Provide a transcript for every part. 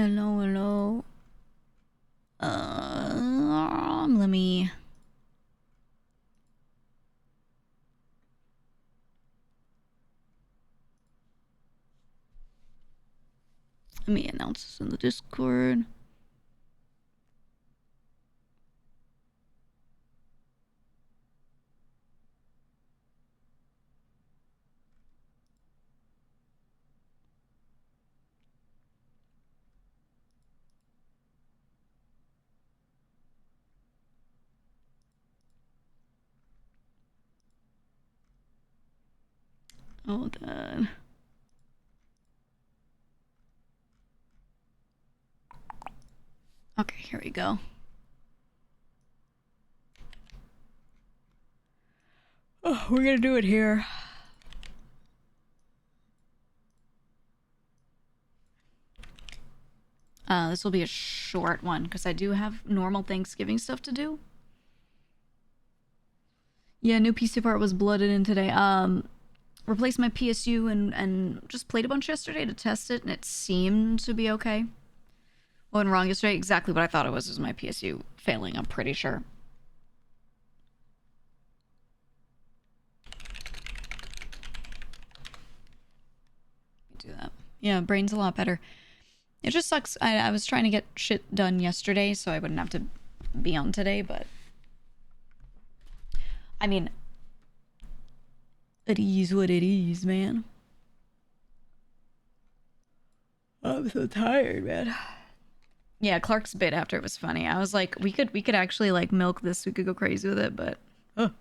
Hello, hello. Let me... Let me announce this in the Discord. Hold on. Okay, here we go. Oh, we're gonna do it here. This will be a short one because I do have normal Thanksgiving stuff to do. Yeah, new PC part was blooded in today. Replaced my PSU and just played a bunch yesterday to test it, and it seemed to be okay. What went wrong yesterday? Exactly what I thought it was my PSU failing, I'm pretty sure. Do that. Yeah, brain's a lot better. It just sucks. I was trying to get shit done yesterday so I wouldn't have to be on today, but... I mean... It is what it is, man. I'm so tired, man. Yeah, Clark's bit after it was funny. I was like, we could actually like milk this. We could go crazy with it, but oh,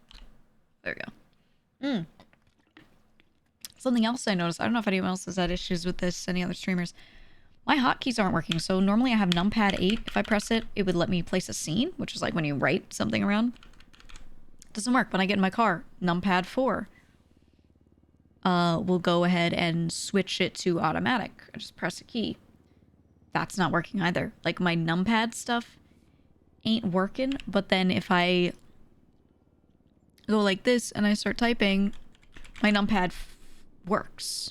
there we go. Something else I noticed. I don't know if anyone else has had issues with this. Any other streamers? My hotkeys aren't working. So normally I have numpad 8. If I press it, it would let me place a scene, which is like when you write something around. It doesn't work. When I get in my car, numpad 4. We'll go ahead and switch it to automatic. I just press a key. That's not working either. Like, my numpad stuff ain't working, but then if I go like this and I start typing, my numpad works.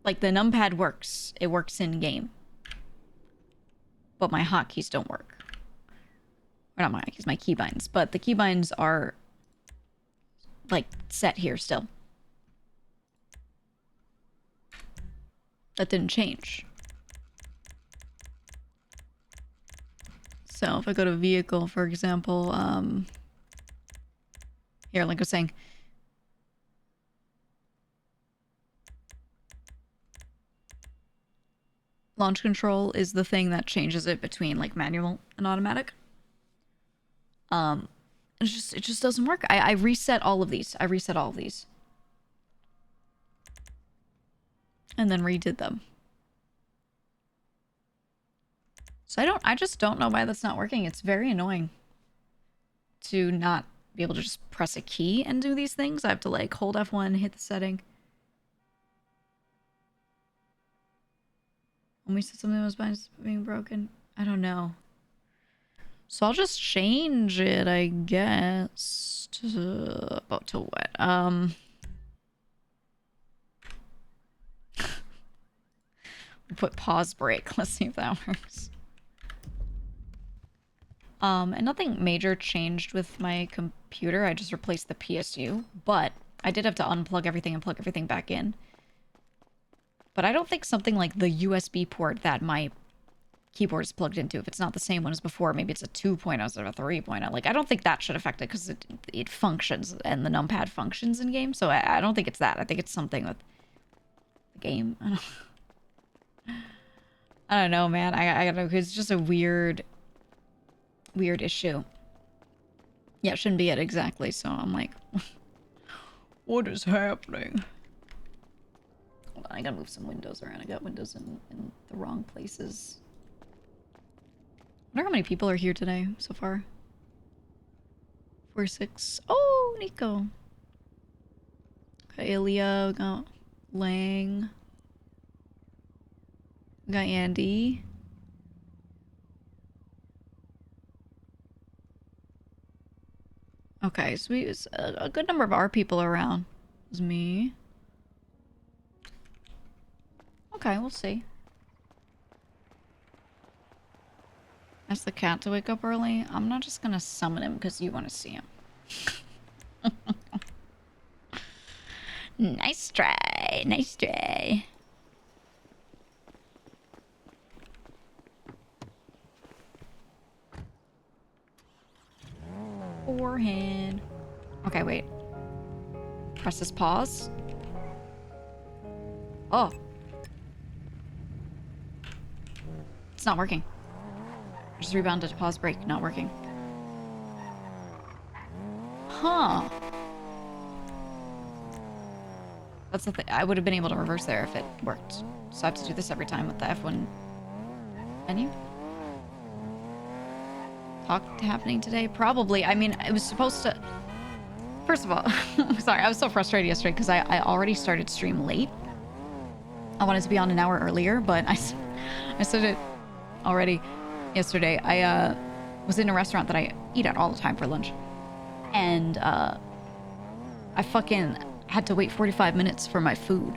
Like, the numpad works. It works in-game. But my hotkeys don't work. Or not my hotkeys, my keybinds. But the keybinds are, like, set here still. That didn't change. So if I go to vehicle, for example, here, like I was saying, launch control is the thing that changes it between like manual and automatic. It just doesn't work. I reset all of these. I reset all of these. And then redid them. So I just don't know why that's not working. It's very annoying to not be able to just press a key and do these things. I have to like hold F1, hit the setting. When we said something was being broken, I don't know. So I'll just change it, I guess. To what? Put pause break. Let's see if that works. And nothing major changed with my computer. I just replaced the PSU, but I did have to unplug everything and plug everything back in. But I don't think something like the USB port that my keyboard is plugged into, if it's not the same one as before, maybe it's a 2.0 instead of a 3.0. Like, I don't think that should affect it because it functions and the numpad functions in game. So I don't think it's that. I think it's something with the game. I don't know, man. I don't know. It's just a weird issue. Yeah, it shouldn't be it exactly. So I'm like, what is happening? Hold on, I gotta move some windows around. I got windows in the wrong places. I wonder how many people are here today so far. 4-6. Oh, Nico. Got Ilya, we got Lang. We got Andy. Okay, so a good number of our people around. It was me. Okay, we'll see. Ask the cat to wake up early. I'm not just gonna summon him because you want to see him. Nice try. Nice try. Forehead. Okay, wait. Press this pause. Oh. It's not working. Just rebounded to pause break. Not working. Huh. That's the thing. I would have been able to reverse there if it worked. So I have to do this every time with the F1 menu. Talk happening today? Probably. I mean, it was supposed to... First of all, sorry, I was so frustrated yesterday because I already started stream late. I wanted to be on an hour earlier, but I said it already yesterday. I was in a restaurant that I eat at all the time for lunch. And I fucking had to wait 45 minutes for my food.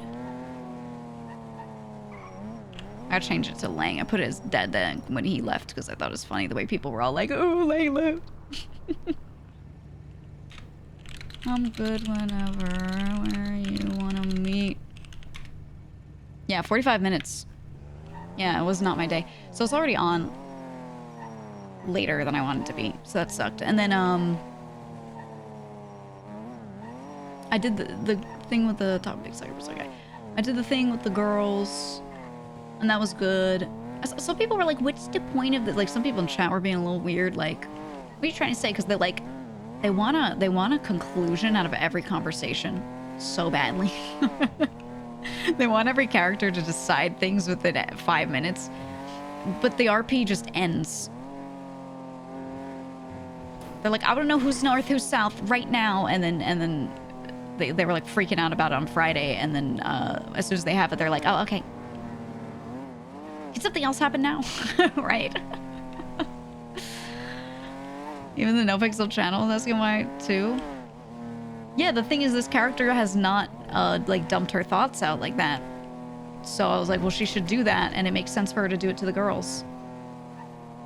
I changed it to Lang. I put it as dead then when he left because I thought it was funny the way people were all like, oh, Lang left. I'm good whenever, where you want to meet. Yeah, 45 minutes. Yeah, it was not my day. So it's already on later than I wanted to be. So that sucked. And then, I did the thing with the top big cyber guy. I did the thing with the girls, and that was good. Some people were like, what's the point of this? Like, some people in chat were being a little weird. Like, what are you trying to say? Because they're like, they want a conclusion out of every conversation so badly. They want every character to decide things within 5 minutes. But the RP just ends. They're like, I don't know who's north, who's south right now. And then they were like freaking out about it on Friday. And then as soon as they have it, they're like, oh, okay. Can something else happen now? Right? Even the NoPixel channel is asking why too. Yeah, the thing is, this character has not like dumped her thoughts out like that. So I was like, well, she should do that, and it makes sense for her to do it to the girls.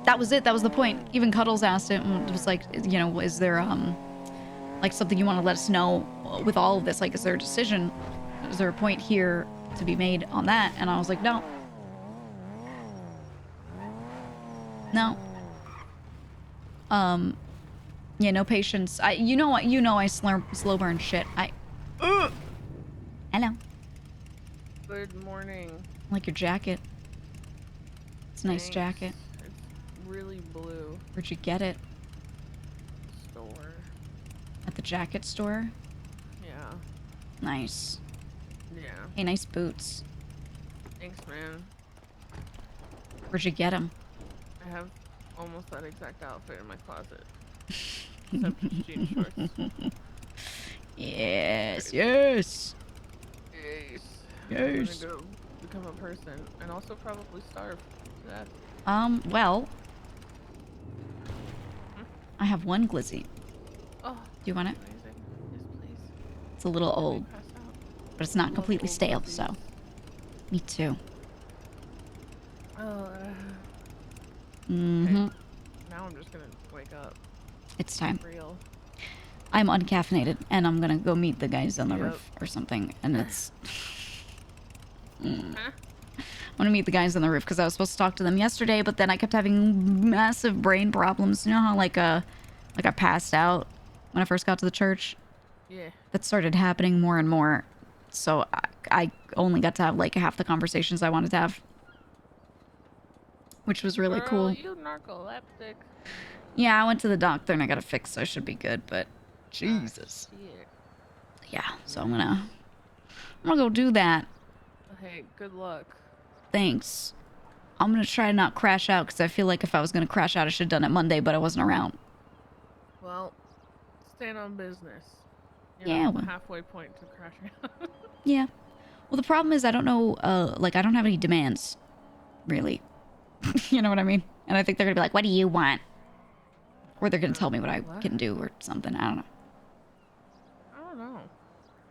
That was it. That was the point. Even Cuddles asked it, and it was like, you know, is there like something you want to let us know with all of this? Like, is there a decision? Is there a point here to be made on that? And I was like, no. No. Yeah, no patience. You know I slow burn shit. Hello. Good morning. I like your jacket. It's a nice Thanks. jacket. It's really blue. Where'd you get it? Store. At the jacket store? Yeah. Nice. Yeah. Hey, nice boots. Thanks, man. Where'd you get them? I have almost that exact outfit in my closet. Except just jean shorts. Yes, yes. Yes. Yes. I'm gonna go become a person and also probably starve to death. Well. I have one glizzy. Oh. Do you want it? Amazing. Yes, please. It's a little old, Pass out. but it's not completely Old stale, glizzies. so. Me too. Mm-hmm. Okay. Now I'm just gonna wake up. It's time. Real. I'm uncaffeinated, and I'm gonna go meet the guys on the Yep. roof or something, and it's... Huh? I'm gonna meet the guys on the roof, because I was supposed to talk to them yesterday, but then I kept having massive brain problems. You know how, like I passed out when I first got to the church? Yeah. That started happening more and more, so I only got to have, like, half the conversations I wanted to have. Which was really Girl, cool. You narcoleptic. Yeah, I went to the doctor and I got it fixed, so I should be good, but Jesus. Shit. Yeah, so I'm gonna go do that. Hey, good luck. Thanks. I'm gonna try to not crash out, because I feel like if I was gonna crash out, I should have done it Monday, but I wasn't around. Well, stand on business. You're Yeah, at well. the halfway point to crashing out. Yeah. Well, the problem is I don't know, like, I don't have any demands, really. You know what I mean? And I think they're gonna be like, what do you want? Or they're gonna tell me what I can do or something. I don't know. I don't know.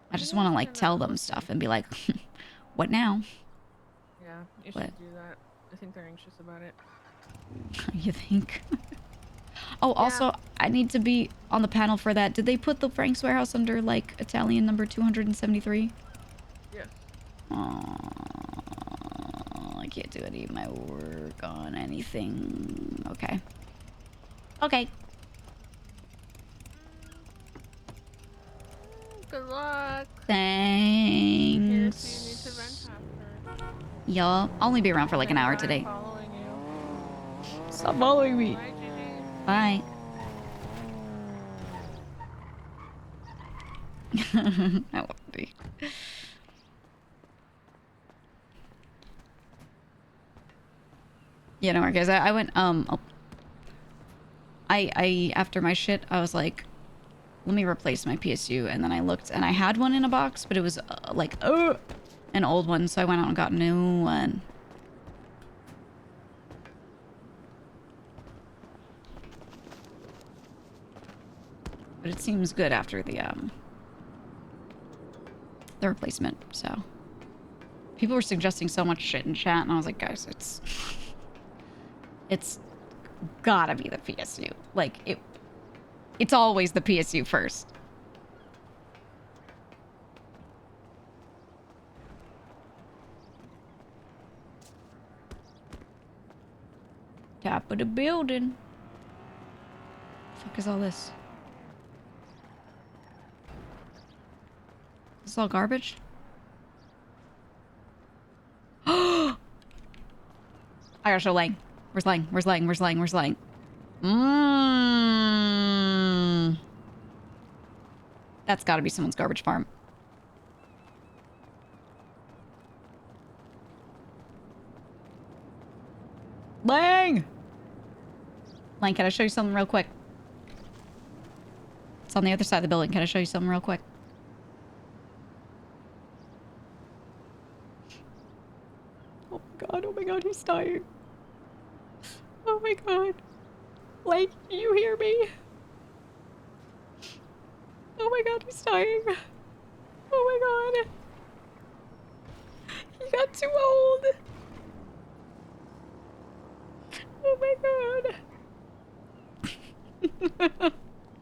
I just want to, like, tell them stuff and be like, what now? Yeah, you What? should do that. I think they're anxious about it. You think? Oh, Yeah. also, I need to be on the panel for that. Did they put the Frank's Warehouse under, like, Italian number 273? Yes. Oh, I can't do any of my work on anything. Okay. Okay. Good luck. Here, Thanks. so you need to rent after. Y'all, I'll only be around for like an hour today. Following you. Stop following me. Bye, Gigi. Bye. I won't be. Yeah, no, guys. I went. I after my shit, I was like, let me replace my PSU, and then I looked, and I had one in a box, but it was like an old one, so I went out and got a new one. But it seems good after the replacement, so. People were suggesting so much shit in chat, and I was like, guys, it's gotta be the PSU. Like, it's always the PSU first. Top of the building. The fuck is all this? Is this all garbage? I gotta show Lang. Where's Lang? Where's Lang? Where's Lang? Where's Lang? That's gotta be someone's garbage farm. Lang! Lang, can I show you something real quick? It's on the other side of the building. Can I show you something real quick? Oh my god, he's dying. Oh my god. Lang, do you hear me? Oh my god, he's dying. Oh my god. He got too old. Oh my god.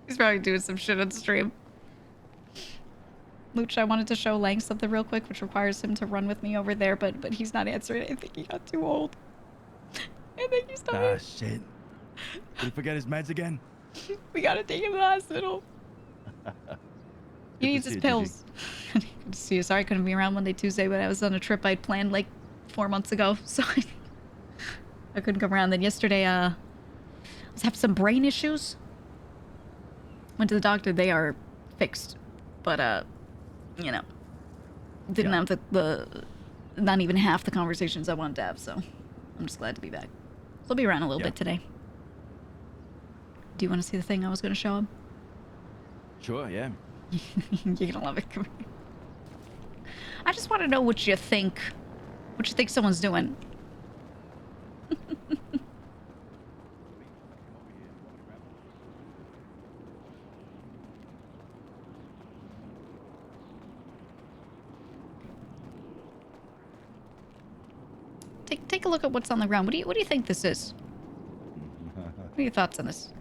He's probably doing some shit on stream. Mooch, I wanted to show Lang something real quick, which requires him to run with me over there, but he's not answering. I think he got too old. I think he's dying. Ah, shit. Did he forget his meds again? We gotta take him to the hospital. He needs his pills. Good to see you. Sorry I couldn't be around Monday, Tuesday, but I was on a trip I'd planned like 4 months ago, so I couldn't come around. Then yesterday, I was having some brain issues. Went to the doctor. They are fixed, but you know, didn't have the not even half the conversations I wanted to have. So I'm just glad to be back. So I'll be around a little bit today. Do you want to see the thing I was going to show him? Sure, yeah. You're gonna love it. Come here. I just want to know what you think. What you think someone's doing. Take a look at what's on the ground. What do you think this is? What are your thoughts on this?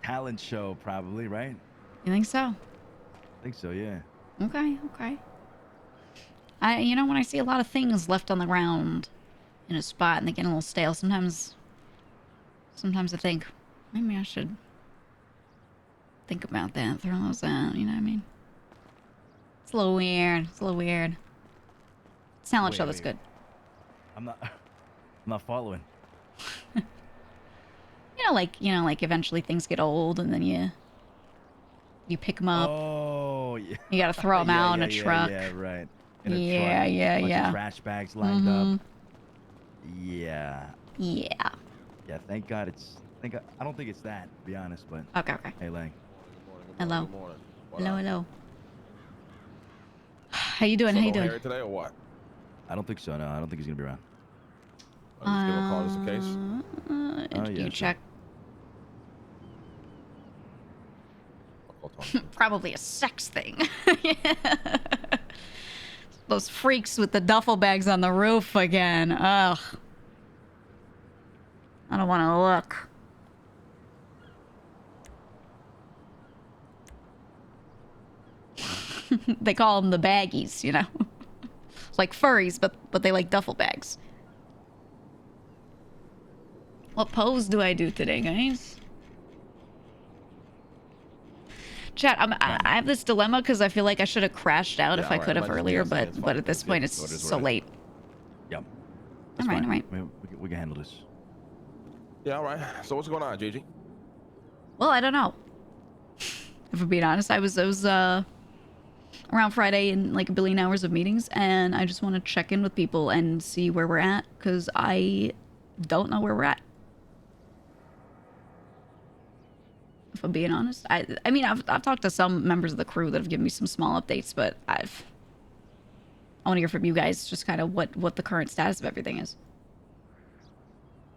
Talent show, probably, right? You think so? I think so, yeah. Okay. You know, when I see a lot of things left on the ground in a spot and they get a little stale, sometimes I think, maybe I should think about that, throw those out, you know what I mean? It's a little weird. Talent show, that's good. I'm not following. You know, like eventually things get old and then you pick them up. Oh, yeah. You gotta throw them out in a truck. Yeah, right. In Yeah, a truck, bunch of trash bags lined up. Yeah. Yeah. Yeah, thank God I don't think it's that, to be honest, but... Okay. Hey, Lang. Hello. Hello. How you doing? Harry today or what? I don't think so, no. I don't think he's gonna be around. I'll just give him a call just in case. Can you check? I'll talk to him. Probably a sex thing. Those freaks with the duffel bags on the roof again. Ugh. I don't want to look. They call them the baggies, you know? It's like furries, but they like duffel bags. What pose do I do today, guys? Chat, I have this dilemma because I feel like I should have crashed out if I could have earlier, but at this point it's so late. Yep. All right. We can handle this. Yeah, all right. So what's going on, Gigi? Well, I don't know. If I'm being honest, I was around Friday in like a billion hours of meetings, and I just want to check in with people and see where we're at, because I don't know where we're at. If I'm being honest, I mean, I've talked to some members of the crew that have given me some small updates, but I want to hear from you guys just kind of what the current status of everything is.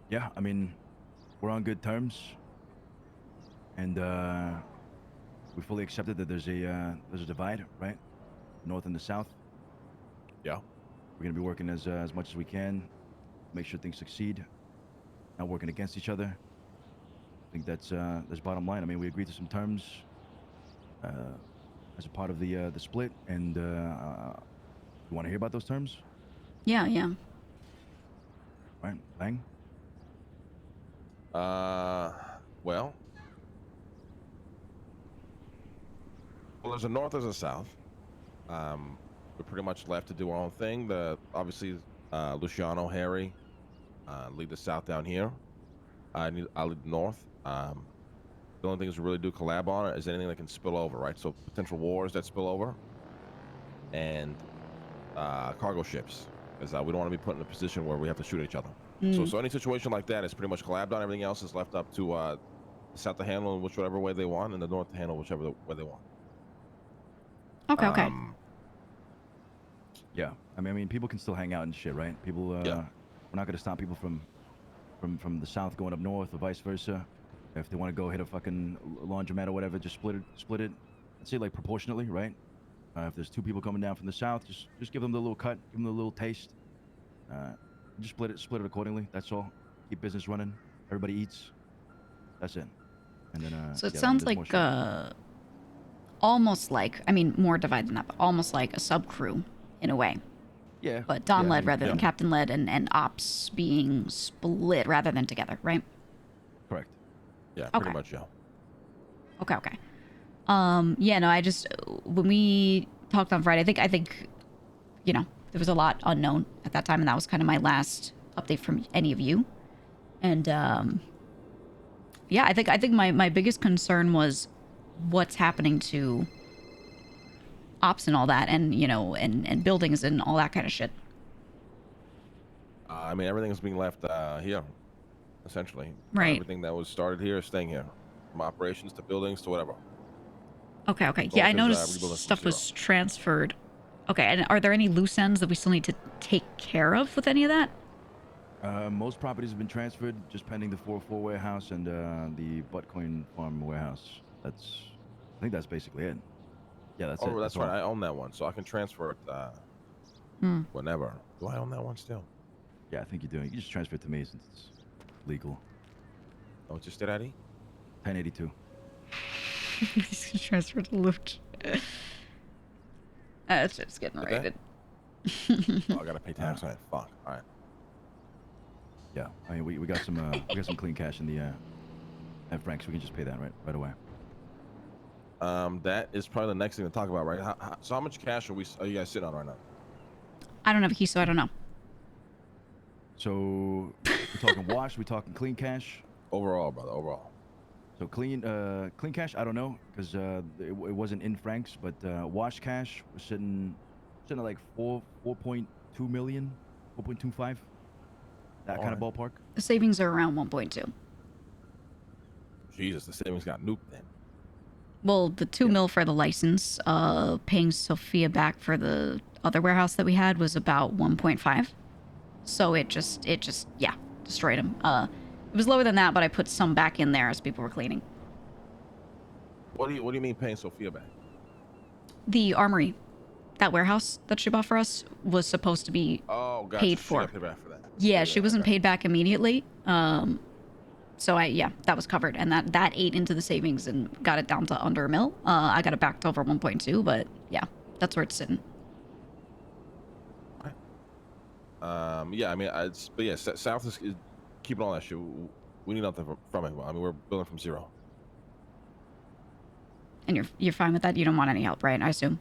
Yeah, I mean, we're on good terms, and we fully accepted that there's a divide, right? North and the south. Yeah. We're gonna be working as much as we can, make sure things succeed. Not working against each other. I think that's bottom line. I mean, we agreed to some terms as a part of the split, and you want to hear about those terms? Yeah. Right, Bang. Well, there's a north, there's a south. We're pretty much left to do our own thing. Obviously, Luciano, Harry, lead the south down here. I lead the north. The only things we really do collab on is anything that can spill over, right? So potential wars that spill over, and cargo ships, because we don't want to be put in a position where we have to shoot each other. So any situation like that is pretty much collabed on. Everything else is left up to the south to handle in whichever way they want, and the north to handle whichever way they want. Okay. Yeah, I mean, people can still hang out and shit, right? People, we're not gonna stop people from the south going up north or vice versa. If they want to go hit a fucking laundromat or whatever, just split it. I'd say like proportionately, right? If there's 2 people coming down from the south, just give them the little cut, give them the little taste. Just split it accordingly. That's all. Keep business running. Everybody eats. That's it. And then so it sounds like almost like, I mean, more divided than that, but almost like a sub crew in a way. Yeah. But Don led rather than Captain led, and ops being split rather than together, right? Correct. Yeah, pretty much, yeah. Okay. Yeah, no, I just, when we talked on Friday, I think, you know, there was a lot unknown at that time, and that was kind of my last update from any of you. And, yeah, I think my biggest concern was what's happening to ops and all that, and, you know, and buildings and all that kind of shit. I mean, everything's being left here, essentially. Right. Everything that was started here is staying here, from operations to buildings to whatever. Okay. Yeah, I noticed stuff was transferred. Okay, and are there any loose ends that we still need to take care of with any of that? Most properties have been transferred, just pending the 404 warehouse and the Buttcoin farm warehouse. I think that's basically it. Yeah, that's it. Oh, that's right. I own that one, so I can transfer it whenever. Do I own that one still? Yeah, I think you do. You can just transfer it to me since it's legal. Oh, it's just did Eddie? 1082. He's gonna transfer to Luch. It's just getting raided. Oh, I gotta pay tax on it. Fuck. All right. Yeah, I mean, we got some clean cash in the at Frank's. We can just pay that right away. That is probably the next thing to talk about, right? So how much cash are you guys sitting on right now? I don't have a key, so I don't know. So we're talking wash, we're talking clean cash. Overall, brother. Overall. So clean cash, I don't know, because it wasn't in francs, but wash cash was sitting at like 4.2 million, 4.25. That kind of ballpark. The savings are around 1.2. Jesus, the savings got nuked then. Well, the 2 mil for the license, paying Sophia back for the other warehouse that we had was about 1.5. So it just destroyed him. It was lower than that, but I put some back in there as people were cleaning. What do you mean paying Sophia back? The armory that warehouse that she bought for us was supposed to be Oh, gotcha. paid She for. got paid back for that. Yeah, she wasn't okay. paid back immediately. So that was covered, and that ate into the savings and got it down to under a mil. I got it back to over 1.2, but yeah, that's where it's sitting. Yeah, I mean, but yeah, South is keeping all that shit. We need nothing from it. I mean, we're building from zero. And you're fine with that? You don't want any help, right? I assume.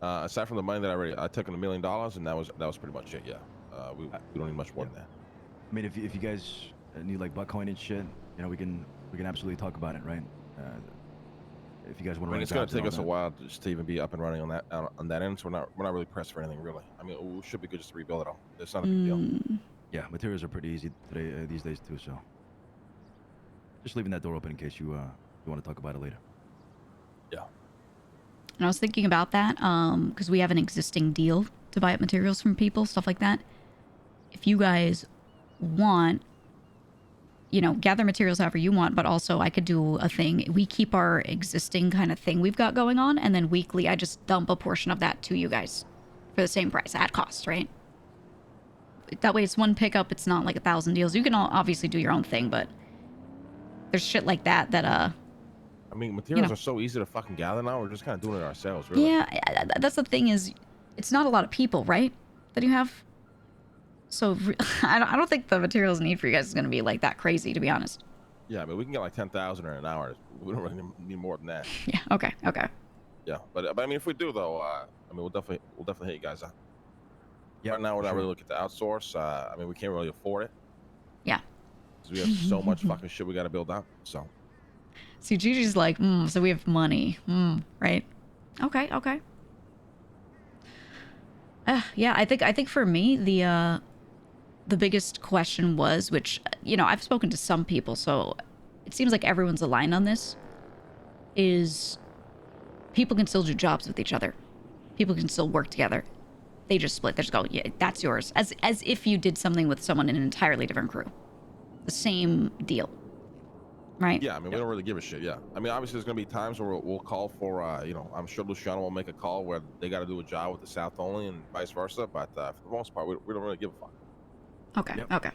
Aside from the money that I took in $1 million, and that was pretty much it. Yeah, we don't need much more than that. I mean, if you guys need like Bitcoin and shit, you know, we can absolutely talk about it, right? If you guys want to. I mean, it's going to take us a while just to even be up and running on that end. So we're not really pressed for anything, really. I mean, we should be good just to rebuild it all. It's not a big deal. Yeah, materials are pretty easy today these days too. So just leaving that door open in case you want to talk about it later. Yeah. And I was thinking about that because we have an existing deal to buy up materials from people, stuff like that. If you guys want, you know, gather materials however you want, but also I could do a thing. We keep our existing kind of thing we've got going on, and then weekly I just dump a portion of that to you guys for the same price at cost, right? That way it's one pickup. It's not like 1,000 deals. You can obviously do your own thing, but there's shit like that I mean, materials are so easy to fucking gather now. We're just kind of doing it ourselves, really. Yeah, that's the thing is, it's not a lot of people, right, that you have. So I don't think the materials need for you guys is going to be like that crazy, to be honest. Yeah, I mean, we can get like 10,000 in an hour. We don't really need more than that. Yeah. Okay. Yeah, but I mean, if we do though, I mean, we'll definitely hit you guys up. Yeah. Right now, we're not really looking to outsource. I mean, we can't really afford it. Yeah. Because we have so much fucking shit we got to build up. So. See, Gigi's like, so we have money, right? Okay. Yeah, I think for me the biggest question was, which, you know, I've spoken to some people, so it seems like everyone's aligned on this, is people can still do jobs with each other. People can still work together. They just split. They just go, yeah, that's yours. As if you did something with someone in an entirely different crew. The same deal. Right? Yeah, I mean, we don't really give a shit, yeah. I mean, obviously, there's going to be times where we'll call for, you know, I'm sure Luciano will make a call where they got to do a job with the South only and vice versa, but for the most part, we don't really give a fuck. Okay.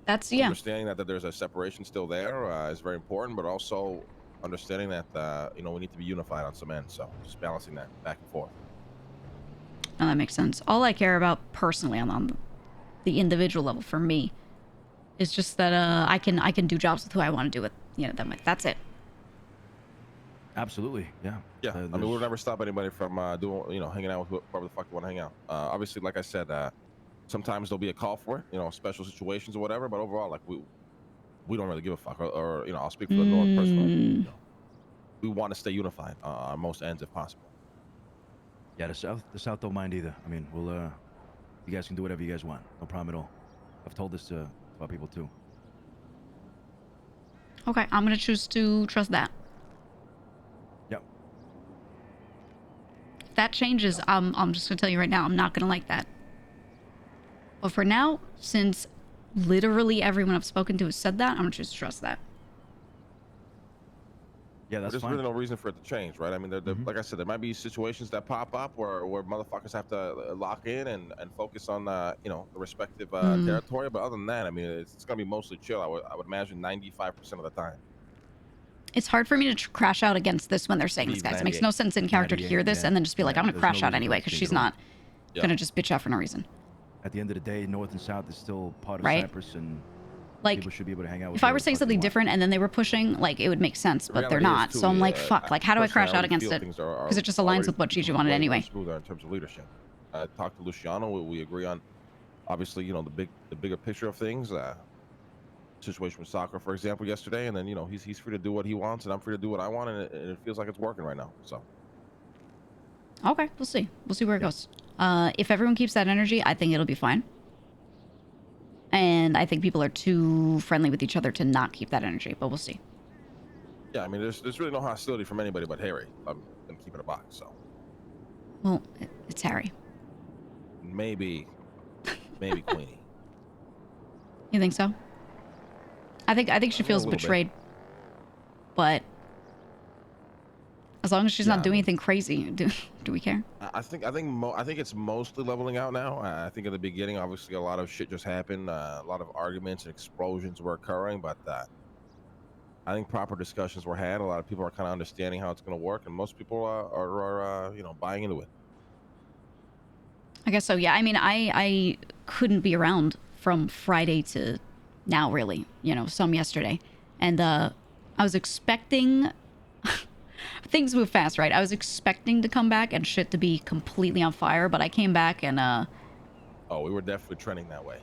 That's, yeah. Understanding that there's a separation still there is very important, but also understanding that, you know, we need to be unified on some ends, so just balancing that back and forth. No, that makes sense. All I care about personally on the individual level for me is just that I can do jobs with who I want to do with, you know, them. That's it. Absolutely, yeah. Yeah, I mean, we'll never stop anybody from doing, you know, hanging out with whoever the fuck you want to hang out. Obviously, like I said, sometimes there'll be a call for it, you know, special situations or whatever. But overall, like we don't really give a fuck. Or you know, I'll speak for the North personally. You know, we want to stay unified on most ends if possible. Yeah, the South don't mind either. I mean, we'll you guys can do whatever you guys want. No problem at all. I've told this to our people too. Okay, I'm gonna choose to trust that. Yep. If that changes, I'm just gonna tell you right now, I'm not gonna like that. But for now, since literally everyone I've spoken to has said that, I'm gonna choose to trust that. Yeah, that's There's fine. really no reason for it to change, right? I mean, like I said, there might be situations that pop up where motherfuckers have to lock in and focus on you know, the respective territory. But other than that, I mean, it's gonna be mostly chill. I would imagine 95% of the time. It's hard for me to crash out against this when they're saying this, guys. It makes no sense in character to hear this and then just be like, I'm gonna crash out anyway because she's not gonna just bitch out for no reason. At the end of the day, North and South is still part of Right? Cyprus, and like, people should be able to hang out with if I were whoever the saying fuck they something want. different and then they were pushing, like, it would make sense, but they're reality not. is, too, So I'm like, fuck. Like, how do I crash out against it? Because it just aligns with what Gigi wanted anyway. Smoother in terms of leadership. I talked to Luciano. We agree on, obviously, you know, the bigger picture of things. Situation with soccer, for example, yesterday, and then, you know, he's free to do what he wants, and I'm free to do what I want, and it feels like it's working right now. So. Okay, we'll see. We'll see where it goes. If everyone keeps that energy, I think it'll be fine. And I think people are too friendly with each other to not keep that energy, but we'll see. Yeah, I mean, there's really no hostility from anybody but Harry. I'm keeping a box, so. Well, it's Harry. Maybe Queenie. You think so? I think she feels little bit. betrayed. But As long as she's Yeah, not I doing mean- anything crazy, do we care? I think it's mostly leveling out now. I think at the beginning, obviously, a lot of shit just happened. A lot of arguments and explosions were occurring, but I think proper discussions were had. A lot of people are kind of understanding how it's going to work, and most people are buying into it. I guess so. Yeah. I mean, I couldn't be around from Friday to now, really. You know, some yesterday, and I was expecting. Things move fast, right? I was expecting to come back and shit to be completely on fire, but I came back and Oh, we were definitely trending that way.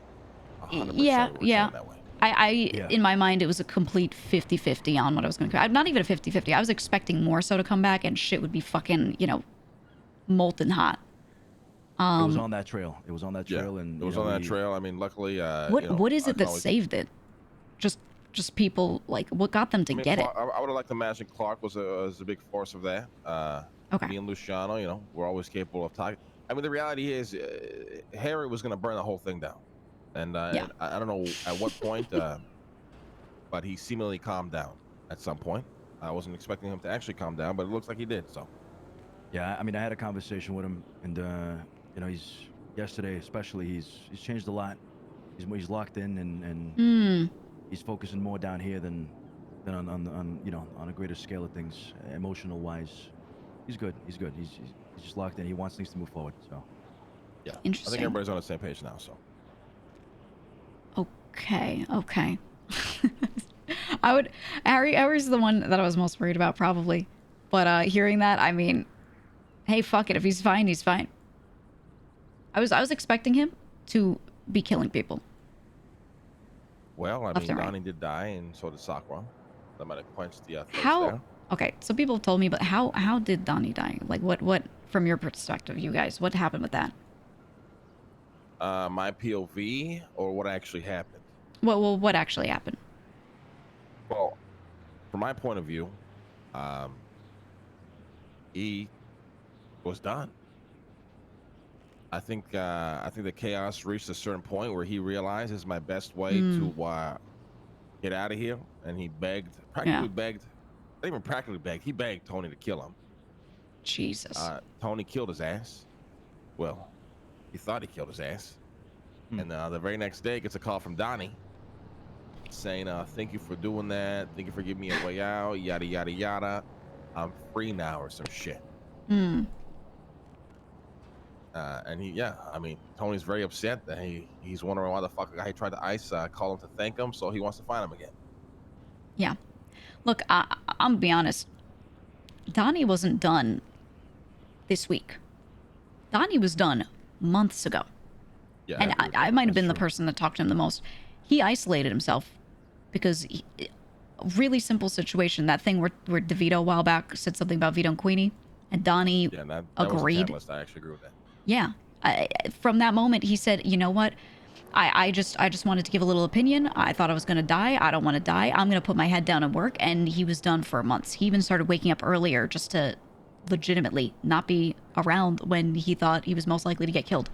100%. yeah, we were yeah. trending that way. I in my mind, it was a complete 50-50 on what I was going to come. Not even a 50-50. I was expecting more so to come back and shit would be fucking, you know, molten hot. It was on that trail. It was on that trail, Yeah, and it was on that trail. I mean, luckily, What is I it that can always- saved it? Just people, like, what got them to I mean, get it? I would have liked to imagine Clark was a big force of that. Okay. Me and Luciano, we're always capable of talking. I mean, the reality is, Harry was going to burn the whole thing down, and Yeah. I don't know at what point, but he seemingly calmed down at some point. I wasn't expecting him to actually calm down, but it looks like he did. So, Yeah, I mean, I had a conversation with him, and he's yesterday especially. He's changed a lot. He's locked in, and he's focusing more down here than on a greater scale of things, emotional wise. He's good. He's good. He's just locked in. He wants things to move forward. So yeah, I Interesting. think everybody's on the same page now. So, Okay. Harry's the one that I was most worried about, probably. But hearing that, I mean, hey, fuck it. If he's fine, he's fine. I was expecting him to be killing people. well, I Left mean, and right. Donnie did die, and so did Sakura. That might have quenched the thirst How? there. Okay, so people have told me, but how did Donnie die? Like, what from your perspective, you guys, what happened with that? My POV or what actually happened? Well, what actually happened? Well, from my point of view, he was done. I think the chaos reached a certain point where he realized it's my best way to get out of here, and he practically begged, not even practically begged, he begged Tony to kill him. Jesus. Tony killed his ass. Well, he thought he killed his ass. And the very next day, gets a call from Donnie saying, thank you for doing that. Thank you for giving me a way out. Yada, yada, yada. I'm free now or some shit. And I mean, Tony's very upset that he's wondering why the fuck a guy he tried to ice called him to thank him, so he wants to find him again. Yeah. Look, I'm gonna be honest. Donnie wasn't done this week. Donnie was done months ago. Yeah, And I might have been the person that talked to him the most. He isolated himself because really simple situation. That thing where DeVito a while back said something about Vito and Queenie, and Donnie that agreed. was a catalyst. I actually agree with that. Yeah. From that moment, he said, you know what? I just wanted to give a little opinion. I thought I was going to die. I don't want to die. I'm going to put my head down and work. And he was done for months. He even started waking up earlier just to legitimately not be around when he thought he was most likely to get killed.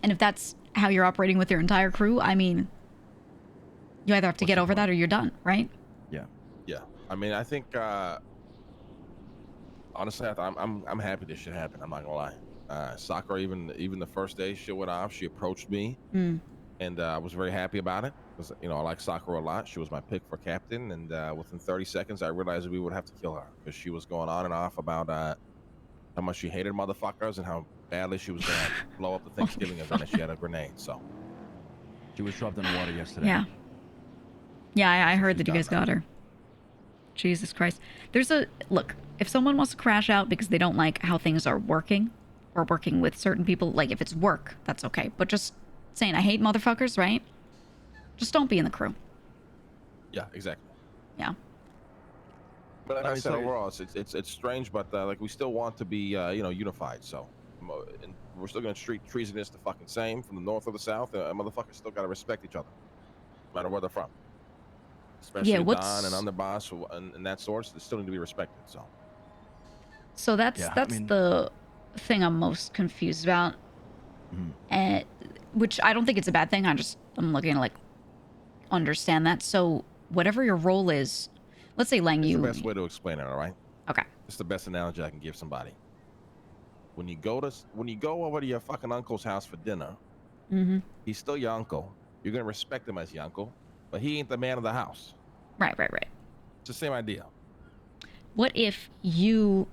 And if that's how you're operating with your entire crew, I mean, you either have to get over that or you're done, right? yeah. Yeah, I mean, I think honestly, I'm happy this shit happened. I'm not gonna lie. Sakura, even the first day shit went off, she approached me, and I was very happy about it because I like Sakura a lot. She was my pick for captain, and within 30 seconds, I realized we would have to kill her because she was going on and off about how much she hated motherfuckers and how badly she was gonna blow up the Thanksgiving event if she had a grenade. So She was dropped in the water yesterday. Yeah. Yeah, I heard she's that you guys done got her. Jesus Christ. Look, if someone wants to crash out because they don't like how things are working or working with certain people, like if it's work, that's okay. But just saying, I hate motherfuckers, right? Just don't be in the crew. yeah, exactly. Yeah. But like I Alright, said, so- overall, it's strange, but like we still want to be unified. So and we're still gonna treat treasonous the fucking same from the north or the south. Motherfuckers still gotta respect each other, no matter where they're from. Especially Don and underboss and that sort. They still need to be respected. So that's Yeah, I that's mean- the thing I'm most confused about. And which I don't think it's a bad thing. I'm looking to like understand that. So whatever your role is, let's say Lang, It's you the best way to explain it. All right. okay. it's the best analogy I can give somebody. When you go over to your fucking uncle's house for dinner, he's still your uncle. You're gonna respect him as your uncle, but he ain't the man of the house. Right. It's the same idea. What if you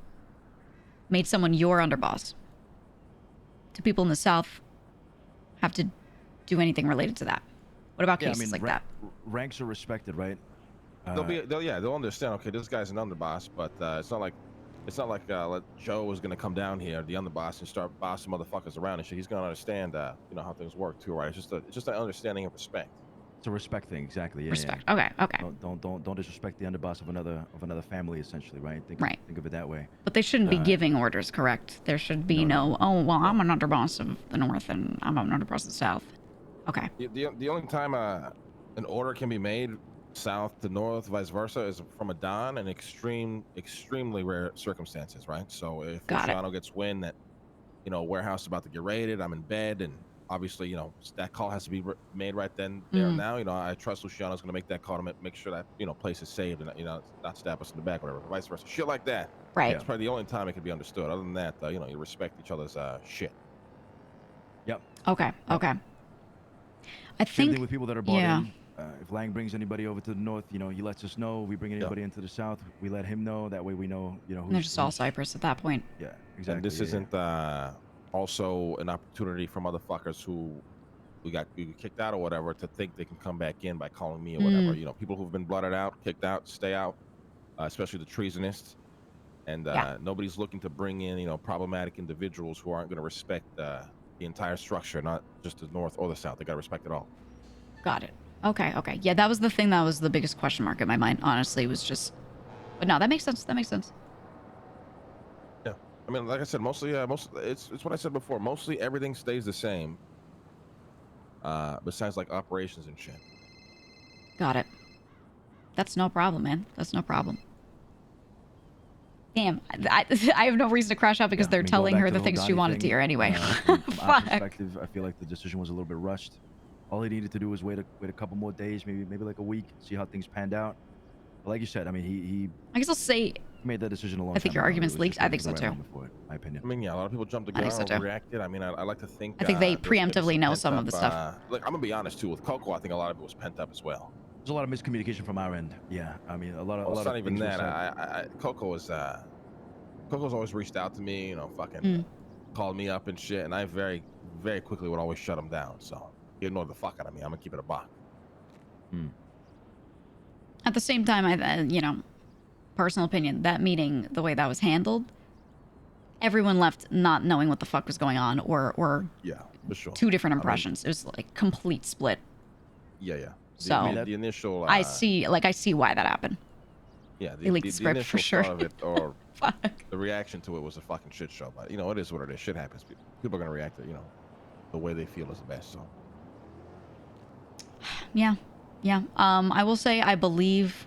made someone your underboss? Do people in the South have to do anything related to that? What about cases like that? Ranks are respected, right? They'll understand. Okay, this guy's an underboss, but it's not like Joe is gonna come down here, the underboss, and start bossing motherfuckers around and shit. He's gonna understand, how things work too, right? It's just an understanding of respect. It's a respect thing, exactly. Yeah, Respect. Yeah. Okay. Don't disrespect the underboss of another family, essentially, right? Think of it that way. But they shouldn't be giving orders, correct? There should be no. Oh well, I'm an underboss of the North, and I'm an underboss of the South. Okay. The only time an order can be made south to north, vice versa, is from a Don in extremely rare circumstances, right? So if Luciano gets wind that, warehouse is about to get raided, I'm in bed, and obviously, that call has to be made right then, there, and now. I trust Luciano's going to make that call to make sure that, place is saved and, not stab us in the back, whatever, vice versa. Shit like that. Right. It's probably the only time it can be understood. Other than that, you respect each other's shit. Yep. Okay. I Same think thing with people that are bought in. If Lang brings anybody over to the north, he lets us know. We bring anybody into the south, we let him know. That way we know, who's... They're just all Cypress at that point. Yeah, exactly. And this isn't also an opportunity for motherfuckers who we got kicked out or whatever to think they can come back in by calling me or whatever. People who've been blooded out, kicked out, stay out, especially the treasonists. And nobody's looking to bring in, problematic individuals who aren't going to respect the entire structure, not just the north or the south. They got to respect it all. Got it. Okay. Yeah, that was the thing that was the biggest question mark in my mind, honestly, was just... But no, that makes sense. Yeah. I mean, like I said, mostly, it's what I said before. Mostly everything stays the same, besides, like, operations and shit. Got it. That's no problem, man. That's no problem. Damn, I have no reason to crash out because they're telling her the things she wanted to hear anyway. From our perspective, I feel like the decision was a little bit rushed. All he needed to do was wait a couple more days, maybe like a week, see how things panned out. But like you said, I mean, he I guess I'll say... made that decision a long time ago. I think your argument's leaked. I think so too. My opinion. I mean, yeah, a lot of people jumped the gun and overreacted. I mean, I like to think... I think they preemptively know some of the stuff. Look, I'm gonna be honest too. With Coco, I think a lot of it was pent up as well. There's a lot of miscommunication from our end. Yeah, I mean, a lot of... It's not even that. Coco's always reached out to me, fucking called me up and shit, and I very, very quickly would always shut him down. So he ignored the fuck out of me. I'm gonna keep it a buck. At the same time, personal opinion, that meeting, the way that was handled, everyone left not knowing what the fuck was going on, or yeah, for sure. Two different impressions. It was like complete split. Yeah. So the initial. I see why that happened. Yeah, they leaked the script for sure. Of it, or the reaction to it was a fucking shit show. But it is what it is. Shit happens. People are gonna react to the way they feel is the best. So. Yeah. I will say I believe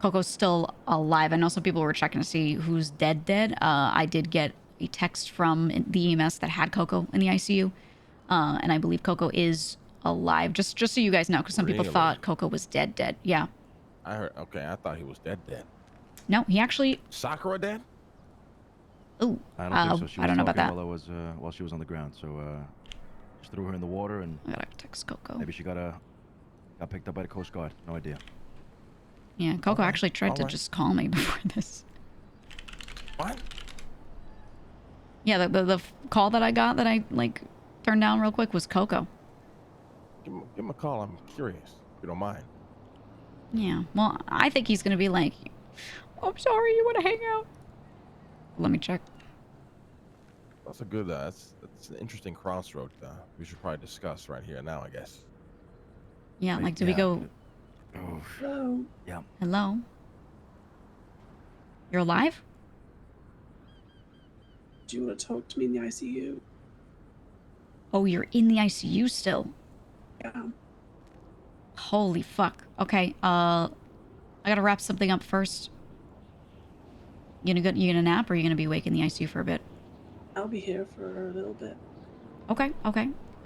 Coco's still alive. I know some people were checking to see who's dead. I did get a text from the EMS that had Coco in the ICU, and I believe Coco is alive. Just so you guys know, because some people thought Coco was dead. Yeah. I heard. Okay, I thought he was dead. No, he actually... Sakura dead? Ooh, I don't think so. I don't know about that. While she was on the ground, so just threw her in the water and... I gotta text Coco. Maybe she got picked up by the Coast Guard. No idea. Yeah, Coco actually tried to just call me before this. What? Yeah, the call that I got that I turned down real quick was Coco. Give him a call. I'm curious. If you don't mind. Yeah, well, I think he's gonna be like, I'm sorry, you want to hang out? Let me check. That's a good, that's an interesting crossroad we should probably discuss right here now, I guess. Yeah, do we go... Oh. Hello. Yeah. Hello? You're alive? Do you want to talk to me in the ICU? Oh, you're in the ICU still? Yeah. Holy fuck. Okay, I gotta wrap something up first. You gonna nap, or are you gonna be awake in the ICU for a bit? I'll be here for a little bit. Okay.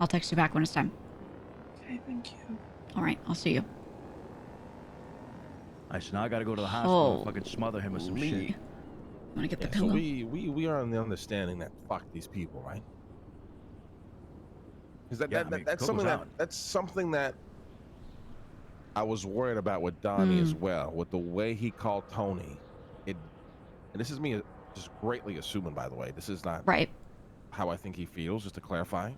I'll text you back when it's time. Okay, thank you. All right, I'll see you. So now I gotta go to the hospital and fucking smother him with some shit. Want to get the So pillow? we are in the understanding that fuck these people, right? Because Yeah, I mean, that's Coco's something out. that's something that I was worried about with Donnie as Mm. well. With the way he called Tony, and this is me just greatly assuming, by the way. This is not Right. how I think he feels, just to clarify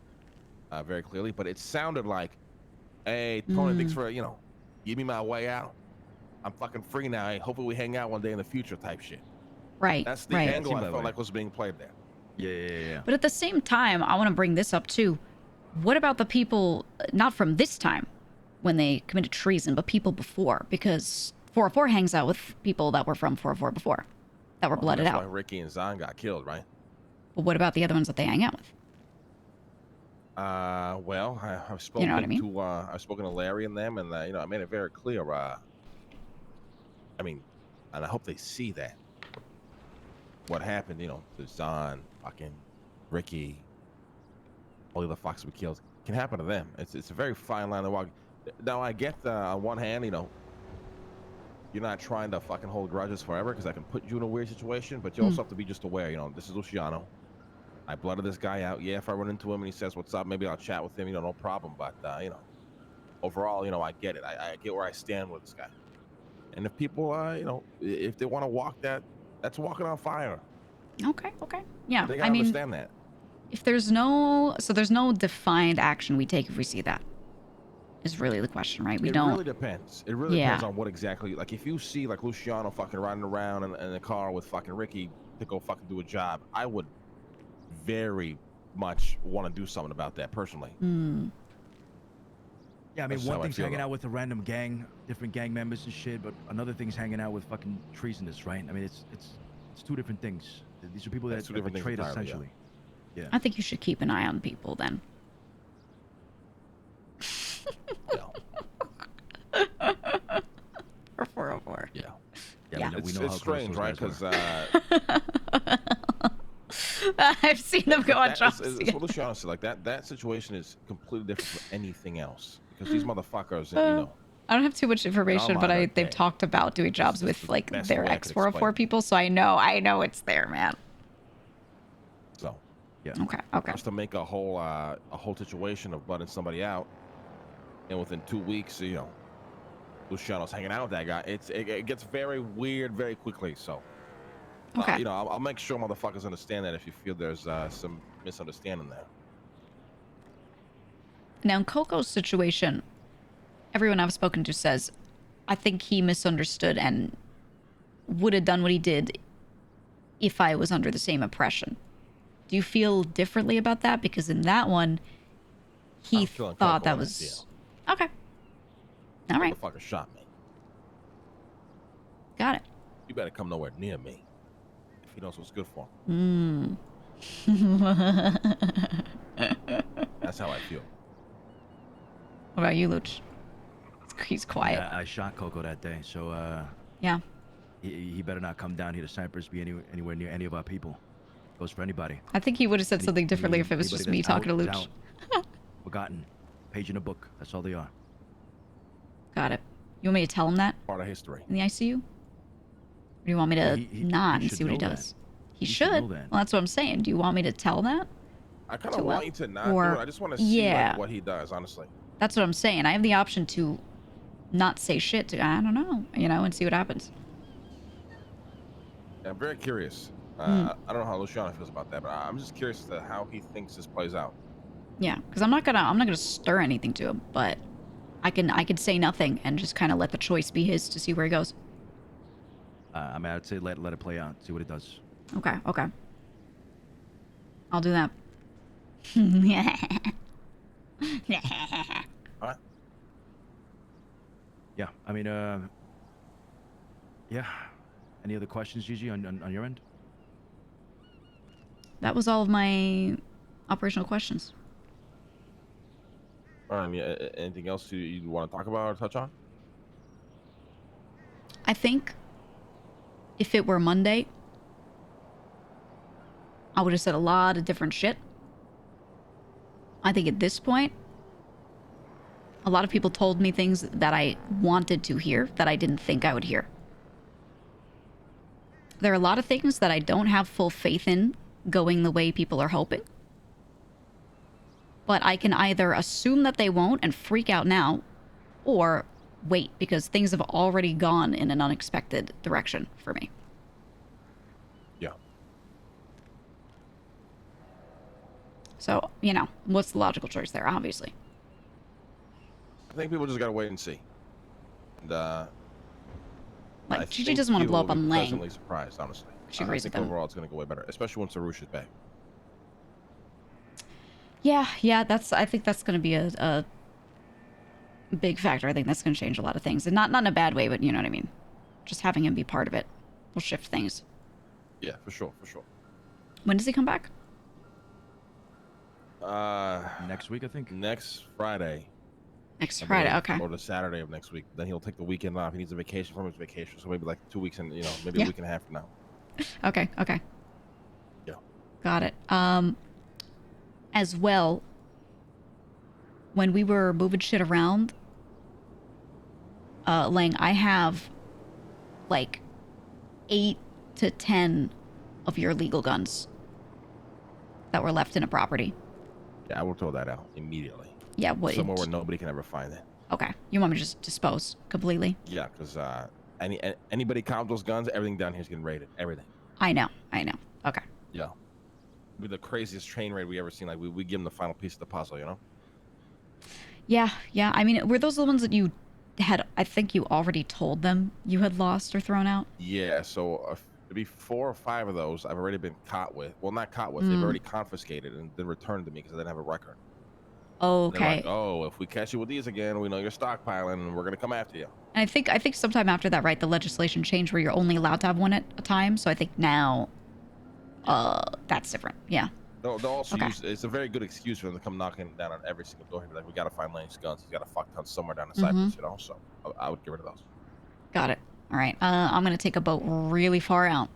very clearly. But it sounded like, hey, Tony, thanks for, give me my way out. I'm fucking free now. Hey, hopefully we hang out one day in the future type shit. Right. That's the right. angle seemed I that felt way. like was being played there. Yeah. But at the same time, I want to bring this up too. What about the people, not from this time, when they committed treason, but people before? Because 404 hangs out with people that were from 404 before, that were blooded That's out. why Ricky and Zahn got killed, right? But what about the other ones that they hang out with? Well, I've spoken You know what I mean? to I've spoken to Larry and them, and I made it very clear. I mean, and I hope they see that what happened, to Zahn, fucking Ricky, all the other fucks we killed can happen to them. It's a very fine line to walk. Now I get on one hand, you're not trying to fucking hold grudges forever because I can put you in a weird situation, but you also have to be just aware. This is Luciano. I blooded this guy out. Yeah, if I run into him and he says what's up, maybe I'll chat with him. No problem. But overall, I get it. I get where I stand with this guy. And if people, if they want to walk that's walking on fire. Okay. Yeah, They gotta understand that. if there's no defined action we take if we see that, is really the question, right? It really depends. It really depends Yeah. on what exactly. Like if you see like Luciano fucking riding around in a car with fucking Ricky to go fucking do a job, I would very much want to do something about that personally. Yeah, I mean, That's one how I thing's feel, hanging though. out with a random gang, different gang members and shit, but another thing's hanging out with fucking treasonous, right? I mean, it's two different things. These are people That's that two different things betrayed us, entirely, yeah. essentially. Yeah. I think you should keep an eye on people then. No. Or 404. Yeah. Yeah. We know It's how strange, close right? those Because I've seen them go on it's jobs. what Luciano said. Like that situation is completely different from anything else because these motherfuckers, I don't have too much information, but mind, they've okay. talked about doing jobs is with the like best their way I ex could 404 explain it. people, so I know it's there, man. So Yeah. Okay. just to make a whole situation of butting somebody out, and within 2 weeks, Luciano's hanging out with that guy. It gets very weird very quickly. So, Okay. I'll make sure motherfuckers understand that if you feel there's some misunderstanding there. Now in Coco's situation, everyone I've spoken to says, I think he misunderstood and would have done what he did if I was under the same oppression. Do you feel differently about that? Because in that one, he I'm feeling thought Coco that on was okay. All right, Motherfucker shot me. got it. You better come nowhere near me if he knows what's good for him. That's how I feel. What about you, Luch? He's quiet. Yeah, I shot Coco that day, so Yeah. he better not come down here to Cyprus, be anywhere near any of our people. Goes for anybody. I think he would have said something differently if it was just Anybody me that's talking to out is Luch. out. Forgotten. Page in a book. That's all they are. Got it. You want me to tell him that Part of history. in the ICU? Or do you want me to He nod and should see what he know that. does? He He should should. know that. Well, that's what I'm saying. Do you want me to tell that? I kind To of what? want you to not do Or- it. I just want to see yeah. what he does, honestly. That's what I'm saying. I have the option to not say shit to, I don't know, and see what happens. I'm very curious. I don't know how Luciano feels about that, but I'm just curious as to how he thinks this plays out. Yeah, because I'm not gonna stir anything to him, but I can say nothing and just kind of let the choice be his to see where he goes. I mean, I'd say let it play out. See what it does. Okay. I'll do that. All right. Yeah. I mean, yeah. Any other questions, Gigi, on your end? That was all of my operational questions. All right. Anything else you want to talk about or touch on? I think if it were Monday, I would have said a lot of different shit. I think at this point, a lot of people told me things that I wanted to hear that I didn't think I would hear. there are a lot of things that I don't have full faith in going the way people are hoping. But I can either assume that they won't and freak out now, or wait, because things have already gone in an unexpected direction for me. Yeah. So, you know, what's the logical choice there, obviously? I think people just gotta wait and see. And Like, Gigi doesn't want to blow up on Lang. Pleasantly surprised, honestly. She agrees I with think them. overall it's gonna go way better, especially once Arusha's back. Yeah, I think that's going to be a big factor. I think that's going to change a lot of things. And not in a bad way, but you know what I mean. Just having him be part of it will shift things. Yeah, for sure, for sure. When does he come back? Next week, I think. Next Friday. Next I Friday, believe, okay. Or the Saturday of next week. Then he'll take the weekend off. He needs a vacation from his vacation, so maybe like 2 weeks and maybe Yeah. a week and a half from now. Okay. Yeah. Got it. As well, when we were moving shit around, Lang, I have like 8 to 10 of your legal guns that were left in a property. Yeah, I will throw that out immediately. Yeah, what? Somewhere where nobody can ever find it. Okay. You want me to just dispose completely? Yeah, because anybody count those guns, everything down here is getting raided. Everything. I know. Okay. Yeah. Be the craziest train raid we ever seen. Like we give them the final piece of the puzzle, you know? Yeah. I mean, were those the ones that you had, I think you already told them you had lost or thrown out? Yeah, so maybe 4 or 5 of those I've already been caught with. Well, not caught with. They've already confiscated and then returned to me because I didn't have a record. And they're Okay. like, oh, if we catch you with these again, we know you're stockpiling and we're going to come after you. And I think sometime after that, right, the legislation changed where you're only allowed to have one at a time. So I think now, that's different. Yeah. They'll also Okay. it's a very good excuse for them to come knocking down on every single door here. Like, we got to find Lane's guns. He's got a fuck ton somewhere down in Cyprus, you know? So I would get rid of those. Got it. All right. I'm going to take a boat really far out.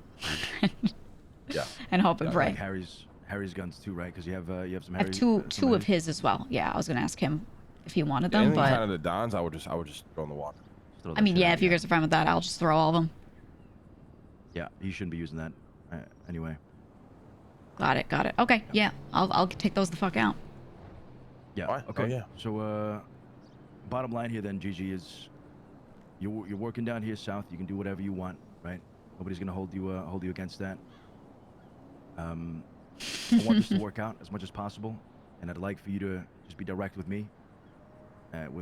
Yeah. And hope and Like pray. Harry's guns too, right? Because you have some I have Harry. two of his as well. Yeah, I was going to ask him if he wanted them, Anything but kind of the Dons, I would just throw in the water. Throw I that mean, shit yeah, out, if you guys are fine with that, I'll just throw all of them. Yeah, you shouldn't be using that anyway. Got it. Okay, yeah, I'll take those the fuck out. Yeah. Alright, Okay. oh, yeah. So, bottom line here then, Gigi, is you're working down here south. You can do whatever you want, right? Nobody's gonna hold you against that. I want this to work out as much as possible, and I'd like for you to just be direct with me.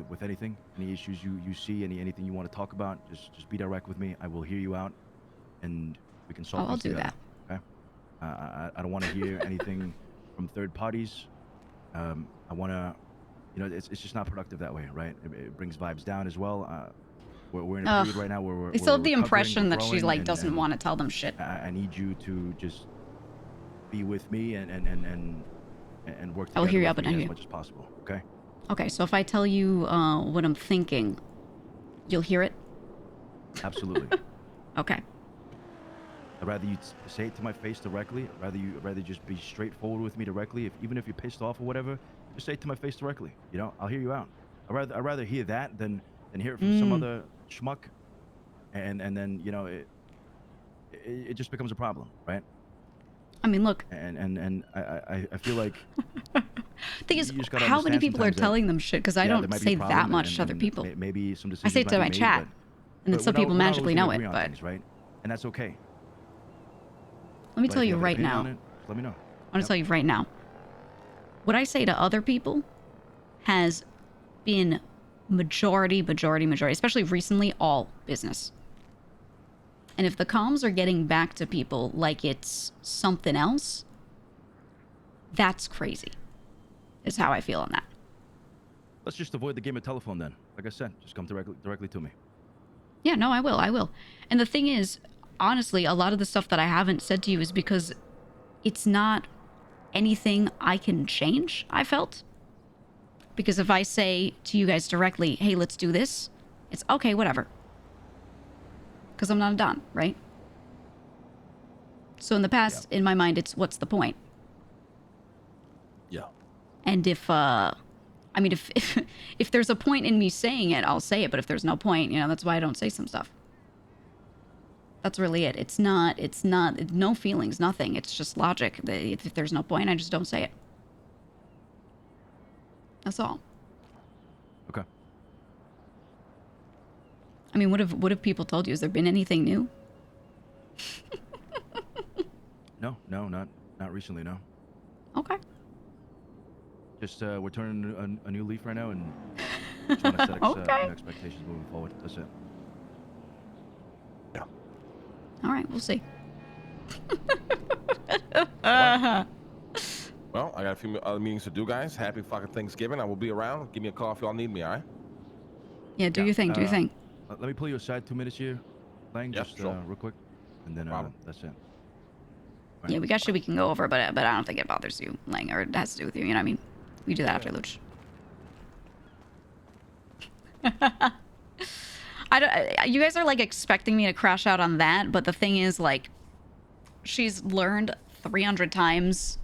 With anything, any issues you see, anything you want to talk about, just be direct with me. I will hear you out, and we can solve. I'll this do together, that. Okay. I don't want to hear anything from third parties. I want to, it's just not productive that way, right? It brings vibes down as well. We're in a period right now where we're. I still have the recovering, impression we're that she growing, like and- doesn't and want to tell them shit. I need you to just be with me and work together I'll hear you with out, but me not as you. much as possible. Okay. Okay, so if I tell you what I'm thinking, you'll hear it? Absolutely. Okay. I'd rather you say it to my face directly. I'd rather just be straightforward with me directly. Even if you're pissed off or whatever, just say it to my face directly. I'll hear you out. I'd rather hear that than hear it from some other schmuck, and then it just becomes a problem, right? I mean, look, And I feel like thing is, you just gotta how many understand people are sometimes that, telling them shit? Because I yeah, there don't might be say a problem that much and- to other and people. Maybe some I decisions say it to might my be made, chat, but- and then but some we're not- people we're not magically always know gonna it. agree on But things, right? And that's okay. let me But tell if you have an right opinion now. on it, let me know. I'm gonna tell you right now. What I say to other people has been majority, especially recently, all business. And if the comms are getting back to people like it's something else, that's crazy. Is how I feel on that. Let's just avoid the game of telephone then. Like I said, just come directly to me. Yeah, no, I will. And the thing is, honestly, a lot of the stuff that I haven't said to you is because it's not anything I can change, I felt. Because if I say to you guys directly, hey, let's do this, it's okay, whatever. Because I'm not a Don, right? So in the past, in my mind, it's what's the point? Yeah. And if there's a point in me saying it, I'll say it. But if there's no point, that's why I don't say some stuff. That's really it. It's not, no feelings, nothing. It's just logic. If there's no point, I just don't say it. That's all. Okay. I mean, what have people told you? Has there been anything new? No, not recently, no. Okay. Just, we're turning a new leaf right now, and just want to set Okay. expectations moving forward. That's it. Yeah. All right, we'll see. Well, I got a few other meetings to do, guys. Happy fucking Thanksgiving. I will be around. Give me a call if y'all need me, all right? Yeah, do your thing, do your thing. Let me pull you aside 2 minutes here, Lang, Yeah, just sure. real quick, and then that's it. Right. Yeah, we got shit we can go over, but I don't think it bothers you, Lang, or it has to do with you. You know what I mean? We do that after Luch. You guys are like expecting me to crash out on that, but the thing is, like, she's learned 300 times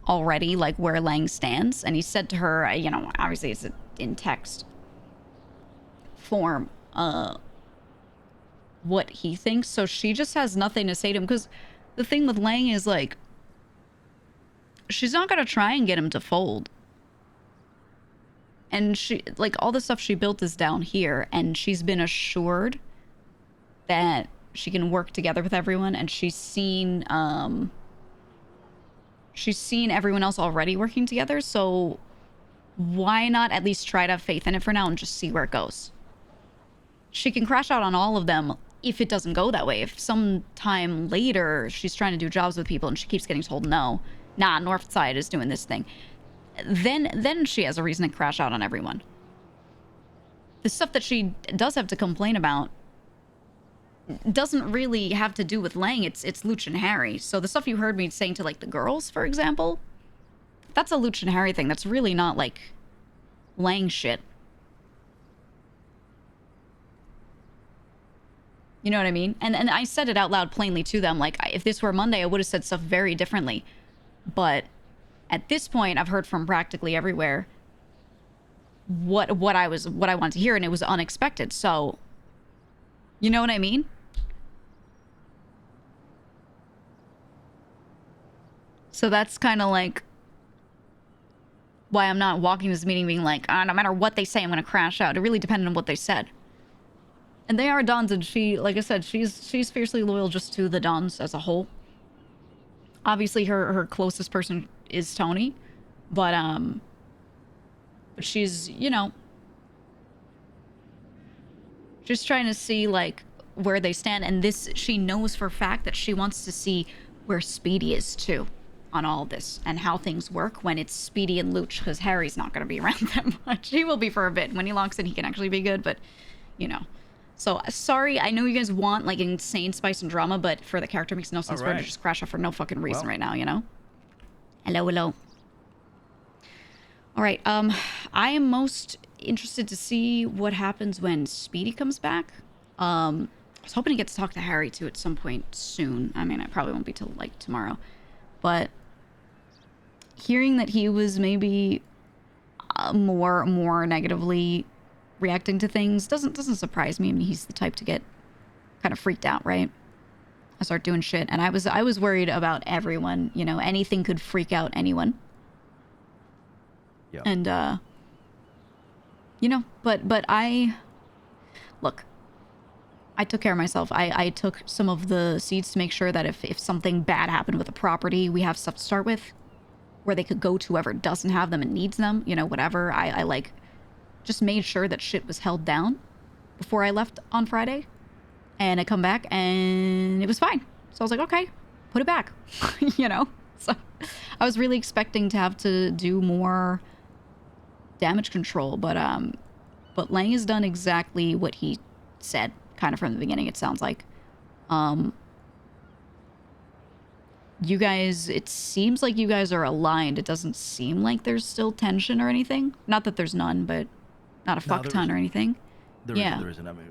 already, like, where Lang stands, and he said to her, you know, obviously it's in text form, what he thinks, so she just has nothing to say to him, because the thing with Lang is, like, she's not gonna try and get him to fold. And she, like, all the stuff she built is down here, and she's been assured that she can work together with everyone, and she's seen everyone else already working together, so why not at least try to have faith in it for now and just see where it goes? She can crash out on all of them if it doesn't go that way. If sometime later she's trying to do jobs with people and she keeps getting told no, nah, Northside is doing this thing, then she has a reason to crash out on everyone. The stuff that she does have to complain about doesn't really have to do with Lang. It's Luch and Harry. So the stuff you heard me saying to, like, the girls, for example, that's a Luch and Harry thing. That's really not, like, Lang shit. You know what I mean? And I said it out loud plainly to them. Like, if this were Monday, I would have said stuff very differently. But at this point, I've heard from practically everywhere what I wanted to hear, and it was unexpected. So, you know what I mean? So that's kind of like why I'm not walking this meeting being like, no matter what they say, I'm going to crash out. It really depended on what they said. And they are Dons, and she, like I said, she's fiercely loyal just to the Dons as a whole. Obviously, her closest person is Tony, but she's, you know, just trying to see, like, where they stand. And this, she knows for a fact that she wants to see where Speedy is too on all this and how things work when it's Speedy and Luch, because Harry's not going to be around that much. He will be for a bit. When he locks in, he can actually be good, but, you know. So, sorry, I know you guys want, like, insane spice and drama, but for the character, it makes no sense for her to just crash off for no fucking reason right now, you know? Hello. All right, I am most interested to see what happens when Speedy comes back. I was hoping to get to talk to Harry, too, at some point soon. I mean, I probably won't be till, like, tomorrow. But hearing that he was maybe more negatively reacting to things doesn't surprise me. I mean, he's the type to get kind of freaked out, right? I start doing shit, and I was worried about everyone. You know, anything could freak out anyone. Yeah. And you know, but I look. I took care of myself. I took some of the seeds to make sure that if something bad happened with a property, we have stuff to start with, where they could go to whoever doesn't have them and needs them. You know, whatever. I like just made sure that shit was held down before I left on Friday. And I come back and it was fine. So I was like, okay, put it back, you know? So I was really expecting to have to do more damage control, but Lang has done exactly what he said kind of from the beginning, it sounds like. You guys, it seems like you guys are aligned. It doesn't seem like there's still tension or anything. Not that there's none, but not a fuck ton or anything. There isn't. I mean,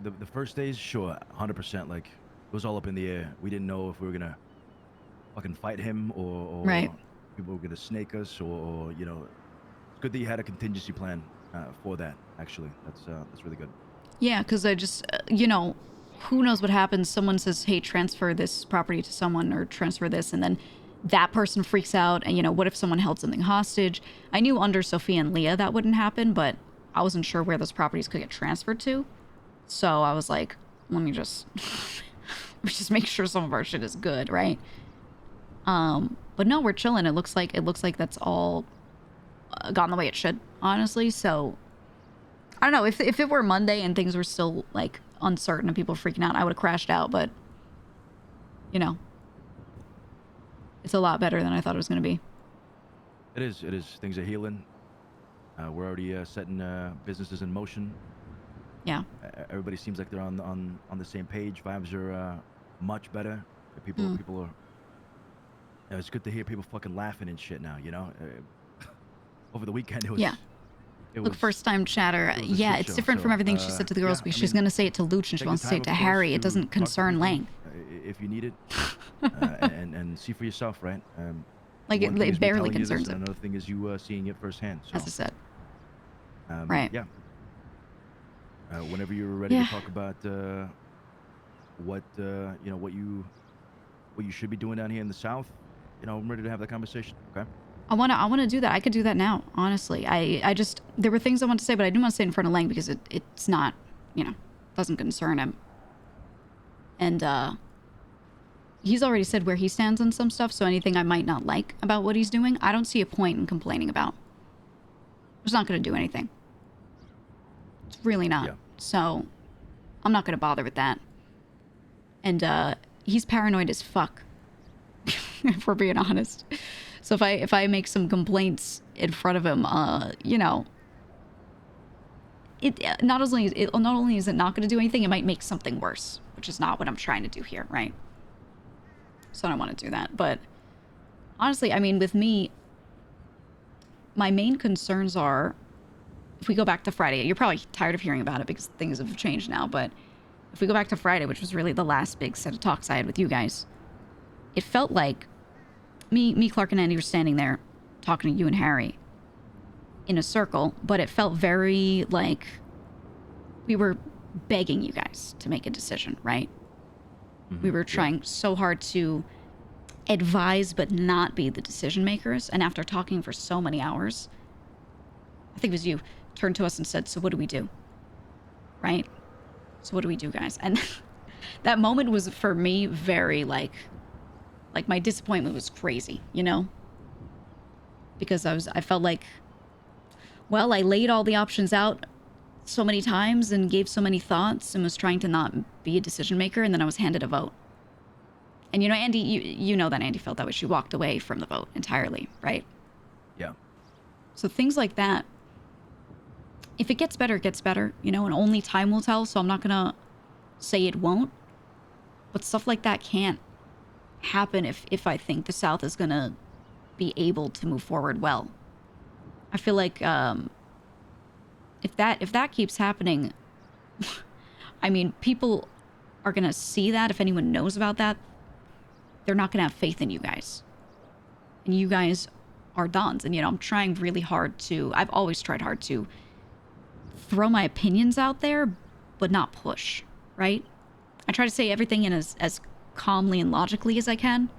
the first days, sure, 100%. Like, it was all up in the air. We didn't know if we were gonna fucking fight him or right. People were gonna snake us or you know. It's good that you had a contingency plan for that. Actually, that's really good. Yeah, because I just, you know, who knows what happens? Someone says, hey, transfer this property to someone or transfer this, and then that person freaks out. And, you know, what if someone held something hostage? I knew under Sophia and Leah that wouldn't happen, but I wasn't sure where those properties could get transferred to. So I was like, let me just, make sure some of our shit is good, right? But no, we're chilling. It looks like that's all gone the way it should, honestly. So I don't know, if it were Monday and things were still like uncertain and people freaking out, I would have crashed out. But you know, it's a lot better than I thought it was going to be. It is. Things are healing. We're already setting businesses in motion. Yeah. Everybody seems like they're on the same page. Vibes are much better. People are. It's good to hear people fucking laughing and shit now. You know, over the weekend it was. Yeah. Look, first time chatter. Yeah, it's different from everything she said to the girls. Because she's gonna say it to Luch and she wants to say it to Harry. It doesn't concern Lang. If you need it, and see for yourself, right? Like it barely concerns him. Another thing is you seeing it firsthand. So, as I said. Right. Yeah. Whenever you're ready to talk about what what you should be doing down here in the South, you know, I'm ready to have that conversation. Okay. I wanna do that. I could do that now, honestly. I just, there were things I wanted to say, but I didn't want to say it in front of Lang because it's not, you know, doesn't concern him. And he's already said where he stands on some stuff, so anything I might not like about what he's doing, I don't see a point in complaining about. It's not gonna do anything. It's really not. Yeah. So I'm not gonna bother with that. And he's paranoid as fuck, if we're being honest. So if I make some complaints in front of him, you know, not only is it not going to do anything, it might make something worse, which is not what I'm trying to do here, right? So I don't want to do that. But honestly, I mean, with me, my main concerns are, if we go back to Friday, you're probably tired of hearing about it because things have changed now, but if we go back to Friday, which was really the last big set of talks I had with you guys, it felt like me, Clark, and Andy were standing there talking to you and Harry in a circle, but it felt very like we were begging you guys to make a decision, right? Mm-hmm. We were trying so hard to advise but not be the decision makers, and after talking for so many hours, I think it was you, turned to us and said, so what do we do? Right? So what do we do, guys? And that moment was, for me, very like my disappointment was crazy, you know? Because I felt like, well, I laid all the options out so many times and gave so many thoughts and was trying to not be a decision maker, and then I was handed a vote. And you know, Andy, you know that Andy felt that way. She walked away from the vote entirely, right? Yeah. So things like that, if it gets better, it gets better, you know, and only time will tell, so I'm not gonna say it won't. But stuff like that can't happen if I think the South is gonna be able to move forward well. I feel like if that keeps happening, I mean, people are gonna see that. If anyone knows about that, they're not gonna have faith in you guys. And you guys are Dons, and you know, I'm trying really hard to, I've always tried hard to throw my opinions out there, but not push, right? I try to say everything in as calmly and logically as I can,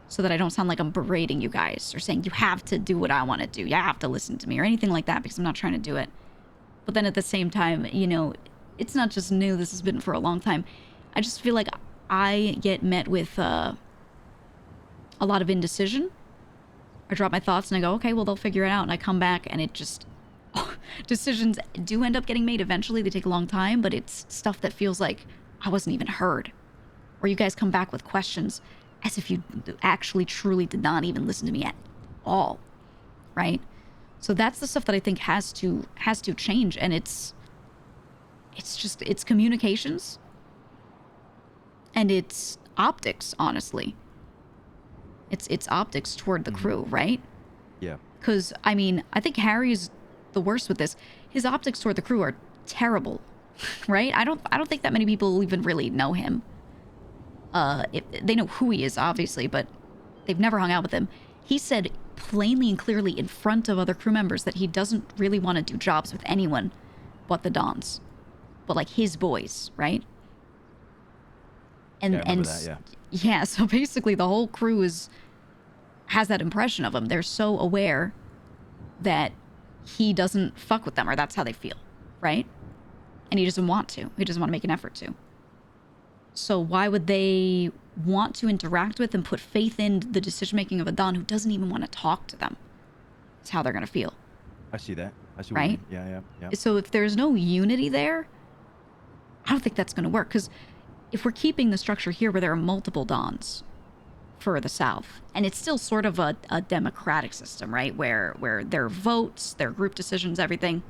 so that I don't sound like I'm berating you guys or saying you have to do what I want to do, you have to listen to me or anything like that, because I'm not trying to do it. But then at the same time, you know, it's not just new, this has been for a long time. I just feel like I get met with a lot of indecision. I drop my thoughts and I go, okay, well, they'll figure it out, and I come back and it just decisions do end up getting made eventually. They take a long time, but it's stuff that feels like I wasn't even heard. Or you guys come back with questions as if you actually truly did not even listen to me at all, right? So that's the stuff that I think has to change, and it's communications and it's optics, honestly. It's optics toward the crew, right? Yeah. Because I mean, I think Harry's the worst with this. His optics toward the crew are terrible, right? I don't think that many people even really know him. They know who he is, obviously, but they've never hung out with him. He said plainly and clearly in front of other crew members that he doesn't really want to do jobs with anyone but the Dons. But like his boys, right? And Yeah, I remember that, yeah. yeah, so basically the whole crew has that impression of him. They're so aware that he doesn't fuck with them, or that's how they feel, right? And he doesn't want to. He doesn't want to make an effort to. So why would they want to interact with and put faith in the decision-making of a Don who doesn't even want to talk to them? That's how they're going to feel. I see that. I see Right? what you mean. Yeah. So if there's no unity there, I don't think that's going to work. Because if we're keeping the structure here where there are multiple Dons for the South, and it's still sort of a democratic system, right? Where there are votes, there are group decisions, everything.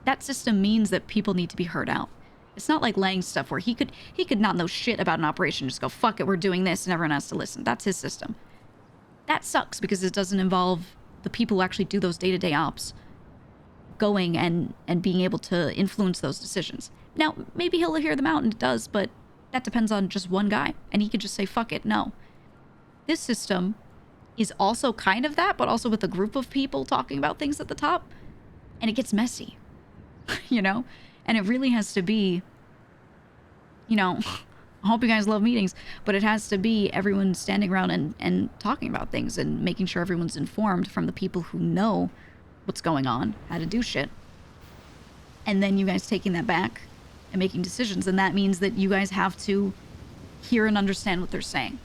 That system means that people need to be heard out. It's not like Lang's stuff where he could not know shit about an operation, just go, fuck it, we're doing this, and everyone has to listen. That's his system. That sucks because it doesn't involve the people who actually do those day-to-day ops going and being able to influence those decisions. Now, maybe he'll hear them out, and it does, but that depends on just one guy, and he could just say, fuck it, no. This system is also kind of that, but also with a group of people talking about things at the top, and it gets messy, you know? And it really has to be, you know, I hope you guys love meetings, but it has to be everyone standing around and talking about things and making sure everyone's informed from the people who know what's going on, how to do shit. And then you guys taking that back and making decisions. And that means that you guys have to hear and understand what they're saying.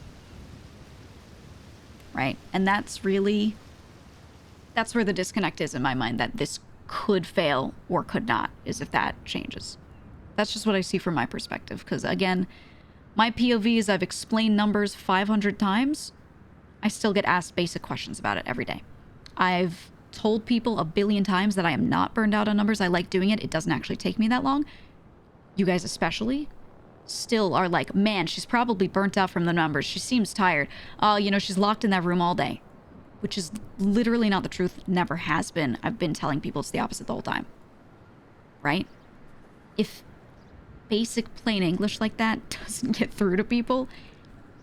Right? And that's where the disconnect is in my mind, that this could fail or could not, is if that changes. That's just what I see from my perspective. Because again, my POV is I've explained numbers 500 times. I still get asked basic questions about it every day. I've told people 1 billion times that I am not burned out on numbers. I like doing it. It doesn't actually take me that long. You guys especially still are like, man, she's probably burnt out from the numbers. She seems tired. Oh, you know, she's locked in that room all day. Which is literally not the truth. Never has been. I've been telling people it's the opposite the whole time. Right? If basic plain English like that doesn't get through to people,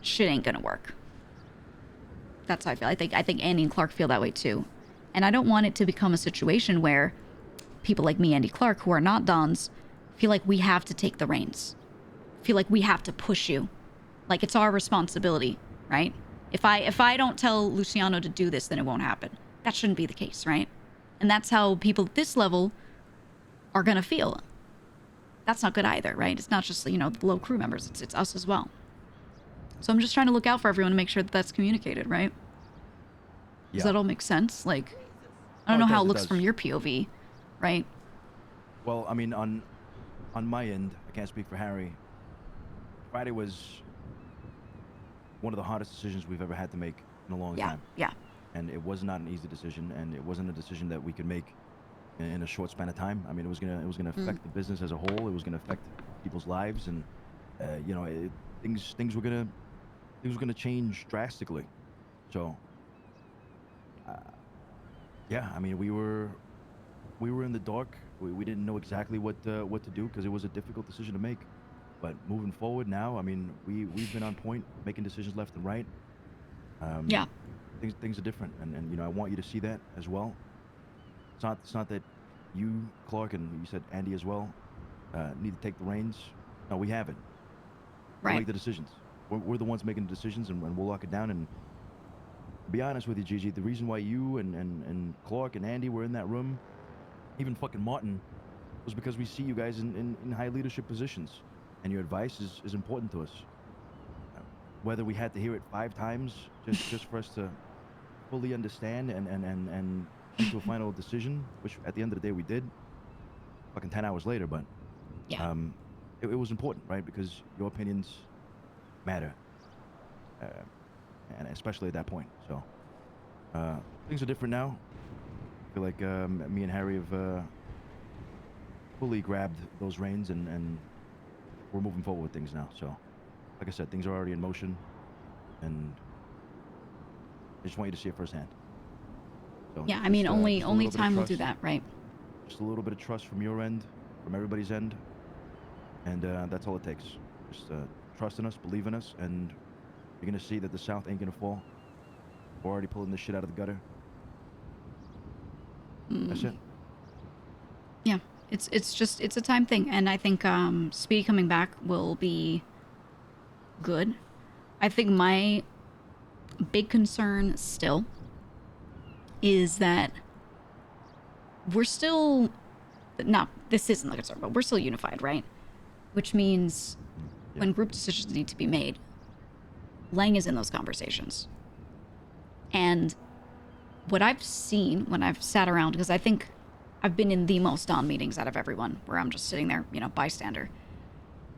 shit ain't gonna work. That's how I feel. I think Andy and Clark feel that way too. And I don't want it to become a situation where people like me, Andy Clark, who are not Dons, feel like we have to take the reins. Feel like we have to push you. Like it's our responsibility, right? If I don't tell Luciano to do this, then it won't happen. That shouldn't be the case, right? And that's how people at this level are gonna feel. That's not good either, right? It's not just, you know, the low crew members. It's us as well. So I'm just trying to look out for everyone to make sure that that's communicated, right? Does that all make sense? Like, I don't know how it looks from your POV, right? Well, I mean, on my end, I can't speak for Harry. Friday was one of the hardest decisions we've ever had to make in a long time. Yeah. And it was not an easy decision, and it wasn't a decision that we could make in a short span of time. I mean, it was gonna affect the business as a whole. It was gonna affect people's lives, and you know, things were gonna change drastically. So, yeah, I mean, we were in the dark. We didn't know exactly what to do because it was a difficult decision to make. But moving forward now, I mean, we've been on point, making decisions left and right. Yeah. Things are different, and you know, I want you to see that as well. It's not that you, Clark, and you said Andy as well, need to take the reins. No, we haven't. We'll make the decisions. We're the ones making the decisions, and we'll lock it down. And to be honest with you, Gigi, the reason why you and Clark and Andy were in that room, even fucking Martin, was because we see you guys in high leadership positions. And your advice is important to us. Whether we had to hear it 5 times just for us to fully understand and come to a final decision, which at the end of the day we did, fucking 10 hours later, but yeah. It was important, right? Because your opinions matter, and especially at that point. So things are different now. I feel like me and Harry have fully grabbed those reins and we're moving forward with things now. So, like I said, things are already in motion, and I just want you to see it firsthand. So Yeah, I mean, only little bit of time will do trust. that, right? Just a little bit of trust from your end, from everybody's end, and that's all it takes. Just trust in us, believe in us, and you're gonna see that the South ain't gonna fall. We're already pulling this shit out of the gutter. That's it. Yeah, it's a time thing, and I think Speedy coming back will be good. I think my big concern still is that we're still... No, this isn't the concern, but we're still unified, right? Which means when group decisions need to be made, Lang is in those conversations. And what I've seen when I've sat around, because I think I've been in the most Dawn meetings out of everyone, where I'm just sitting there, you know, bystander.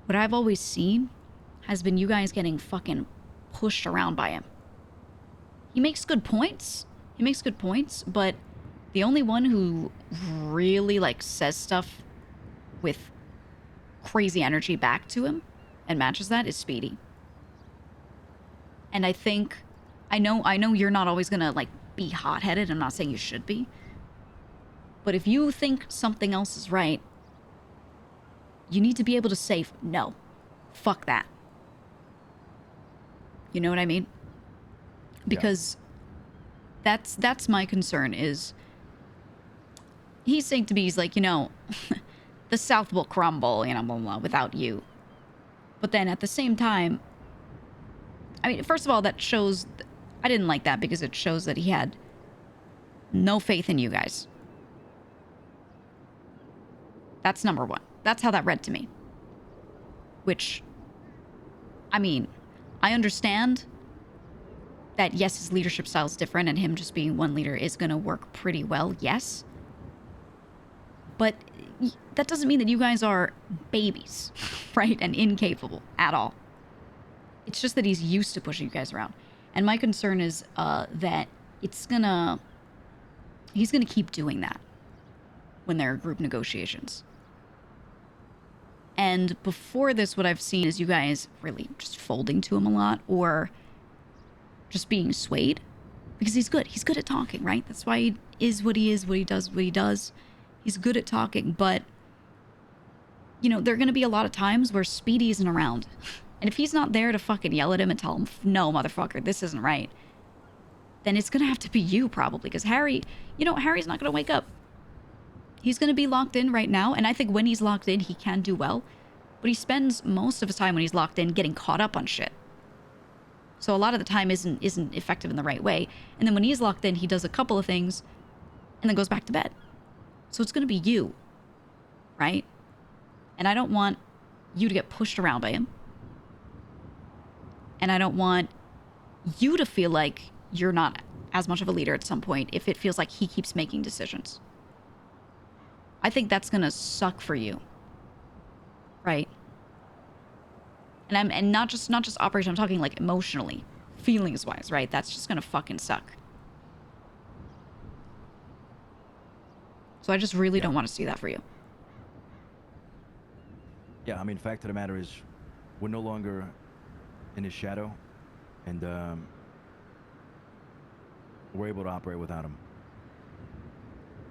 What I've always seen has been you guys getting fucking pushed around by him. He makes good points. But the only one who really, like, says stuff with crazy energy back to him and matches that is Speedy. And I think, I know you're not always gonna, like, be hot-headed. I'm not saying you should be. But if you think something else is right, you need to be able to say, no, fuck that. You know what I mean? Because that's my concern is, he's saying to me, he's like, you know, the South will crumble, you know, blah, blah, blah, without you. But then at the same time, I mean, first of all, that shows, I didn't like that because it shows that he had no faith in you guys. That's number one. That's how that read to me. Which, I mean, I understand that, yes, his leadership style is different and him just being one leader is going to work pretty well, yes. But that doesn't mean that you guys are babies, right? And incapable at all. It's just that he's used to pushing you guys around. And my concern is that he's going to keep doing that when there are group negotiations. And before this, what I've seen is you guys really just folding to him a lot or just being swayed. Because he's good. He's good at talking, right? That's why he is, what he does. He's good at talking, but, you know, there are going to be a lot of times where Speedy isn't around. And if he's not there to fucking yell at him and tell him, no, motherfucker, this isn't right, then it's going to have to be you, probably. Because Harry, you know, Harry's not going to wake up. He's going to be locked in right now, and I think when he's locked in, he can do well. But he spends most of his time when he's locked in getting caught up on shit. So a lot of the time isn't effective in the right way. And then when he's locked in, he does a couple of things and then goes back to bed. So it's going to be you, right? And I don't want you to get pushed around by him. And I don't want you to feel like you're not as much of a leader at some point if it feels like he keeps making decisions. I think that's going to suck for you. Right? And not just operation, I'm talking like emotionally, feelings wise, right? That's just going to fucking suck. So I just really don't want to see that for you. Yeah, I mean, fact of the matter is, we're no longer in his shadow, and we're able to operate without him.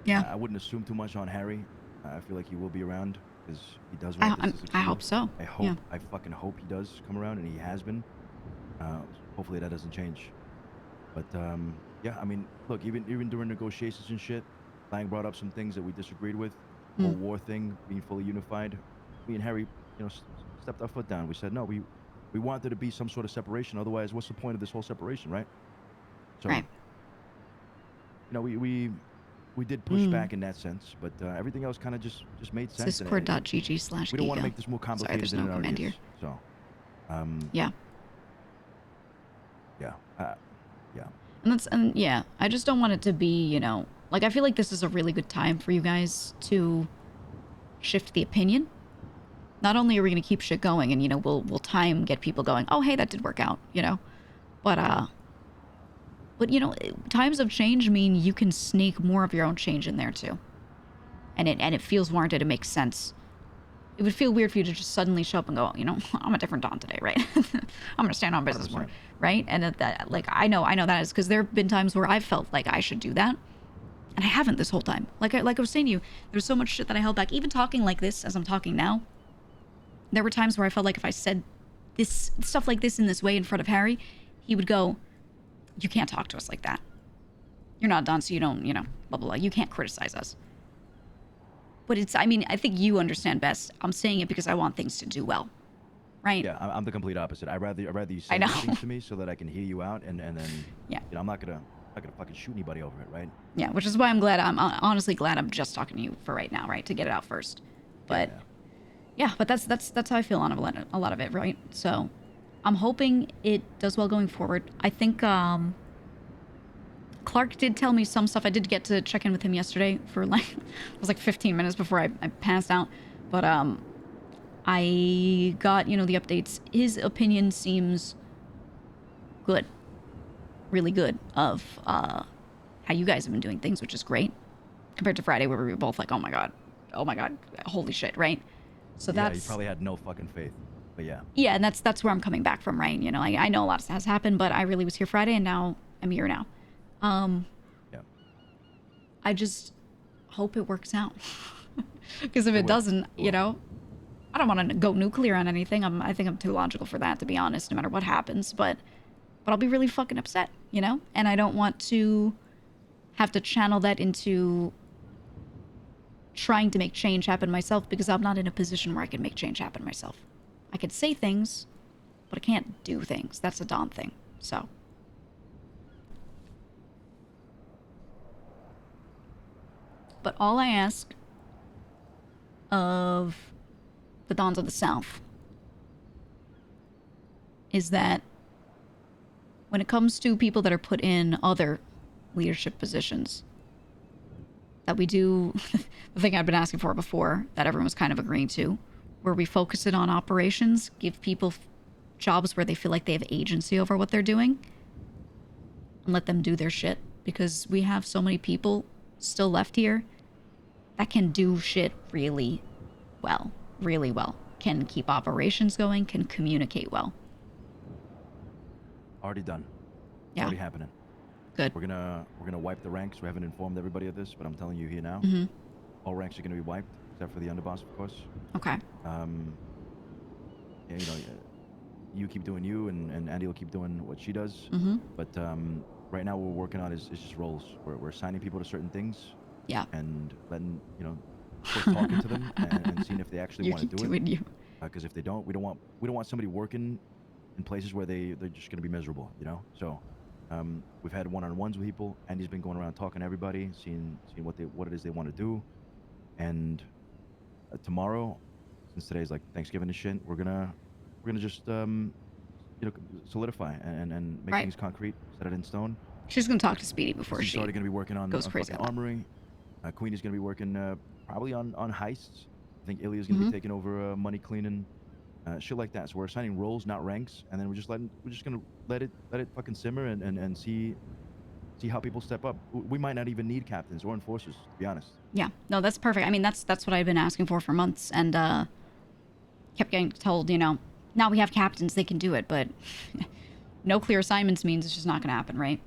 Yeah. I wouldn't assume too much on Harry. I feel like he will be around because he does I want this to succeed. I hope so. I hope. Yeah. I fucking hope he does come around, and he has been. Hopefully that doesn't change. But yeah, I mean, look, even during negotiations and shit, Lang brought up some things that we disagreed with. The whole war thing, being fully unified. Me and Harry, you know, stepped our foot down. We said no. We want there to be some sort of separation. Otherwise, what's the point of this whole separation, right? So, right. You know, we did push back in that sense, but everything else kind of just made sense. Discord.gg/GEEGA. We don't want to make this more complicated than it already is. So, yeah. Yeah. Yeah. And yeah, I just don't want it to be, you know, like, I feel like this is a really good time for you guys to shift the opinion. Not only are we going to keep shit going and, you know, we'll get people going, oh, hey, that did work out, you know, but, you know, times of change mean you can sneak more of your own change in there too. And it feels warranted. It makes sense. It would feel weird for you to just suddenly show up and go, you know, I'm a different Dawn today, right? I'm going to stand on business 100%. More, right? And that, like, I know that is because there have been times where I've felt like I should do that. And I haven't this whole time. Like I was saying to you, there's so much shit that I held back. Even talking like this as I'm talking now, there were times where I felt like if I said this stuff like this in this way in front of Harry, he would go, you can't talk to us like that. You're not Dawn, so you don't, you know, blah, blah, blah. You can't criticize us. But it's, I mean, I think you understand best. I'm saying it because I want things to do well, right? Yeah, I'm the complete opposite. I'd rather you I say know. these things to me so that I can hear you out, and then Yeah. you know, I'm not gonna fucking shoot anybody over it, right? Yeah, which is why I'm glad. I'm honestly glad I'm just talking to you for right now, right? To get it out first. But yeah, but that's how I feel on a lot of it, right? So I'm hoping it does well going forward. I think Clark did tell me some stuff. I did get to check in with him yesterday for like it was like 15 minutes before I passed out. But I got, you know, the updates. His opinion seems good. Really good of how you guys have been doing things, which is great. Compared to Friday where we were both like, oh my god, holy shit, right? So yeah, that's... you probably had no fucking faith, but yeah. Yeah, and that's where I'm coming back from, right? You know, I know a lot has happened, but I really was here Friday, and now I'm here now. Yeah. I just hope it works out. Because if it doesn't, you know, I don't want to go nuclear on anything. I think I'm too logical for that, to be honest, no matter what happens. But I'll be really fucking upset, you know? And I don't want to have to channel that into trying to make change happen myself, because I'm not in a position where I can make change happen myself. I can say things, but I can't do things. That's a Don thing. So. But all I ask of the Dons of the South is that when it comes to people that are put in other leadership positions, that we do the thing I've been asking for before, that everyone was kind of agreeing to, where we focus it on operations, give people jobs where they feel like they have agency over what they're doing, and let them do their shit. Because we have so many people still left here that can do shit really well. Can keep operations going, can communicate well. Already done. Yeah. Already happening. Good. We're gonna wipe the ranks. We haven't informed everybody of this, but I'm telling you here now. Mm-hmm. All ranks are gonna be wiped, except for the underboss, of course. Okay. Yeah, you know, you keep doing you, and Andy will keep doing what she does. Mm-hmm. But right now, what we're working on is just roles. We're assigning people to certain things. Yeah. And letting, you know, of course, talking to them and seeing if they actually want to do it. You. Because if they don't, we don't want somebody working in places where they're just gonna be miserable, you know. So we've had one-on-ones with people. Andy's been going around talking to everybody, seeing what it is they want to do. And tomorrow, since today's like Thanksgiving and shit, we're gonna just you know, solidify and make things concrete, set it in stone. She's gonna talk to Speedy before She's already gonna be working on goes crazy fucking armory. Queenie's gonna be working probably on heists. I think Ilya's gonna be taking over money cleaning, shit like that. So we're assigning roles, not ranks, and then we're just gonna let it fucking simmer and see how people step up. We might not even need captains or enforcers, to be honest. Yeah, no, that's perfect. I mean, that's what I've been asking for months, and kept getting told, you know, now we have captains, they can do it, but no clear assignments means it's just not gonna happen, right?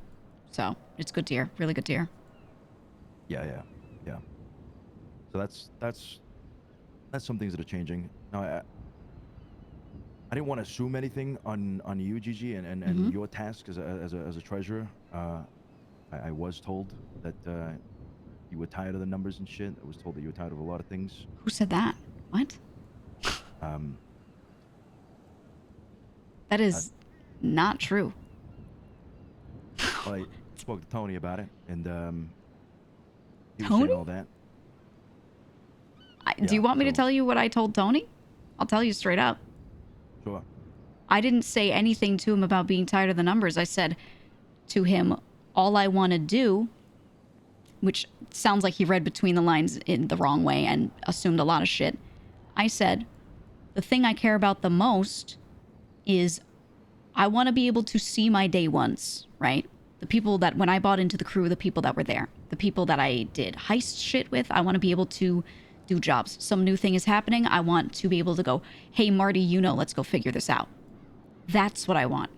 So it's good to hear, really good to hear. Yeah. So that's some things that are changing. Now, I didn't want to assume anything on you, Gigi, and your task as a treasurer. I was told that you were tired of the numbers and shit. I was told that you were tired of a lot of things. Who said that? What? That is not true. Well, I spoke to Tony about it, and he was Tony? saying all that. Do you want me to tell you what I told Tony? I'll tell you straight up. Sure. I didn't say anything to him about being tired of the numbers. I said to him, all I want to do, which sounds like he read between the lines in the wrong way and assumed a lot of shit. I said, the thing I care about the most is I want to be able to see my day ones, right? The people that, when I bought into the crew, the people that were there, the people that I did heist shit with, I want to be able to do jobs. Some new thing is happening. I want to be able to go, hey, Marty, you know, let's go figure this out. That's what I want.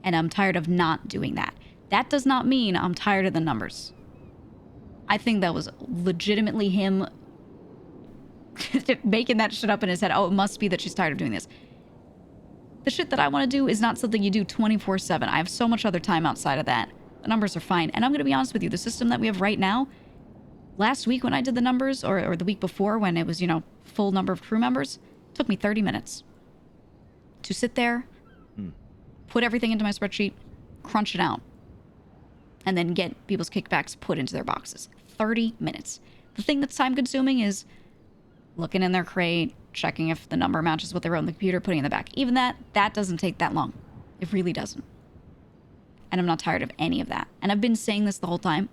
And I'm tired of not doing that. That does not mean I'm tired of the numbers. I think that was legitimately him making that shit up in his head. Oh, it must be that she's tired of doing this. The shit that I want to do is not something you do 24/7. I have so much other time outside of that. The numbers are fine. And I'm going to be honest with you. The system that we have right now, last week when I did the numbers, or the week before when it was, you know, full number of crew members, took me 30 minutes. to sit there, Hmm. put everything into my spreadsheet, crunch it out, and then get people's kickbacks put into their boxes. 30 minutes. The thing that's time consuming is looking in their crate, checking if the number matches what they wrote on the computer, putting it in the back. Even that doesn't take that long. It really doesn't. And I'm not tired of any of that. And I've been saying this the whole time.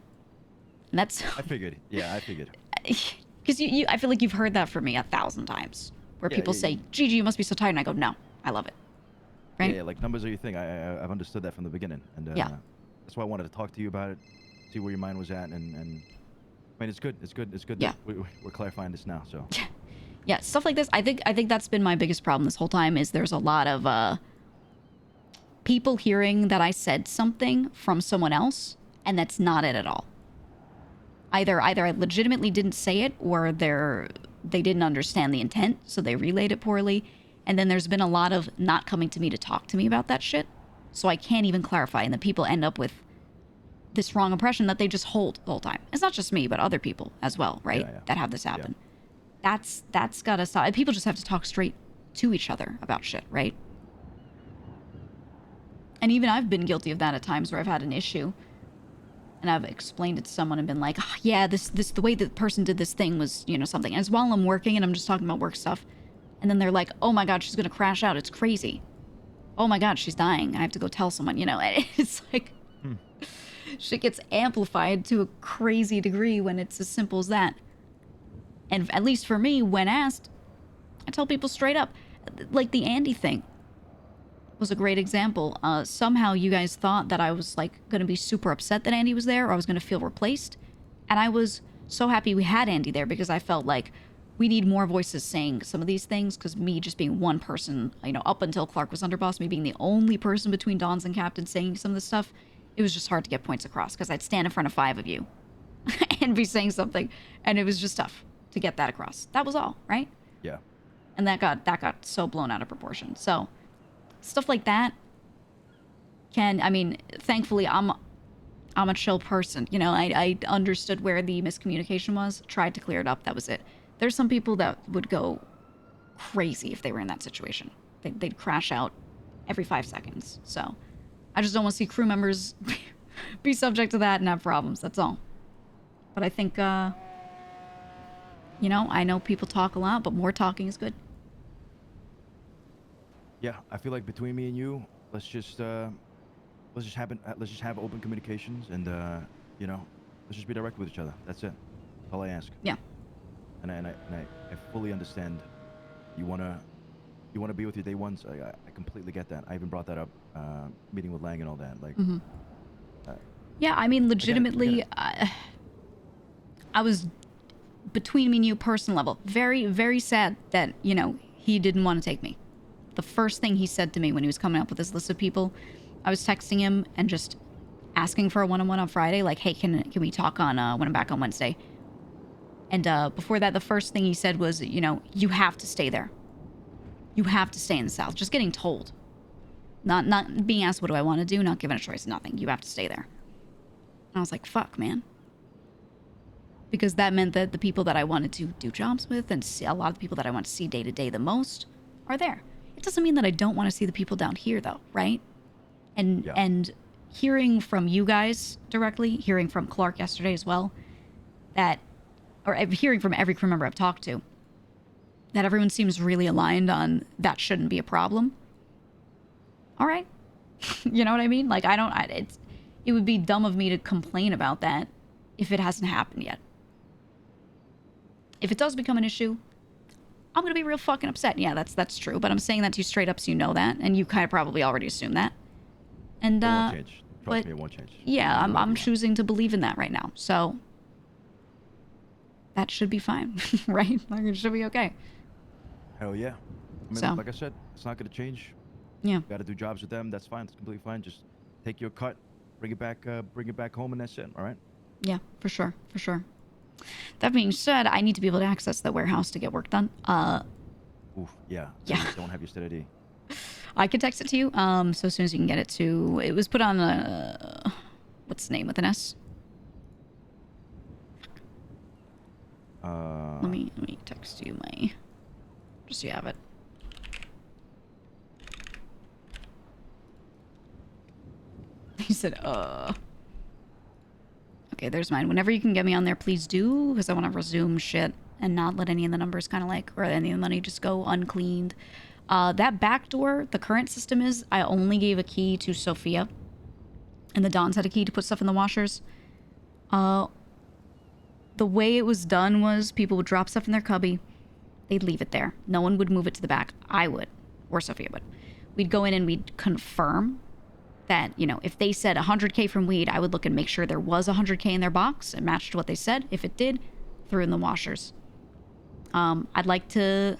And that's... I figured. Yeah, I figured. Because I feel like you've heard that from me 1,000 times. Where Yeah, people yeah, say, Gigi, you must be so tired. And I go, no, I love it. Right? Yeah, like numbers are your thing. I've understood that from the beginning. And Yeah. that's why I wanted to talk to you about it, see where your mind was at. And I mean, it's good. It's good. It's good Yeah. that we're clarifying this now. So. Yeah, stuff like this. I think that's been my biggest problem this whole time is there's a lot of people hearing that I said something from someone else, and that's not it at all. Either I legitimately didn't say it, or they didn't understand the intent, so they relayed it poorly. And then there's been a lot of not coming to me to talk to me about that shit, so I can't even clarify, and then people end up with this wrong impression that they just hold the whole time. It's not just me, but other people as well, right? Yeah, yeah. That have this happen. That's gotta stop. People just have to talk straight to each other about shit, right? And even I've been guilty of that at times where I've had an issue and I've explained it to someone and been like, oh, yeah, this the way the person did this thing was, you know, something. And it's while I'm working and I'm just talking about work stuff. And then they're like, oh my God, she's gonna crash out. It's crazy. Oh my God, she's dying. I have to go tell someone, you know. And it's like, shit gets amplified to a crazy degree when it's as simple as that. And at least for me, when asked, I tell people straight up. Like the Andy thing was a great example. Somehow you guys thought that I was like going to be super upset that Andy was there, or I was going to feel replaced. And I was so happy we had Andy there because I felt like we need more voices saying some of these things, because me just being one person, you know, up until Clark was underboss, me being the only person between Dons and Captain saying some of this stuff, it was just hard to get points across because I'd stand in front of 5 of you and be saying something, and it was just tough to get that across. That was all, right? Yeah. And that got so blown out of proportion. So stuff like that I mean, thankfully I'm a chill person. You know, I understood where the miscommunication was, tried to clear it up. That was it. There's some people that would go crazy if they were in that situation. They'd crash out every 5 seconds. So I just don't want to see crew members be subject to that and have problems. That's all. But I think, you know, I know people talk a lot, but more talking is good. Yeah, I feel like between me and you, let's just have open communications, and you know, let's just be direct with each other. That's it. That's all I ask. Yeah. And I fully understand. You wanna be with your day ones. I completely get that. I even brought that up, meeting with Lang and all that. Like. Mm-hmm. Yeah, I mean, legitimately, I I was, between me and you, personal level, very, very sad that, you know, he didn't want to take me. The first thing he said to me when he was coming up with this list of people, I was texting him and just asking for a one-on-one on Friday, like, hey, can we talk on when I'm back on Wednesday? And before that, the first thing he said was, you know, you have to stay there. You have to stay in the South. Just getting told. Not being asked, what do I want to do? Not given a choice, nothing. You have to stay there. And I was like, fuck, man. Because that meant that the people that I wanted to do jobs with and see, a lot of the people that I want to see day to day the most are there. It doesn't mean that I don't want to see the people down here, though, right? And hearing from you guys directly, hearing from Clark yesterday as well, or hearing from every crew member I've talked to, that everyone seems really aligned on that shouldn't be a problem. All right. You know what I mean? Like, it would be dumb of me to complain about that if it hasn't happened yet. If it does become an issue, I'm going to be real fucking upset. Yeah, that's true. But I'm saying that to you straight up so you know that. And you kind of probably already assume that. And, it won't change. Trust but me, it won't change. yeah, I'm choosing to believe in that right now. So that should be fine, right? Like, it should be okay. Hell yeah. I mean, So. like I said, it's not going to change. Yeah. Got to do jobs with them. That's fine. It's completely fine. Just take your cut, bring it back home, and that's it. All right. Yeah, for sure. For sure. That being said, I need to be able to access the warehouse to get work done. Oof, yeah. Yeah. You don't have your state ID. I can text it to you. So as soon as you can get it to, it was put on what's the name with an S? Let me text you my, just so you have it. said, Okay, there's mine. Whenever you can get me on there, please do, because I want to resume shit and not let any of the numbers kind of like, or any of the money just go uncleaned. That back door, the current system is, I only gave a key to Sophia. And the Dons had a key to put stuff in the washers. The way it was done was people would drop stuff in their cubby. They'd leave it there. No one would move it to the back. I would. Or Sophia would. We'd go in and we'd confirm that, you know, if they said 100K from weed, I would look and make sure there was 100K in their box. It matched what they said. If it did, threw in the washers. I'd like to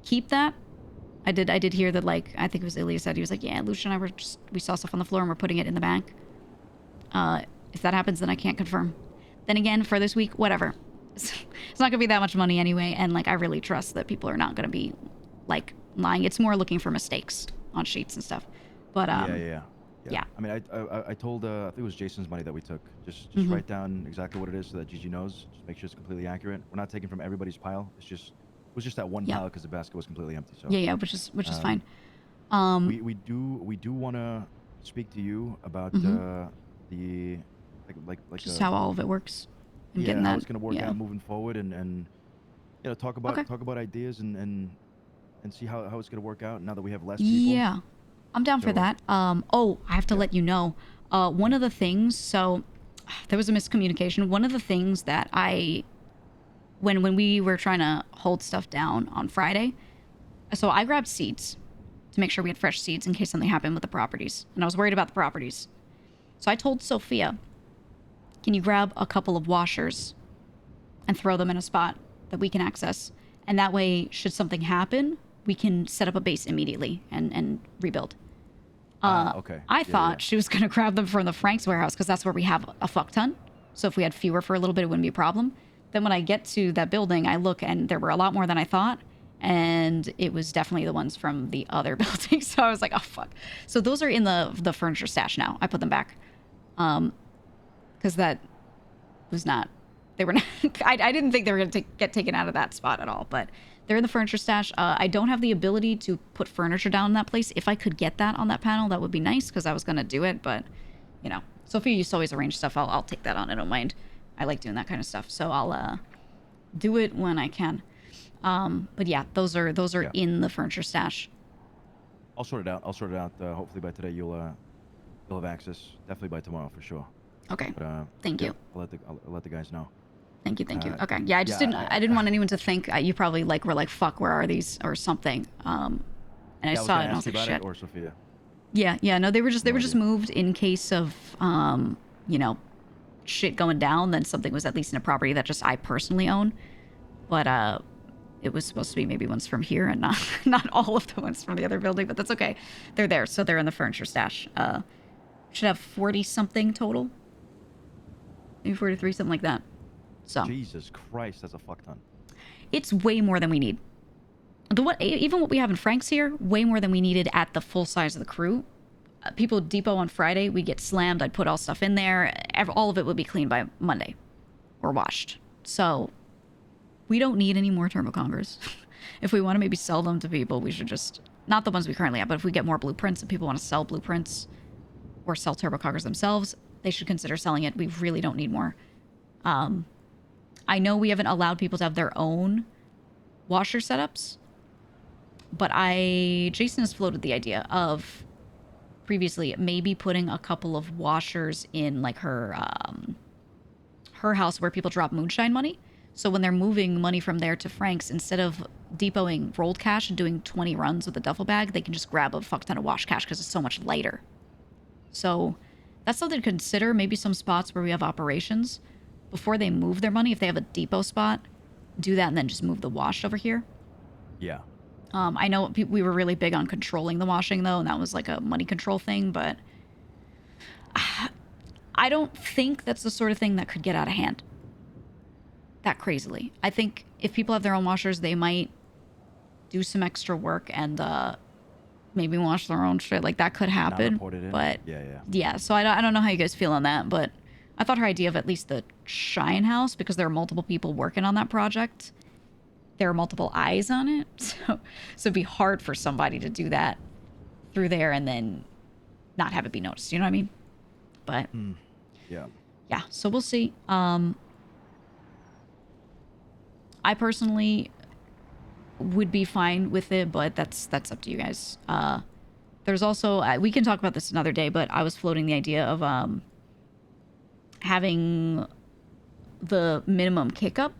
keep that. I did hear that, like, I think it was Ilya said, he was like, yeah, Lucia and I we saw stuff on the floor and we're putting it in the bank. If that happens, then I can't confirm. Then again, for this week, whatever. It's not gonna be that much money anyway, and, like, I really trust that people are not gonna be, like, lying. It's more looking for mistakes on sheets and stuff. But, yeah. I mean, I told, I think it was Jason's money that we took. Just write down exactly what it is so that Gigi knows. Just make sure it's completely accurate. We're not taking from everybody's pile. It was just that one pile because the basket was completely empty. So yeah, which is fine. We do want to speak to you about the like just how all of it works. And yeah, getting how that, it's gonna work out moving forward, and you know, talk about ideas and see how it's gonna work out now that we have less people. Yeah, I'm down for that. Oh, I have to let you know. One of the things, so there was a miscommunication. One of the things that when we were trying to hold stuff down on Friday, so I grabbed seeds to make sure we had fresh seeds in case something happened with the properties. And I was worried about the properties. So I told Sophia, can you grab a couple of washers and throw them in a spot that we can access? And that way, should something happen, we can set up a base immediately and rebuild. Okay. I thought she was going to grab them from the Frank's warehouse because that's where we have a fuck ton. So if we had fewer for a little bit, it wouldn't be a problem. Then when I get to that building, I look and there were a lot more than I thought. And it was definitely the ones from the other building. So I was like, oh, fuck. So those are in the furniture stash now. I put them back. Because that was not... They were not... I didn't think they were going to get taken out of that spot at all. But they're in the furniture stash. I don't have the ability to put furniture down in that place. If I could get that on that panel, that would be nice. Because I was going to do it. But, you know. Sophia used to always arrange stuff. I'll take that on. I don't mind. I like doing that kind of stuff. So I'll do it when I can. But yeah, those are in the furniture stash. I'll sort it out. Hopefully by today you'll have access. Definitely by tomorrow for sure. Okay. But, thank you. I'll let the guys know. Thank you. Okay. Yeah, I didn't want anyone to think you probably were like, fuck, where are these or something. And I saw it and I was like, shit. Or Sophia. Yeah. No, they were just moved in case of you know, shit going down. Then something was at least in a property that just I personally own. But it was supposed to be maybe ones from here and not all of the ones from the other building, but that's okay. They're there, so they're in the furniture stash. Should have 40 something total, maybe 43, something like that. So Jesus Christ, that's a fuck ton. It's way more than we need. Even what we have in Frank's here, way more than we needed at the full size of the crew. People would depot on Friday, we get slammed. I'd put all stuff in there. All of it would be cleaned by Monday, or washed. So we don't need any more turbo congers. If we want to maybe sell them to people, we should just... Not the ones we currently have, but if we get more blueprints and people want to sell blueprints or sell turbo congers themselves, they should consider selling it. We really don't need more. I know we haven't allowed people to have their own washer setups, but Jason has floated the idea of previously maybe putting a couple of washers in like her house where people drop moonshine money. So when they're moving money from there to Frank's, instead of depoting rolled cash and doing 20 runs with a duffel bag, they can just grab a fuck ton of wash cash because it's so much lighter. So that's something to consider. Maybe some spots where we have operations, before they move their money, if they have a depot spot, do that and then just move the wash over here. Yeah. I know we were really big on controlling the washing, though, and that was like a money control thing, but I don't think that's the sort of thing that could get out of hand that crazily. I think if people have their own washers, they might do some extra work and maybe wash their own shit. Like, that could happen. Not report it in. But yeah. So I don't know how you guys feel on that, but I thought her idea of at least the Shine House, because there are multiple people working on that project, there are multiple eyes on it, so it'd be hard for somebody to do that through there and then not have it be noticed. You know what I mean? But Yeah. yeah, so we'll see. I personally would be fine with it, but that's up to you guys. There's also we can talk about this another day, but I was floating the idea of having the minimum kick up.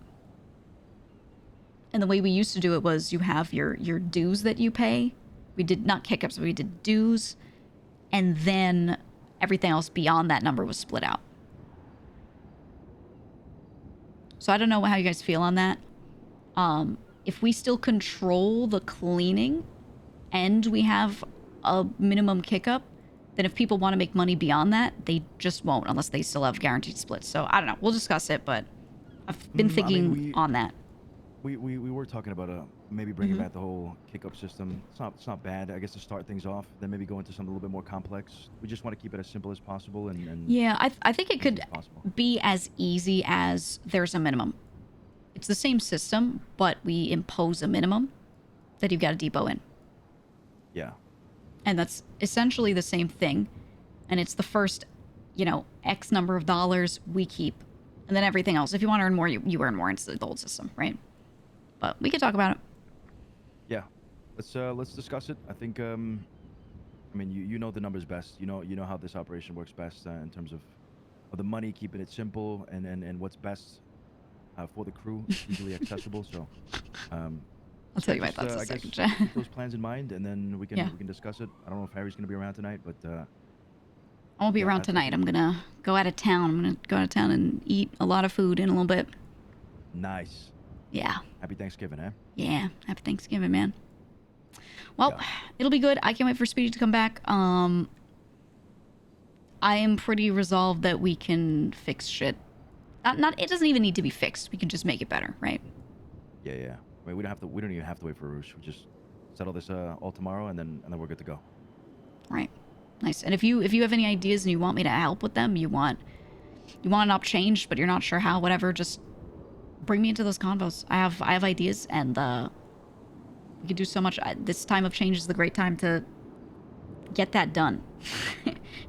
And the way we used to do it was you have your dues that you pay. We did not kick ups, but we did dues, and then everything else beyond that number was split out. So I don't know how you guys feel on that. If we still control the cleaning and we have a minimum kick up, then if people want to make money beyond that, they just won't unless they still have guaranteed splits. So I don't know. We'll discuss it, but I've been thinking on that. We were talking about maybe bringing back the whole kick-up system. It's not bad, I guess, to start things off. Then maybe go into something a little bit more complex. We just want to keep it as simple as possible. And yeah, I think it could be as easy as there's a minimum. It's the same system, but we impose a minimum that you've got to depot in. Yeah. And that's essentially the same thing. And it's the first, X number of dollars we keep. And then everything else. If you want to earn more, you earn more. It's the old system, right? But we could talk about it. Yeah. Let's discuss it. I think, I mean, you know the numbers best. You know how this operation works best in terms of the money, keeping it simple, and what's best for the crew, easily accessible. So, I'll tell you my thoughts in a second. Keep those plans in mind, and then we can discuss it. I don't know if Harry's gonna be around tonight, but I won't be around tonight. I'm gonna go out of town. I'm gonna go out of town and eat a lot of food in a little bit. Nice. Yeah. Happy Thanksgiving, eh? Yeah. Happy Thanksgiving, man. Well, it'll be good. I can't wait for Speedy to come back. I am pretty resolved that we can fix shit. Not. It doesn't even need to be fixed. We can just make it better, right? Yeah. I mean, we don't even have to wait for Roosh. We just settle this all tomorrow, and then we're good to go. Right. Nice. And if you have any ideas and you want me to help with them, you want an op changed, but you're not sure how, whatever, just bring me into those convos. I have ideas, and we could do so much. This time of change is the great time to get that done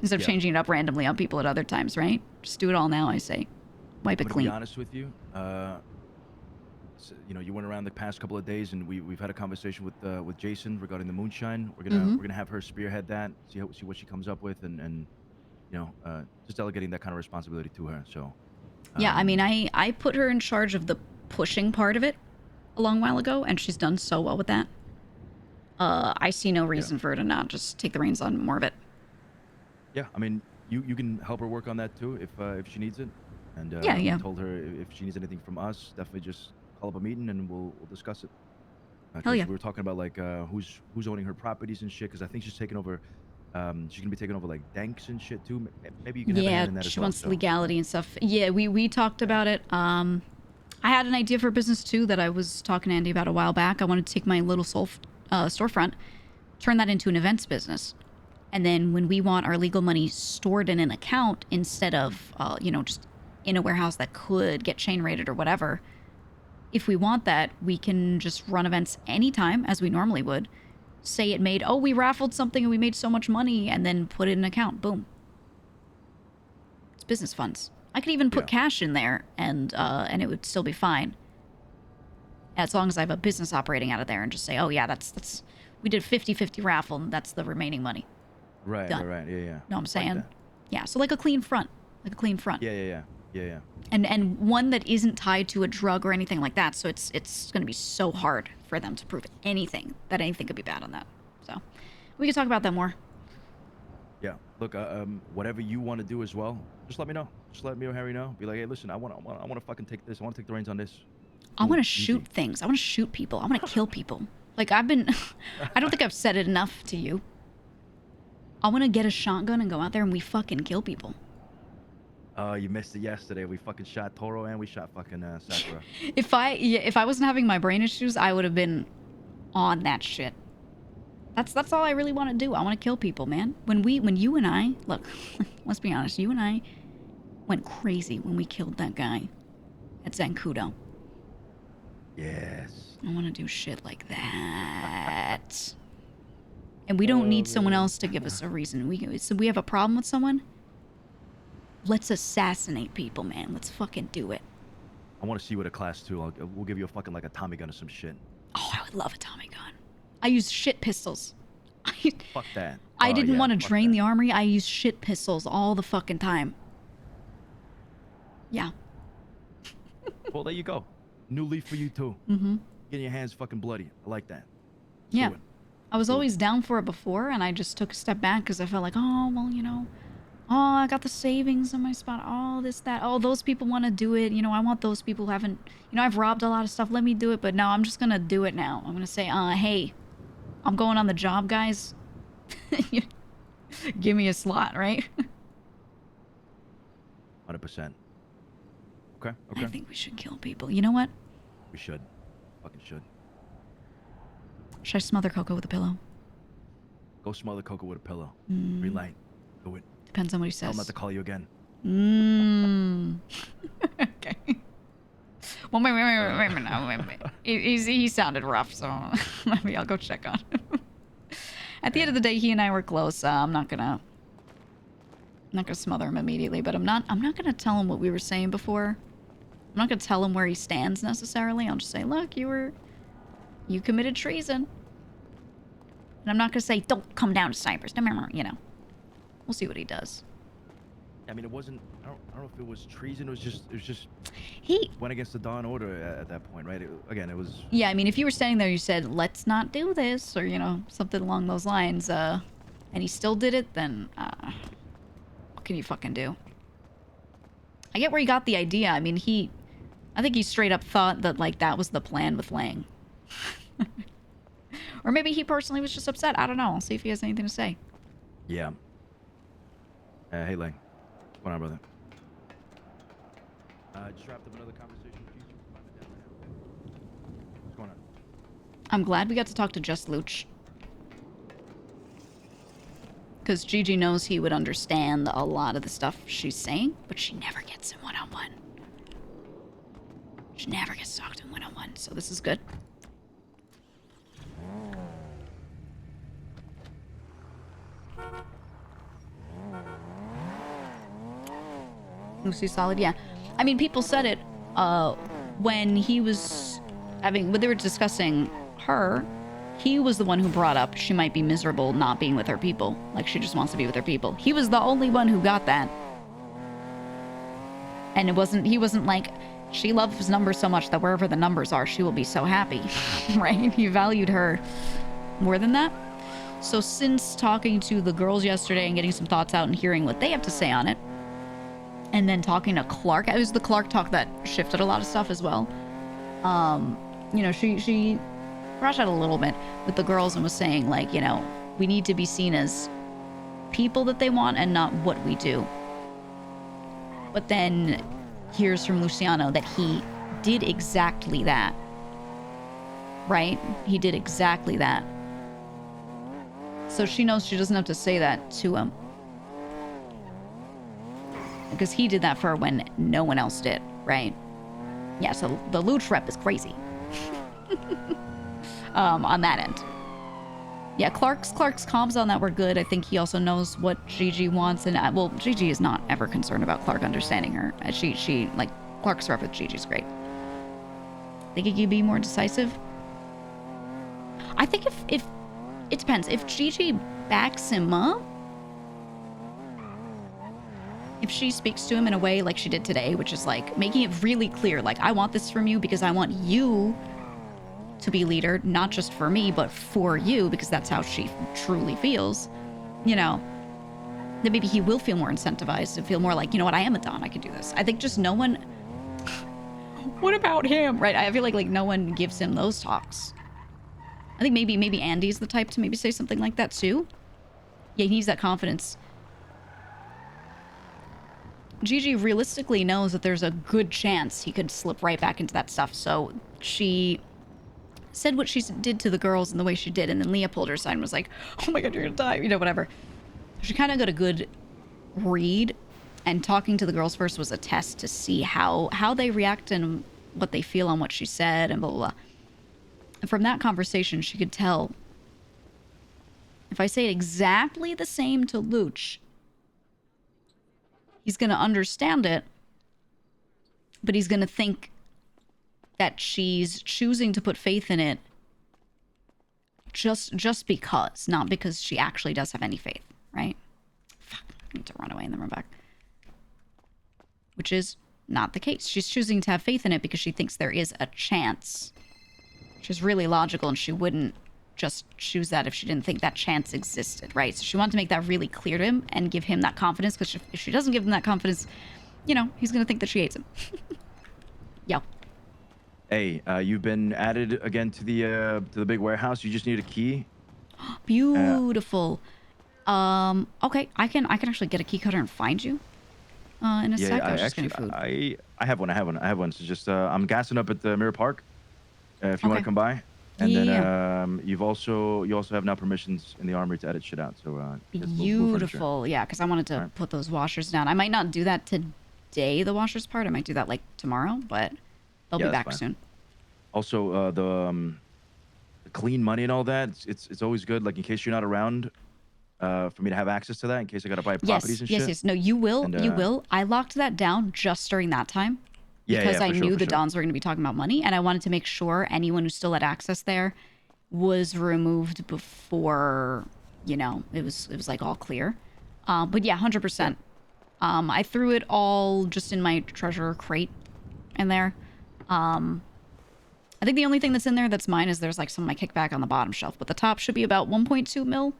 instead of changing it up randomly on people at other times, right? Just do it all now, I say. Wipe it clean. To be honest with you, you went around the past couple of days, and we've had a conversation with Jason regarding the moonshine. We're gonna have her spearhead that, see what she comes up with, and just delegating that kind of responsibility to her. So yeah, I mean, I put her in charge of the pushing part of it a long while ago, and she's done so well with that. I see no reason for her to not just take the reins on more of it. Yeah, I mean, you can help her work on that too if she needs it. And yeah. I told her if she needs anything from us, definitely just call up a meeting and we'll discuss it. Hell yeah. We were talking about like who's owning her properties and shit, because I think she's taking over. She's gonna be taking over like danks and shit too. Maybe you can have a hand in that as well. She wants legality and stuff. Yeah, we talked about it. I had an idea for a business too that I was talking to Andy about a while back. I wanted to take my little storefront, turn that into an events business, and then when we want our legal money stored in an account instead of just in a warehouse that could get chain raided or whatever, if we want that, we can just run events anytime as we normally would. Say we raffled something and we made so much money, and then put it in an account. Boom. It's business funds. I could even put cash in there, and it would still be fine. As long as I have a business operating out of there and just say, oh yeah, that's we did 50-50 raffle, and that's the remaining money. Right. Done. Right. Yeah. Know what I'm saying? Like yeah, so like a clean front. Yeah. And one that isn't tied to a drug or anything like that. So it's going to be so hard for them to prove anything could be bad on that. So we can talk about that more. Yeah. Look, whatever you want to do as well, just let me know. Just let me or Harry know. Be like, hey, listen, I want to fucking take this. I want to take the reins on this. I want to shoot things. I want to shoot people. I want to kill people. Like I don't think I've said it enough to you. I want to get a shotgun and go out there and we fucking kill people. Oh, you missed it yesterday. We fucking shot Toro and we shot fucking Sakura. If I wasn't having my brain issues, I would have been on that shit. That's all I really want to do. I want to kill people, man. When you and I, look, let's be honest, you and I went crazy when we killed that guy at Zancudo. Yes. I want to do shit like that. And we don't need someone else to give us a reason. So we have a problem with someone, let's assassinate people, man. Let's fucking do it. I want to see you with a class 2. We'll give you a fucking like a Tommy gun or some shit. Oh, I would love a Tommy gun. I use shit pistols. Fuck that. I didn't yeah, want to fuck drain that. the armory. I use shit pistols all the fucking time. Yeah. Well, there you go. New leaf for you too. Mm-hmm. Getting your hands fucking bloody. I like that. Yeah. Do it. I was always down for it before, and I just took a step back because I felt like, oh, well, you know, oh, I got the savings in my spot, all this, that. Oh, those people want to do it. You know, I want those people who haven't, you know, I've robbed a lot of stuff. Let me do it. But no, I'm just going to do it now. I'm going to say, hey, I'm going on the job, guys. Give me a slot, right? 100%. Okay. I think we should kill people. You know what? We should. Fucking should. Should I smother Coco with a pillow? Go smother Coco with a pillow. Green light. Do it. Depends on what he Tell says. him not to call you again. Okay. Well, wait a minute. He sounded rough, so maybe I'll go check on him. At the end of the day, he and I were close. I'm not gonna smother him immediately, but I'm not gonna tell him what we were saying before. I'm not gonna tell him where he stands necessarily. I'll just say, look, you committed treason. And I'm not gonna say, don't come down to Cyprus. You know. We'll see what he does. I mean, it wasn't. I don't know if it was treason. It was just. He went against the Dawn Order at that point, right? Again, it was. Yeah, I mean, if you were standing there, you said, "Let's not do this," or you know, something along those lines, and he still did it, then what can you fucking do? I get where he got the idea. I mean, I think he straight up thought that like that was the plan with Lang. Or maybe he personally was just upset. I don't know. I'll see if he has anything to say. Yeah. Hey, Lang. What's going on, brother? Just wrapped up another conversation with you. What's going on? I'm glad we got to talk to Just Luch. Because Gigi knows he would understand a lot of the stuff she's saying, but she never gets him one-on-one. She never gets to talk to him one-on-one, so this is good. Lucy solid, yeah. I mean, people said it when he was when they were discussing her, he was the one who brought up she might be miserable not being with her people. Like, she just wants to be with her people. He was the only one who got that. And he wasn't like, she loves numbers so much that wherever the numbers are, she will be so happy, right? He valued her more than that. So since talking to the girls yesterday and getting some thoughts out and hearing what they have to say on it, and then talking to Clark. It was the Clark talk that shifted a lot of stuff as well. You know, she brushed out a little bit with the girls and was saying, like, you know, we need to be seen as people that they want and not what we do. But then hears from Luciano that he did exactly that. Right? He did exactly that. So she knows she doesn't have to say that to him. Because he did that for her when no one else did, right? Yeah, so the Luch rep is crazy. On that end. Yeah, Clark's comms on that were good. I think he also knows what Gigi wants, and well, Gigi is not ever concerned about Clark understanding her. She like, Clark's rep with Gigi's great. Think he could be more decisive? I think if it depends. If Gigi backs him up, if she speaks to him in a way like she did today, which is like making it really clear, like, I want this from you because I want you to be leader, not just for me, but for you, because that's how she truly feels, you know, then maybe he will feel more incentivized and feel more like, you know what, I am a Don, I can do this. I think just no one, what about him, right? I feel like no one gives him those talks. I think maybe Andy's the type to maybe say something like that too. Yeah, he needs that confidence. Gigi realistically knows that there's a good chance he could slip right back into that stuff, so she said what she did to the girls and the way she did, and then Leah pulled her aside and was like, oh my god, you're gonna die, you know, whatever. She kind of got a good read, and talking to the girls first was a test to see how they react and what they feel on what she said and blah, blah, blah. And from that conversation, she could tell, if I say it exactly the same to Luch, He's gonna understand it, but he's gonna think that she's choosing to put faith in it just because, not because she actually does have any faith, right? Fuck, I need to run away and then run back. Which is not the case. She's choosing to have faith in it because she thinks there is a chance. She's really logical, and she wouldn't just choose that if she didn't think that chance existed, right? So she wanted to make that really clear to him and give him that confidence, because if she doesn't give him that confidence, you know, he's gonna think that she hates him. Yo. Hey, you've been added again to the big warehouse. You just need a key. Beautiful. Okay, I can actually get a key cutter and find you. In a sec. I was just getting food. I have one. So just I'm gassing up at the Mirror Park. If you want to come by, and then you also have now permissions in the armory to edit shit out. So beautiful. Yeah, because I wanted to put those washers down. I might not do that today, the washers part. I might do that like tomorrow, but they'll be back soon. Also, the clean money and all that. It's always good. Like in case you're not around. For me to have access to that in case I gotta buy properties and shit. Yes. No, you will. You will. I locked that down just during that time because I knew the Dons were going to be talking about money, and I wanted to make sure anyone who still had access there was removed before, you know, it was like all clear. But yeah, 100%. I threw it all just in my treasure crate in there. I think the only thing that's in there that's mine is there's like some of my kickback on the bottom shelf, but the top should be about 1.2 mil.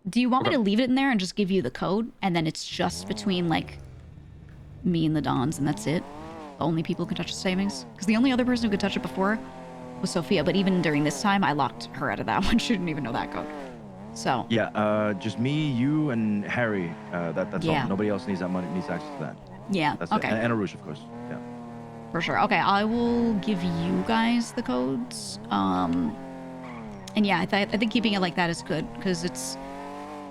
Do you want me to leave it in there and just give you the code, and then it's just between like me and the Dons, and that's it? The only people who can touch the savings? Because the only other person who could touch it before was Sophia, but even during this time, I locked her out of that one. She didn't even know that code. So yeah, just me, you, and Harry. That's all. Nobody else needs that money. Needs access to that. Yeah. That's okay. And Arush, of course. Yeah. For sure. Okay, I will give you guys the codes. And yeah, I think keeping it like that is good, because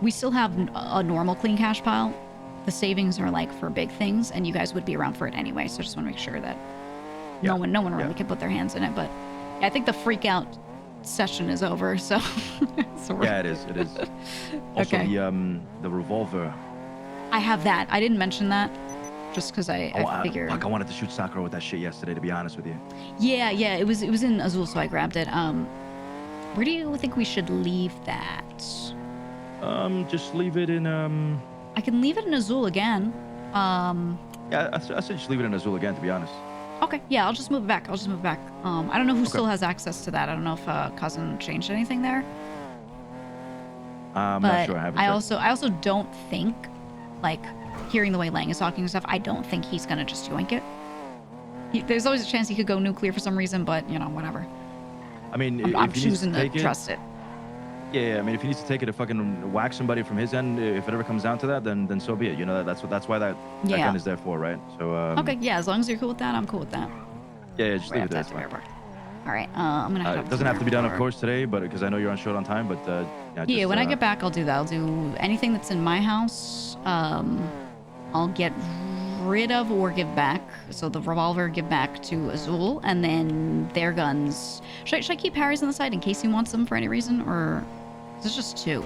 we still have a normal clean cash pile. The savings are like for big things, and you guys would be around for it anyway. So I just want to make sure that no one really can put their hands in it. But yeah, I think the freak out session is over. So, yeah, it is. Also, okay. The revolver. I have that. I didn't mention that just because I figured. Fuck, I wanted to shoot Sakura with that shit yesterday. To be honest with you. Yeah, it was in Azul, so I grabbed it. Where do you think we should leave that? Just leave it in I can leave it in Azul again. Yeah, I said just leave it in Azul again, to be honest. Okay, yeah, I'll just move it back. I don't know who still has access to that. I don't know if Cousin changed anything there. I'm not sure. I also don't think, like, hearing the way Lang is talking and stuff, I don't think he's gonna just yoink it. There's always a chance he could go nuclear for some reason, but you know, whatever. I mean, I'm choosing to trust it. Yeah, I mean, if he needs to take it to fucking whack somebody from his end, if it ever comes down to that, then so be it. You know, that's why that gun is there for, right? So. Okay, yeah, as long as you're cool with that, I'm cool with that. Yeah, just leave it there. All right, I'm gonna. It doesn't have to be done, of course, today, but because I know you're on short on time, but yeah. When I get back, I'll do that. I'll do anything that's in my house. I'll get rid of or give back. So the revolver, give back to Azul, and then their guns. Should I keep Harry's on the side in case he wants them for any reason, or is it just two?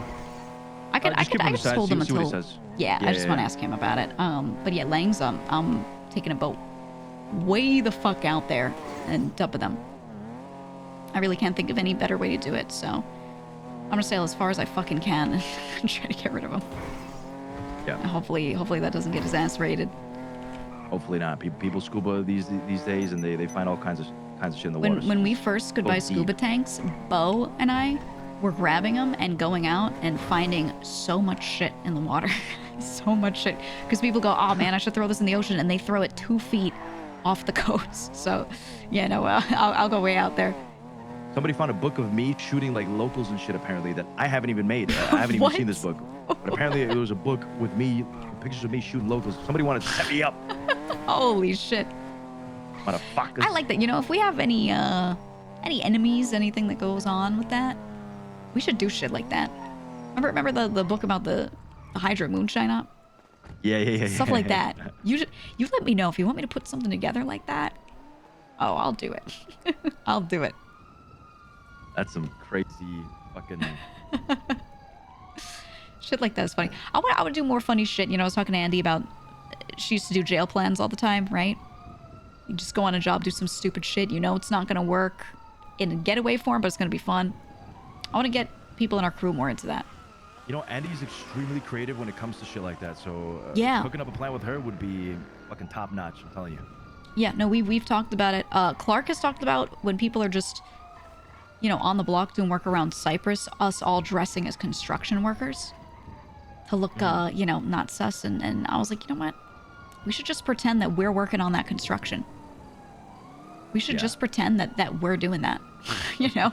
I could just hold them until. Yeah, I just want to ask him about it. But yeah, Lang's I'm taking a boat way the fuck out there and dumping them. I really can't think of any better way to do it, so I'm gonna sail as far as I fucking can and try to get rid of him. Yeah. And hopefully that doesn't get his ass raided. Hopefully not. People scuba these days, and they find all kinds of shit in the water. When we first could buy scuba tanks, Bo and I were grabbing them and going out and finding so much shit in the water. So much shit. Because people go, oh man, I should throw this in the ocean, and they throw it 2 feet off the coast. So, yeah, no, I'll go way out there. Somebody found a book of me shooting like locals and shit, apparently, that I haven't even made. I haven't even seen this book. But apparently there was a book with me, pictures of me shooting locals. Somebody wanted to set me up. Holy shit. Motherfuckers. I like that. You know, if we have any enemies, anything that goes on with that, we should do shit like that. Remember the book about the Hydra moonshine up? Yeah. Stuff like that. You let me know if you want me to put something together like that. Oh, I'll do it. I'll do it. That's some crazy fucking... Shit like that is funny. I would do more funny shit. You know, I was talking to Andy about she used to do jail plans all the time, right? You just go on a job, do some stupid shit. You know it's not going to work in a getaway form, but it's going to be fun. I want to get people in our crew more into that. You know, Andy's extremely creative when it comes to shit like that. So yeah, cooking up a plan with her would be fucking top notch. I'm telling you. Yeah, no, we've talked about it. Clark has talked about when people are just, you know, on the block doing work around Cyprus, us all dressing as construction workers to look, you know, not sus. And I was like, you know what? We should just pretend that we're working on that construction. We should just pretend that we're doing that, you know?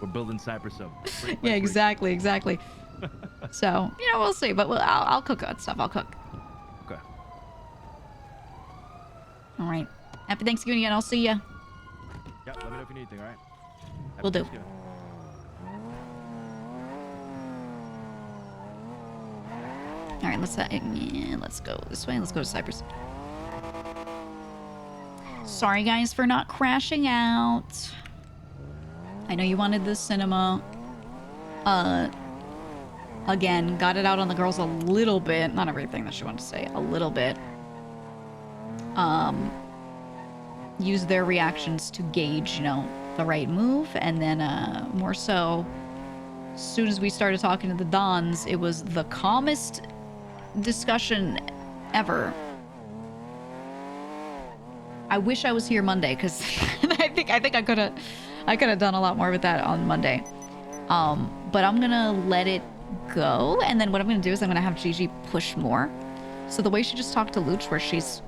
We're building Cyprus up. Yeah, exactly. So, you know, we'll see. But I'll cook that stuff. I'll cook. Okay. All right. Happy Thanksgiving again. I'll see ya. Yeah, let me know if you need anything, all right? Will do. All right, let's go this way. Let's go to Cyprus. Sorry, guys, for not crashing out. I know you wanted the cinema. Again, got it out on the girls a little bit. Not everything that she wanted to say. A little bit. Use their reactions to gauge, you know, the right move. And then, more so, as soon as we started talking to the Dons, it was the calmest discussion ever. I wish I was here Monday, because I think I could have done a lot more with that on Monday. But I'm gonna let it go, and then what I'm gonna do is I'm gonna have Gigi push more. So the way she just talked to Luch, where she's,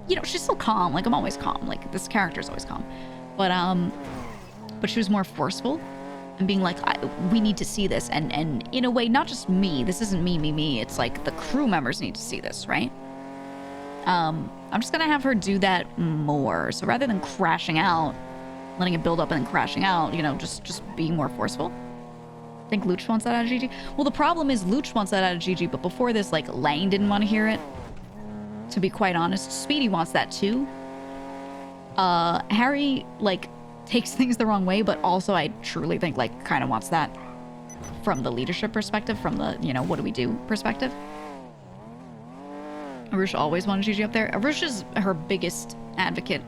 you know, she's still calm. Like, I'm always calm. Like, this character's always calm. But she was more forceful and being like, we need to see this. And in a way, not just me. This isn't me. It's like the crew members need to see this, right? I'm just gonna have her do that more. So rather than crashing out, letting it build up and then crashing out, you know, just being more forceful. I think Luch wants that out of Gigi. Well, the problem is Luch wants that out of Gigi, but before this, like, Lang didn't want to hear it. To be quite honest, Speedy wants that too. Harry, like, takes things the wrong way, but also I truly think, like, kind of wants that from the leadership perspective, from the, you know, what do we do perspective. Arush always wanted Gigi up there. Arush is her biggest advocate.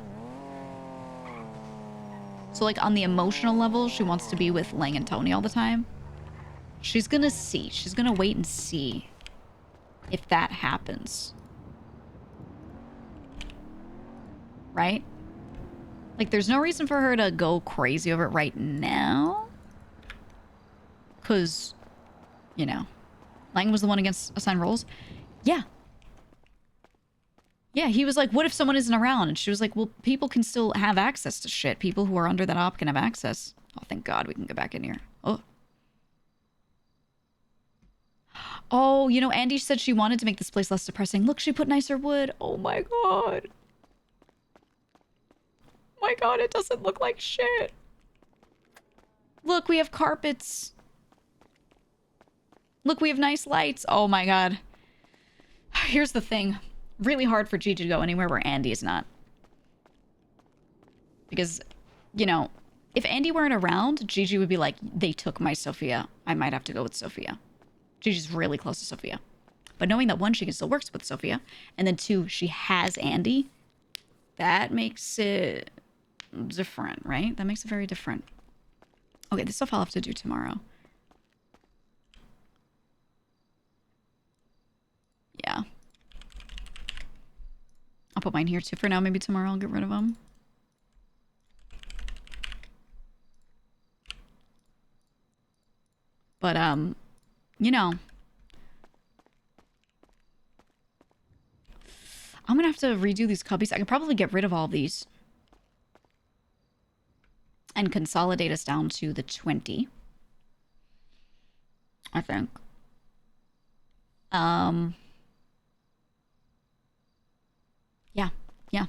So, like, on the emotional level, she wants to be with Lang and Tony all the time. She's gonna see. She's gonna wait and see if that happens. Right? Like, there's no reason for her to go crazy over it right now. Because, you know, Lang was the one against assigned roles. Yeah. Yeah, he was like, what if someone isn't around? And she was like, well, people can still have access to shit. People who are under that op can have access. Oh, thank God we can get back in here. Oh. Oh, you know, Andy said she wanted to make this place less depressing. Look, she put nicer wood. Oh my God. Oh my God, it doesn't look like shit. Look, we have carpets. Look, we have nice lights. Oh my God. Here's the thing. Really hard for Gigi to go anywhere where Andy is not. Because, you know, if Andy weren't around, Gigi would be like, they took my Sophia. I might have to go with Sophia. Gigi's really close to Sophia. But knowing that, one, she can still work with Sophia, and then two, she has Andy, that makes it different, right? That makes it very different. Okay, this stuff I'll have to do tomorrow. Yeah. I'll put mine here too for now. Maybe tomorrow I'll get rid of them. But, you know, I'm gonna have to redo these cubbies. I could probably get rid of all of these and consolidate us down to the 20. I think. Yeah.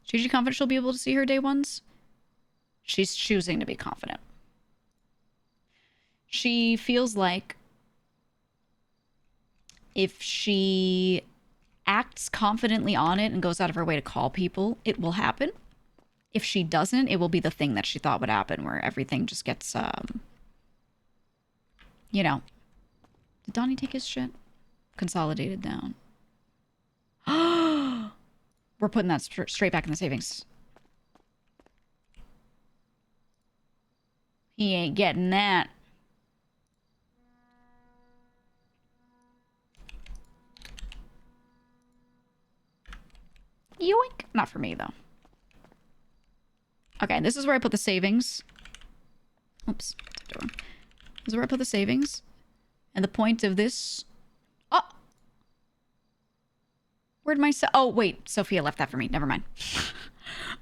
Gigi confident she'll be able to see her day ones? She's choosing to be confident. She feels like if she acts confidently on it and goes out of her way to call people, it will happen. If she doesn't, it will be the thing that she thought would happen, where everything just gets, you know, Did Donnie take his shit? Consolidated down. We're putting that straight back in the savings. He ain't getting that. Yoink. Not for me, though. Okay, this is where I put the savings. Oops. This is where I put the savings. And the point of this... Oh! Where'd my... Oh, wait. Sophia left that for me. Never mind.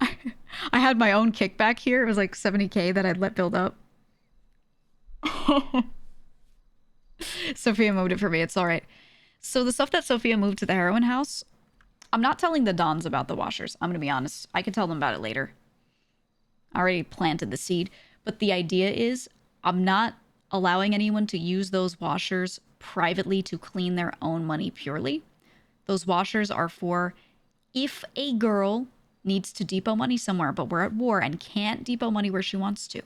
I had my own kickback here. It was like 70k that I'd let build up. Sophia moved it for me. It's all right. So the stuff that Sophia moved to the heroin house... I'm not telling the Dons about the washers. I'm going to be honest. I can tell them about it later. I already planted the seed. But the idea is I'm not allowing anyone to use those washers privately to clean their own money purely. Those washers are for if a girl needs to depot money somewhere, but we're at war and can't depot money where she wants to.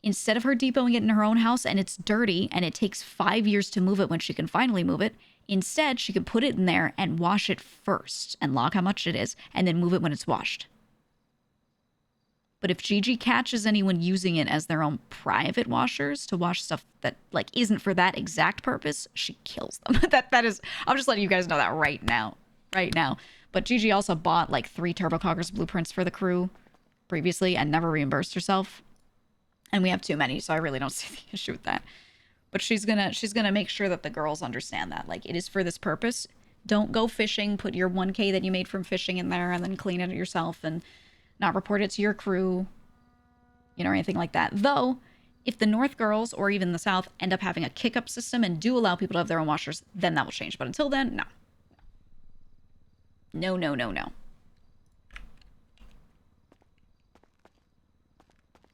Instead of her depoting it in her own house and it's dirty and it takes 5 years to move it when she can finally move it, instead she can put it in there and wash it first and log how much it is and then move it when it's washed. But if Gigi catches anyone using it as their own private washers to wash stuff that like isn't for that exact purpose, she kills them. that is, I'm just letting you guys know that right now. But Gigi also bought like 3 turbocoggers blueprints for the crew previously and never reimbursed herself. And we have too many, so I really don't see the issue with that. But she's gonna make sure that the girls understand that. Like, it is for this purpose. Don't go fishing, put your 1K that you made from fishing in there and then clean it yourself and not report it to your crew, you know, or anything like that. Though, if the North girls or even the South end up having a kick-up system and do allow people to have their own washers, then that will change. But until then, no. No.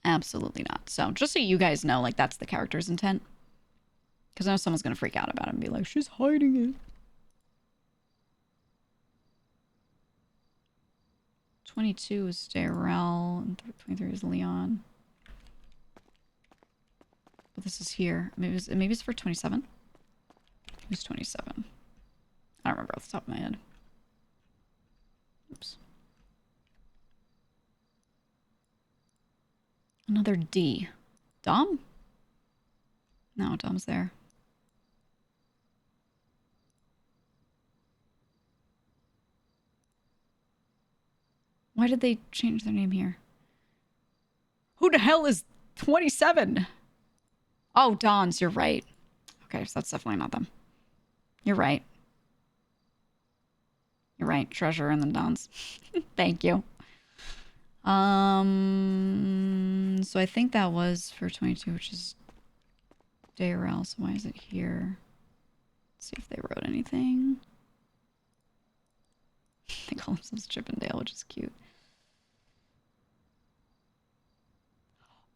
Absolutely not. So, just so you guys know, like, that's the character's intent. Because I know someone's going to freak out about it and be like, she's hiding it. 22 is Darrell, and 23 is Leon. But this is here. Maybe it's for 27? Who's 27? I don't remember off the top of my head. Oops. Another D. Dom? No, Dom's there. Why did they change their name here? Who the hell is 27? Oh, Dons, you're right. Okay, so that's definitely not them. You're right. You're right. Treasure and then Dons. Thank you. So I think that was for 22, which is Darrell. So why is it here? Let's see if they wrote anything. They call themselves Chippendale, which is cute.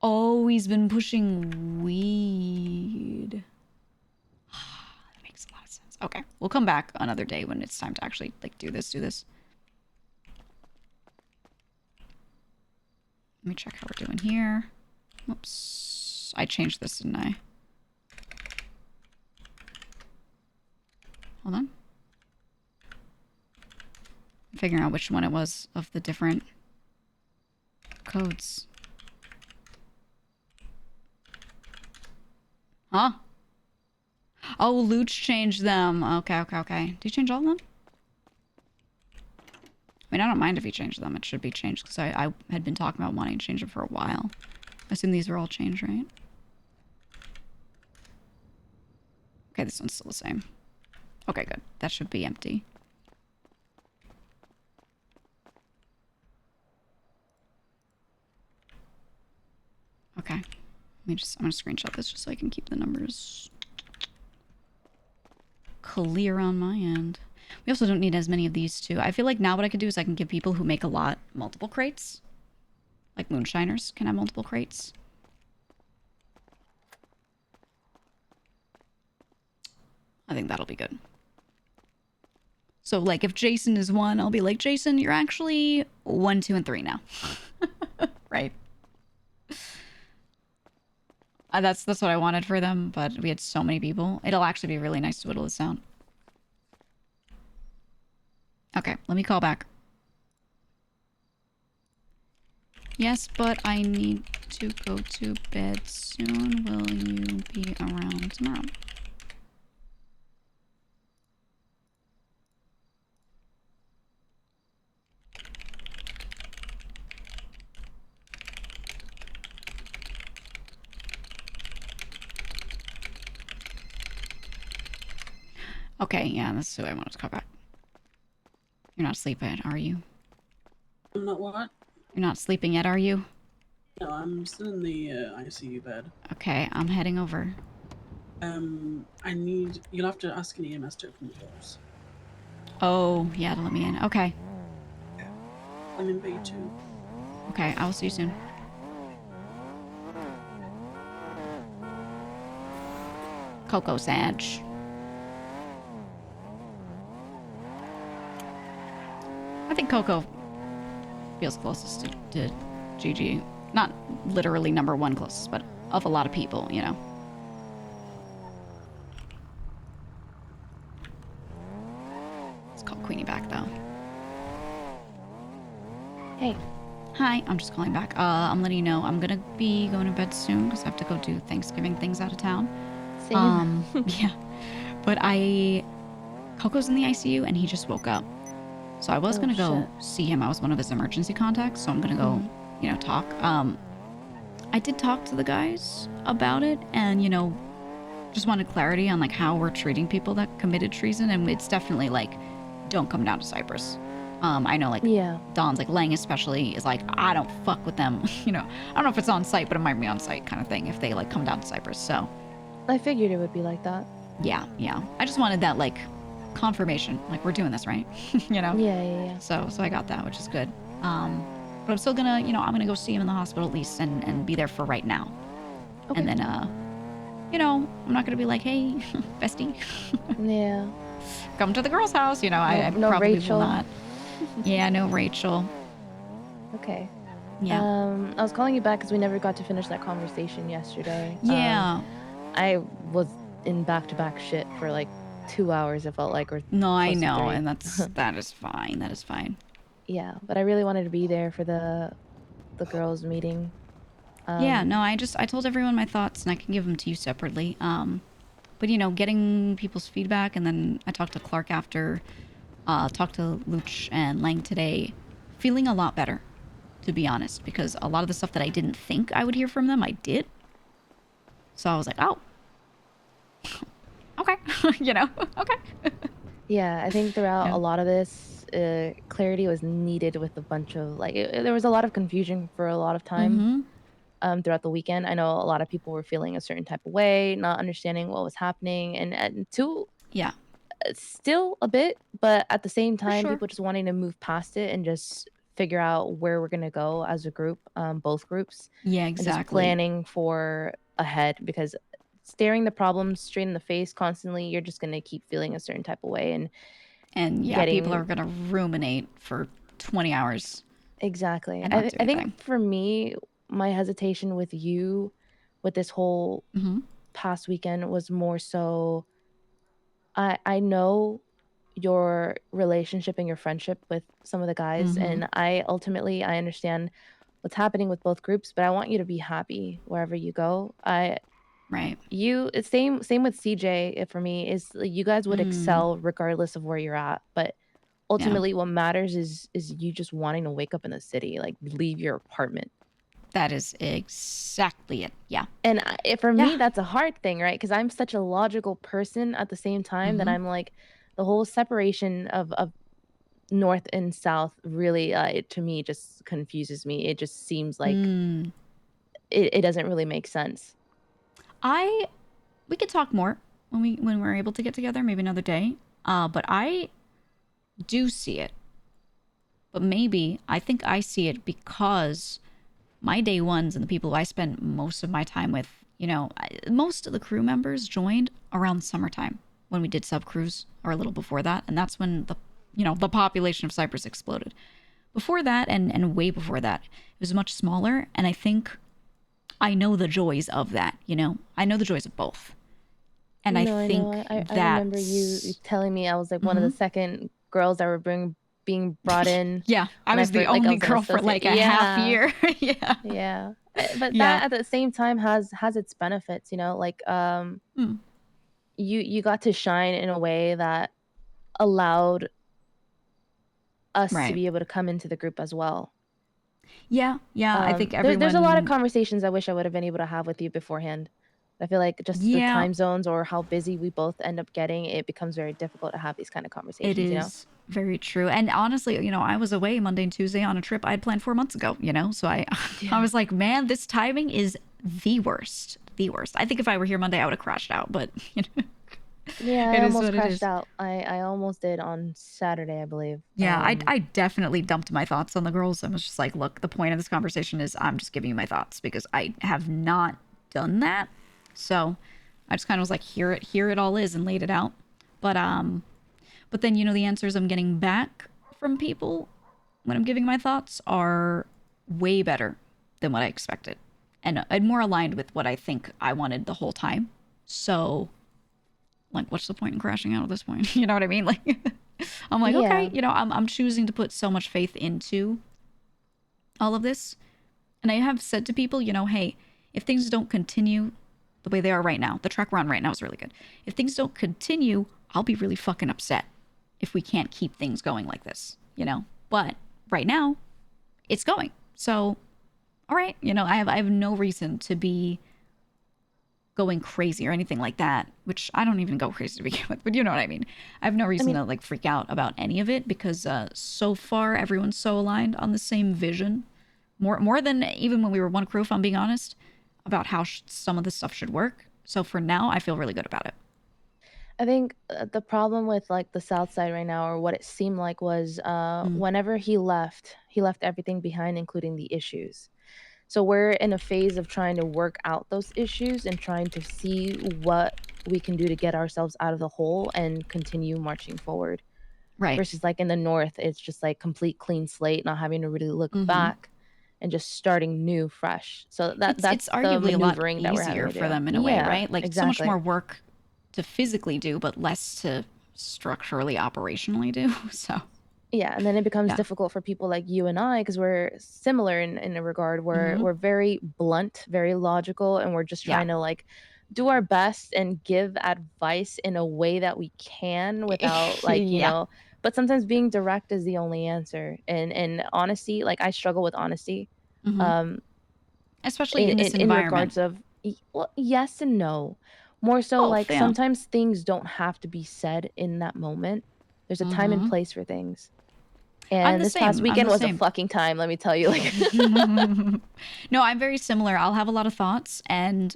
Oh, he's been pushing weed. That makes a lot of sense. Okay, we'll come back another day when it's time to actually like do this. Let me check how we're doing here. Oops. I changed this, didn't I? Hold on. I'm figuring out which one it was of the different codes. Huh? Oh, Luch changed them. Okay. Did you change all of them? I mean, I don't mind if he changed them. It should be changed because I had been talking about wanting to change them for a while. I assume these are all changed, right? Okay, this one's still the same. Okay, good. That should be empty. Okay. I'm gonna screenshot this just so I can keep the numbers clear on my end. We also don't need as many of these too. I feel like now what I can do is I can give people who make a lot multiple crates. Like moonshiners can have multiple crates. I think that'll be good. So like if Jason is 1, I'll be like, Jason, you're actually 1, 2, and 3 now. Right? That's what I wanted for them, but we had so many people. It'll actually be really nice to whittle this down. Okay, let me call back. Yes, but I need to go to bed soon. Will you be around tomorrow? Okay, yeah, that's who I wanted to call back. You're not sleeping, are you? I'm not what? You're not sleeping yet, are you? No, I'm still in the ICU bed. Okay, I'm heading over. You'll have to ask an EMS to open the doors. Oh, yeah, to let me in. Okay. I'm in B2. Okay, I will see you soon. Coco Sage. I think Coco feels closest to GG. Not literally number one closest, but of a lot of people, you know. Let's call Queenie back, though. Hey. Hi, I'm just calling back. I'm letting you know I'm gonna be going to bed soon because I have to go do Thanksgiving things out of town. Same. Yeah. But Coco's in the ICU and he just woke up. So I was gonna go see him. I was one of his emergency contacts, so I'm gonna go, you know, talk. I did talk to the guys about it and, you know, just wanted clarity on like how we're treating people that committed treason, and it's definitely like, don't come down to Cyprus. I know like Don's like Lang especially is like, I don't fuck with them. You know, I don't know if it's on site, but it might be on site kind of thing if they like come down to Cyprus. So I figured it would be like that. Yeah. I just wanted that like confirmation, like we're doing this right, you know. Yeah. So I got that, which is good. But I'm still gonna, you know, I'm gonna go see him in the hospital at least and be there for right now. Okay. And then you know, I'm not gonna be like, hey, bestie. Yeah. Come to the girl's house, you know. I No probably Rachel. will not. Yeah, no Rachel. Okay. Yeah. I was calling you back because we never got to finish that conversation yesterday. Yeah. I was in back-to-back shit for like 2 hours, it felt like, or No, I close to know, 3. and that is fine. That is fine. Yeah, but I really wanted to be there for the girls' meeting. Yeah, no, I told everyone my thoughts, and I can give them to you separately. But you know, getting people's feedback, and then I talked to Clark after, talked to Luch and Lang today, feeling a lot better, to be honest, because a lot of the stuff that I didn't think I would hear from them, I did. So I was like, oh, okay, you know, okay. Yeah, I think throughout a lot of this, clarity was needed with a bunch of, like, there was a lot of confusion for a lot of time throughout the weekend. I know a lot of people were feeling a certain type of way, not understanding what was happening, and still a bit, but at the same time, people just wanting to move past it and just figure out where we're going to go as a group, both groups. Yeah, And just exactly. planning for ahead, because staring the problems straight in the face constantly, you're just going to keep feeling a certain type of way. And yeah, people are going to ruminate for 20 hours. Exactly. And not do I think anything. for me, my hesitation with you with this whole past weekend was more so, I know your relationship and your friendship with some of the guys, and I understand what's happening with both groups, but I want you to be happy wherever you go. Right. It's same with CJ. For me, is you guys would excel regardless of where you're at, but ultimately what matters is you just wanting to wake up in the city, like leave your apartment. That is exactly it. Yeah. And for me, that's a hard thing, right? Because I'm such a logical person at the same time that I'm like, the whole separation of North and South really, to me, just confuses me. It just seems like it doesn't really make sense. We could talk more when we're able to get together, maybe another day. But I do see it. But maybe I think I see it because my day ones and the people who I spent most of my time with, you know, most of the crew members joined around summertime when we did sub crews, or a little before that, and that's when the population of Cyprus exploded. Before that, and way before that, it was much smaller, and I think I know the joys of that, you know? I know the joys of both. And I No, I think know. I remember you that's... telling me I was like one of the second girls that were being brought in Yeah, I when I was the first, like I only was an girl for associate. like a half Yeah. year. Yeah. Yeah. But Yeah. that at the same time has its benefits, you know, like Mm. you got to shine in a way that allowed us to Right. be able to come into the group as well. Yeah, yeah. I think There's a lot of everyone... conversations I wish I would have been able to have with you beforehand. I feel like just the Yeah, time zones or how busy we both end up getting, it becomes very difficult to have these kind of it conversations, you know? is very true. And honestly, you know, I was away Monday and Tuesday on a trip I had planned 4 months ago, you know? So I Yeah. was like, man, this timing is the worst. The worst. I think if I were here Monday, I would have crashed out, but you know, Yeah, I it is almost what it crashed is. out. I almost did on Saturday, I believe. Yeah, I definitely dumped my thoughts on the girls. I was just like, look, the point of this conversation is I'm just giving you my thoughts because I have not done that. So I just kind of was like, here it all is, and laid it out. But then, you know, the answers I'm getting back from people when I'm giving my thoughts are way better than what I expected, and more aligned with what I think I wanted the whole time. So, like, what's the point in crashing out at this point? You know what I mean? Like, I'm like, okay, Yeah. you know, I'm choosing to put so much faith into all of this. And I have said to people, you know, hey, if things don't continue the way they are right now, the track we're on right now is really good. If things don't continue, I'll be really fucking upset if we can't keep things going like this, you know? But right now, it's going. So, all right, you know, I have no reason to be going crazy or anything like that, which I don't even go crazy to begin with, but you know what I mean. I have no reason to like freak out about any of it because so far everyone's so aligned on the same vision, more than even when we were one crew, if I'm being honest, about how some of this stuff should work. So for now, I feel really good about it. I think the problem with like the South Side right now, or what it seemed like, was whenever he left everything behind, including the issues. So we're in a phase of trying to work out those issues and trying to see what we can do to get ourselves out of the hole and continue marching forward. Right. Versus like in the North, it's just like complete clean slate, not having to really look back and just starting new, fresh. So that's it's the arguably a lot maneuvering that we're having easier to do. for them in a way, right? Like so much more work to physically do, but less to structurally, operationally do. So yeah, and then it becomes difficult for people like you and I because we're similar in a regard where we're very blunt, very logical, and we're just trying to like do our best and give advice in a way that we can without like, you know, but sometimes being direct is the only answer. And honesty, like I struggle with honesty. Especially in this environment. Regards of well, yes and no. More so like sometimes things don't have to be said in that moment. There's a time and place for things. And this past weekend was a fucking time, let me tell you. Like, no, I'm very similar. I'll have a lot of thoughts, and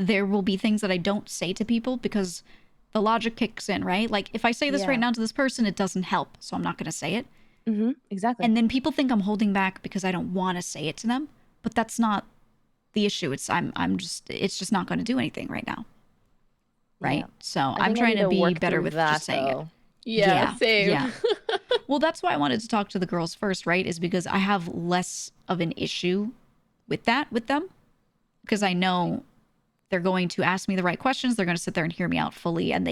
there will be things that I don't say to people because the logic kicks in, right? Like if I say this right now to this person, it doesn't help, so I'm not going to say it. Exactly. And then people think I'm holding back because I don't want to say it to them, but that's not the issue. It's it's just not going to do anything right now, right? Yeah. So I'm trying to be better with just saying it. Yeah, same. Yeah. Well, that's why I wanted to talk to the girls first, right? Is because I have less of an issue with that with them because I know they're going to ask me the right questions. They're going to sit there and hear me out fully, and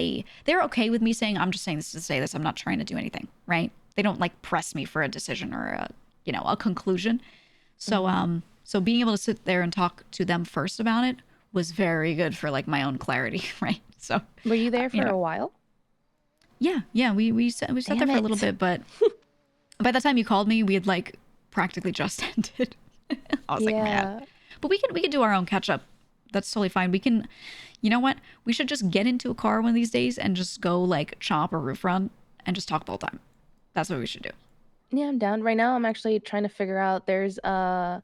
they're okay with me saying, I'm just saying this to say this. I'm not trying to do anything, right? They don't like press me for a decision or a conclusion. So so being able to sit there and talk to them first about it was very good for like my own clarity, right? So were you there for a while? Yeah, we sat there for a little bit, but by the time you called me, we had like practically just ended. I was like, man. But we could do our own catch up. That's totally fine. We can, you know what? We should just get into a car one of these days and just go like chop or roof run and just talk the whole time. That's what we should do. Yeah, I'm down. Right now I'm actually trying to figure out there's like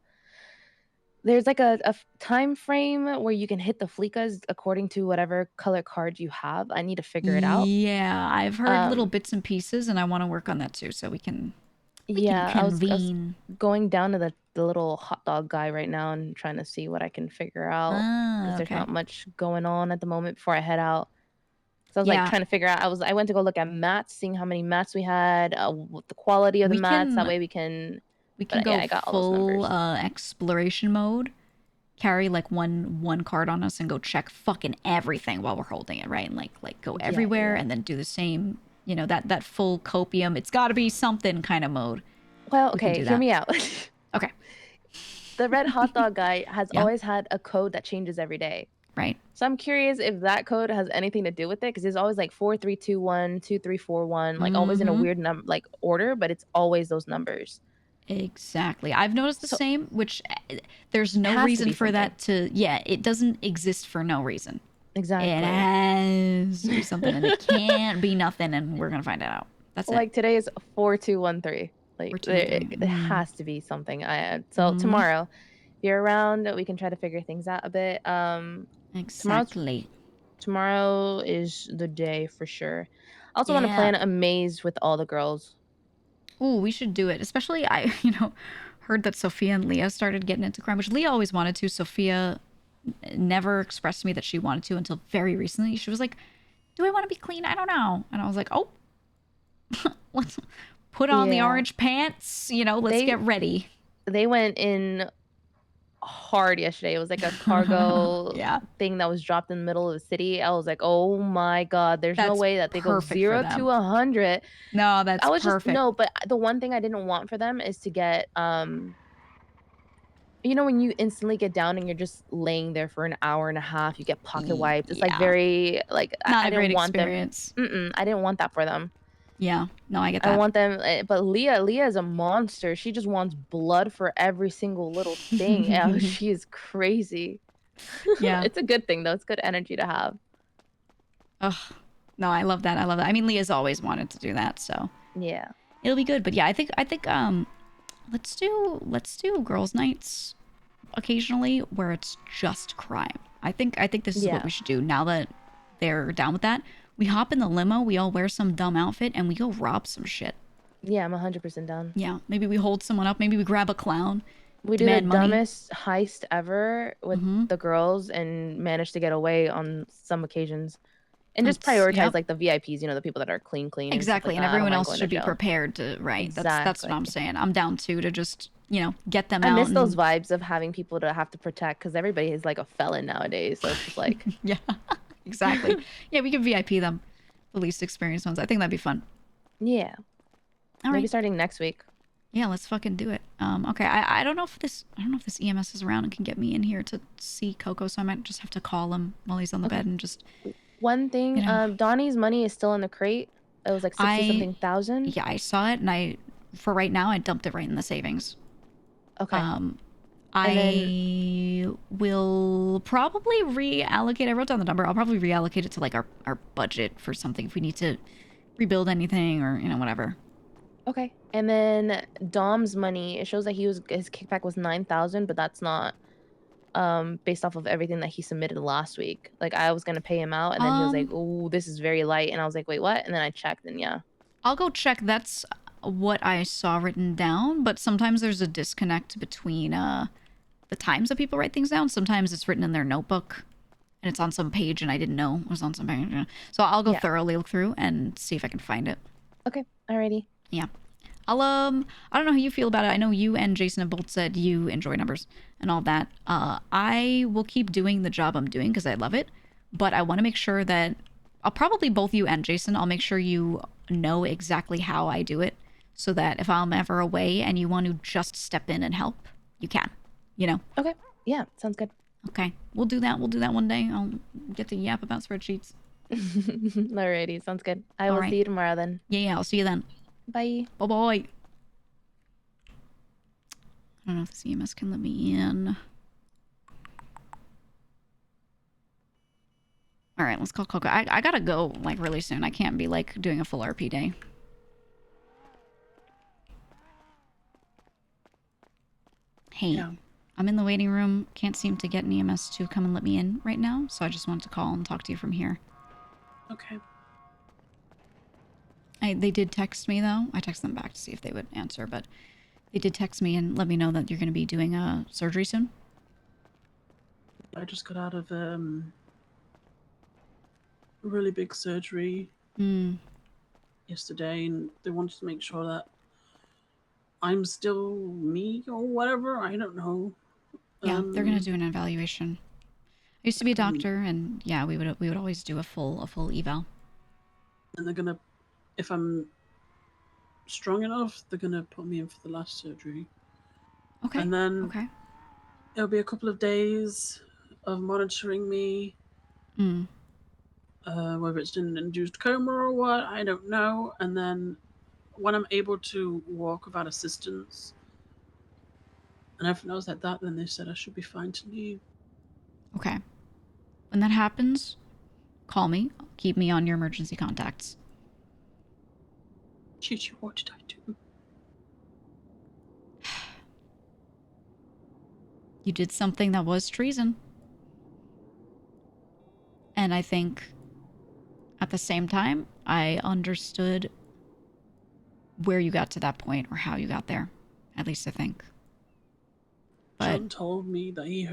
a time frame where you can hit the flicas according to whatever color card you have. I need to figure it out. Yeah, I've heard little bits and pieces, and I want to work on that too, so we can I was going down to the little hot dog guy right now and trying to see what I can figure out because there's not much going on at the moment before I head out. So I was like trying to figure out. I went to go look at mats, seeing how many mats we had, the quality of the mats. That way we can go I got all those full exploration mode carry like one card on us and go check fucking everything while we're holding it, right? And like go everywhere and then do the same, you know, that full copium. It's got to be something kind of mode. Well, okay, hear me out. Okay. The red hot dog guy has always had a code that changes every day. Right. So I'm curious if that code has anything to do with it, because there's always like 4321, 2341, like always in a weird order, but it's always those numbers. Exactly. I've noticed the same, which there's no reason for that to, it doesn't exist for no reason. Exactly. It has to be something, and it can't be nothing, and we're going to find it out. That's like today is 4213. Like it has to be something. So tomorrow, if you're around, we can try to figure things out a bit. Exactly. Tomorrow is the day for sure. I also want to plan a maze with all the girls. Ooh, we should do it. Especially I, heard that Sophia and Leah started getting into crime, which Leah always wanted to. Sophia never expressed to me that she wanted to until very recently. She was like, "Do I want to be clean? I don't know." And I was like, "Oh, let's put on the orange pants. Let's get ready." They went in hard yesterday. It was like a cargo thing that was dropped in the middle of the city. I was like, oh my god, there's no way that they go 0 to 100. No, that's perfect. But the one thing I didn't want for them is to get when you instantly get down and you're just laying there for an hour and a half, you get pocket wiped. It's like very like not I a great didn't want experience. them. I didn't want that for them. Yeah, no, I get that. I want them, but Leah is a monster. She just wants blood for every single little thing. She is crazy. Yeah. It's a good thing though. It's good energy to have. Oh, no, I love that. I mean, Leah's always wanted to do that, so yeah, it'll be good. But yeah, I think let's do girls' nights occasionally where it's just crime. I think this is what we should do now that they're down with that. We hop in the limo, we all wear some dumb outfit, and we go rob some shit. Yeah, I'm 100% down. Yeah, maybe we hold someone up. Maybe we grab a clown. We do the dumbest heist ever with the girls and manage to get away on some occasions. And just prioritize like the VIPs, the people that are clean. Exactly, and everyone else should be prepared to, right? Exactly. That's what I'm saying. I'm down too to just, get them out. I miss those vibes of having people to have to protect because everybody is like a felon nowadays. So it's just like... yeah. Exactly. Yeah, we can VIP them, the least experienced ones. I think that'd be fun. Yeah. Maybe starting next week. Yeah, let's fucking do it. Okay. I don't know if this EMS is around and can get me in here to see Coco, so I might just have to call him while he's on the bed and just. One thing, Donnie's money is still in the crate. It was like 60-something thousand. Yeah, I saw it, and for right now, I dumped it right in the savings. Okay. I will probably reallocate. I wrote down the number. I'll probably reallocate it to like our budget for something if we need to rebuild anything or whatever. Okay. And then Dom's money, it shows that his kickback was 9,000, but that's not based off of everything that he submitted last week. Like I was gonna pay him out, and then he was like, "Oh, this is very light," and I was like, "Wait, what?" And then I checked, and I'll go check. That's what I saw written down, but sometimes there's a disconnect between the times that people write things down. Sometimes it's written in their notebook and it's on some page and I didn't know it was on some page. So I'll go thoroughly look through and see if I can find it. Okay. Alrighty. Yeah. I'll I don't know how you feel about it. I know you and Jason have both said you enjoy numbers and all that. I will keep doing the job I'm doing because I love it, but I want to make sure that I'll probably both you and Jason, I'll make sure you know exactly how I do it so that if I'm ever away and you want to just step in and help, you can. Okay. Yeah, sounds good. Okay. We'll do that one day. I'll get to yap about spreadsheets. Alrighty, sounds good. I will see you tomorrow then. Yeah, I'll see you then. Bye. Bye-bye. I don't know if the CMS can let me in. All right, let's call Coco. I gotta go like really soon. I can't be like doing a full RP day. Hey. Yeah. I'm in the waiting room. Can't seem to get an EMS to come and let me in right now, so I just wanted to call and talk to you from here. Okay. They did text me, though. I texted them back to see if they would answer, but they did text me and let me know that you're going to be doing a surgery soon. I just got out of a really big surgery yesterday, and they wanted to make sure that I'm still me or whatever. I don't know. Yeah, they're gonna do an evaluation. I used to be a doctor, and yeah, we would always do a full eval. And they're gonna, if I'm strong enough, they're gonna put me in for the last surgery. Okay. And then Okay. it'll be a couple of days of monitoring me. Whether it's in an induced coma or what, I don't know. And then when I'm able to walk without assistance and everything else like that, then they said I should be fine to leave. Okay. When that happens, call me. Keep me on your emergency contacts. Gigi, what did I do? You did something that was treason. And I think at the same time, I understood where you got to that point or how you got there. At least I think. But John told me that he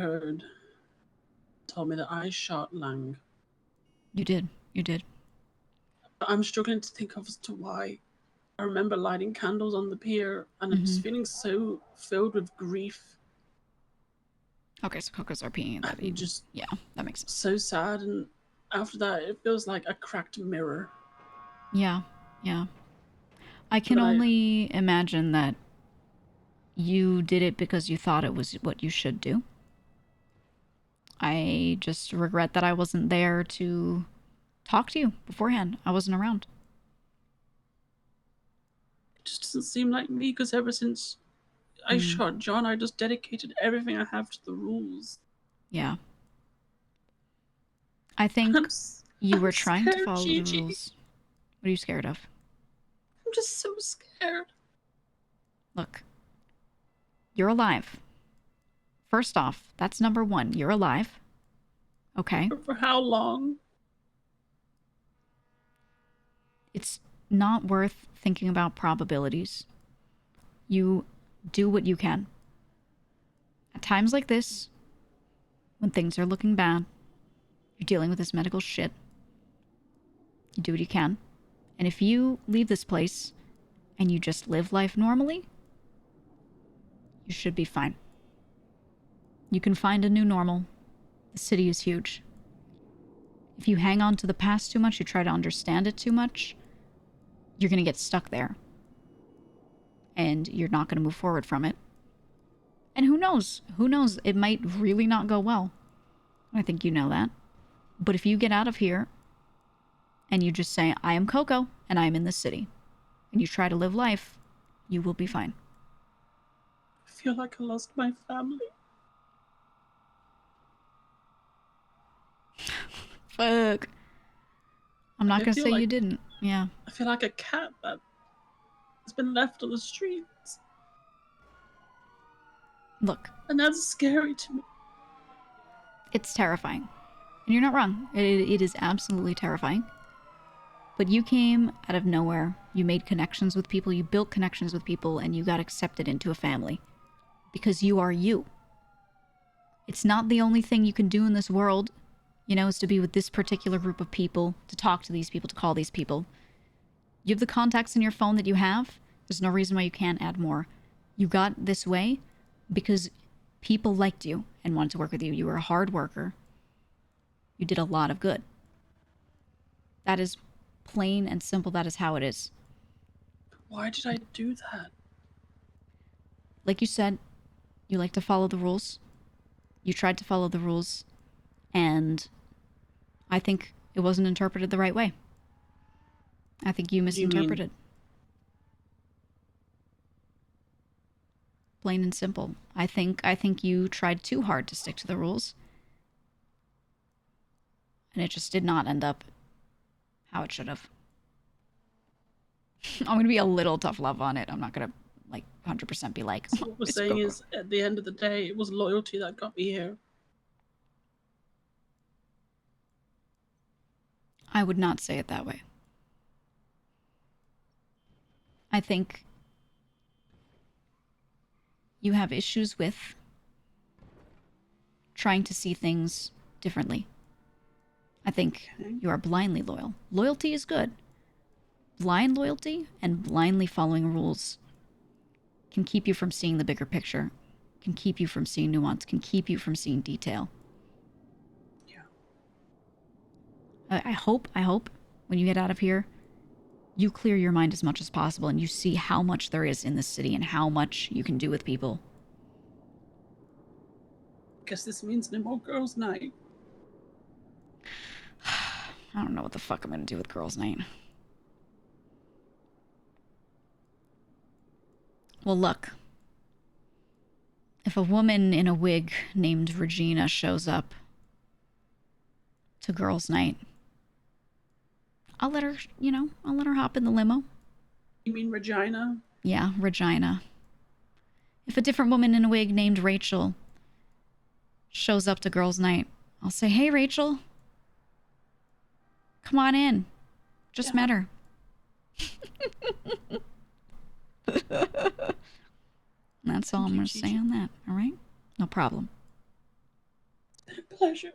told me that I shot Lang. you did. You did. But I'm struggling to think of as to why. I remember lighting candles on the pier and I'm just feeling so filled with grief. Okay, so Coco's RPing that. I'm just yeah, that makes sense. so sad, and after that, it feels like a cracked mirror. Yeah, yeah. I can only imagine that you did it because you thought it was what you should do. I just regret that I wasn't there to talk to you beforehand. I wasn't around. It just doesn't seem like me, because ever since I shot John, I just dedicated everything I have to the rules. Yeah. I think you were trying to follow the rules. What are you scared of? I'm just so scared. Look. You're alive. First off, that's number one. You're alive. Okay. For how long? It's not worth thinking about probabilities. You do what you can. At times like this, when things are looking bad, you're dealing with this medical shit, you do what you can. And if you leave this place and you just live life normally, you should be fine. You can find a new normal. The city is huge. If you hang on to the past too much, you try to understand it too much, you're going to get stuck there. And you're not going to move forward from it. And who knows? Who knows? It might really not go well. I think you know that. But if you get out of here and you just say, I am Coco and I am in this city, and you try to live life, you will be fine. I feel like I lost my family. Fuck. I'm not going to say you didn't. Yeah. I feel like a cat that has been left on the streets. Look. And that's scary to me. It's terrifying. And you're not wrong. It is absolutely terrifying. But you came out of nowhere. You made connections with people. You built connections with people. And you got accepted into a family. Because you are you. It's not the only thing you can do in this world, you know, is to be with this particular group of people, to talk to these people, to call these people. You have the contacts in your phone that you have. There's no reason why you can't add more. You got this way because people liked you and wanted to work with you. You were a hard worker. You did a lot of good. That is plain and simple. That is how it is. Why did I do that? Like you said, you like to follow the rules. You tried to follow the rules, and I think it wasn't interpreted the right way. I think you misinterpreted. Plain and simple. I think you tried too hard to stick to the rules. And it just did not end up how it should have. I'm going to be a little tough love on it. I'm not going to, 100% be like... So what we're saying is, at the end of the day, it was loyalty that got me here. I would not say it that way. I think you have issues with trying to see things differently. I think you are blindly loyal. Loyalty is good. Blind loyalty and blindly following rules can keep you from seeing the bigger picture, can keep you from seeing nuance, can keep you from seeing detail. Yeah. I hope when you get out of here, you clear your mind as much as possible and you see how much there is in this city and how much you can do with people. Guess this means no more girls' night. I don't know what the fuck I'm gonna do with girls' night. Well, look. If a woman in a wig named Regina shows up to girls' night, I'll let her, I'll let her hop in the limo. You mean Regina? Yeah, Regina. If a different woman in a wig named Rachel shows up to girls' night, I'll say, hey, Rachel. Come on in. Just met her. That's all I'm going to say on that, all right? No problem. Pleasure.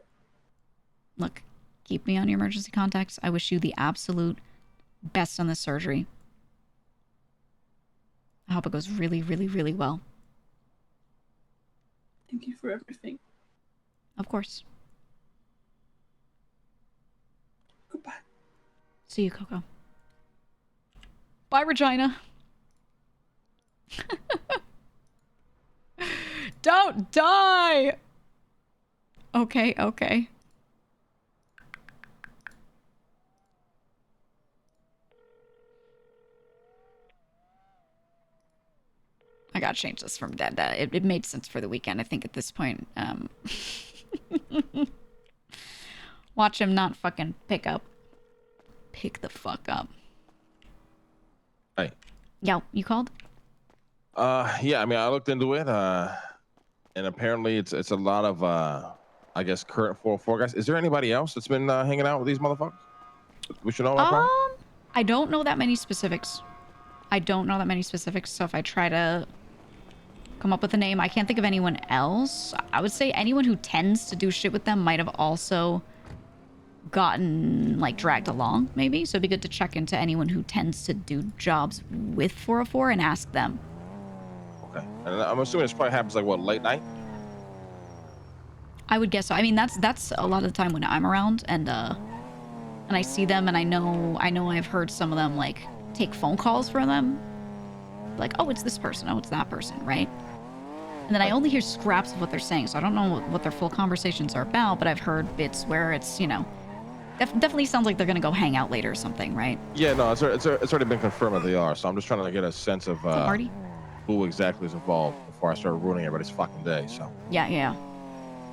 Look, keep me on your emergency contacts. I wish you the absolute best on this surgery. I hope it goes really, really, really well. Thank you for everything. Of course. Goodbye. See you, Coco. Bye, Regina. Don't die! Okay, okay. I gotta change this from dead. It made sense for the weekend, I think, at this point. Watch him not fucking pick the fuck up. Hey. Yo, you called? Yeah, I mean, I looked into it, and apparently it's a lot of, I guess, current 404 guys. Is there anybody else that's been hanging out with these motherfuckers we should know about? I don't know that many specifics. So if I try to come up with a name, I can't think of anyone else. I would say anyone who tends to do shit with them might have also gotten, like, dragged along, maybe. So it'd be good to check into anyone who tends to do jobs with 404 and ask them. Okay. And I'm assuming this probably happens, like, what, late night? I would guess so. I mean, that's a lot of the time when I'm around and I see them and I know I've heard some of them, like, take phone calls from them. Like, oh, it's this person. Oh, it's that person, right? And then I only hear scraps of what they're saying, so I don't know what their full conversations are about, but I've heard bits where it's, definitely sounds like they're going to go hang out later or something, right? Yeah, no, it's already been confirmed that they are, so I'm just trying to get a sense of who exactly is involved before I start ruining everybody's fucking day, so. Yeah,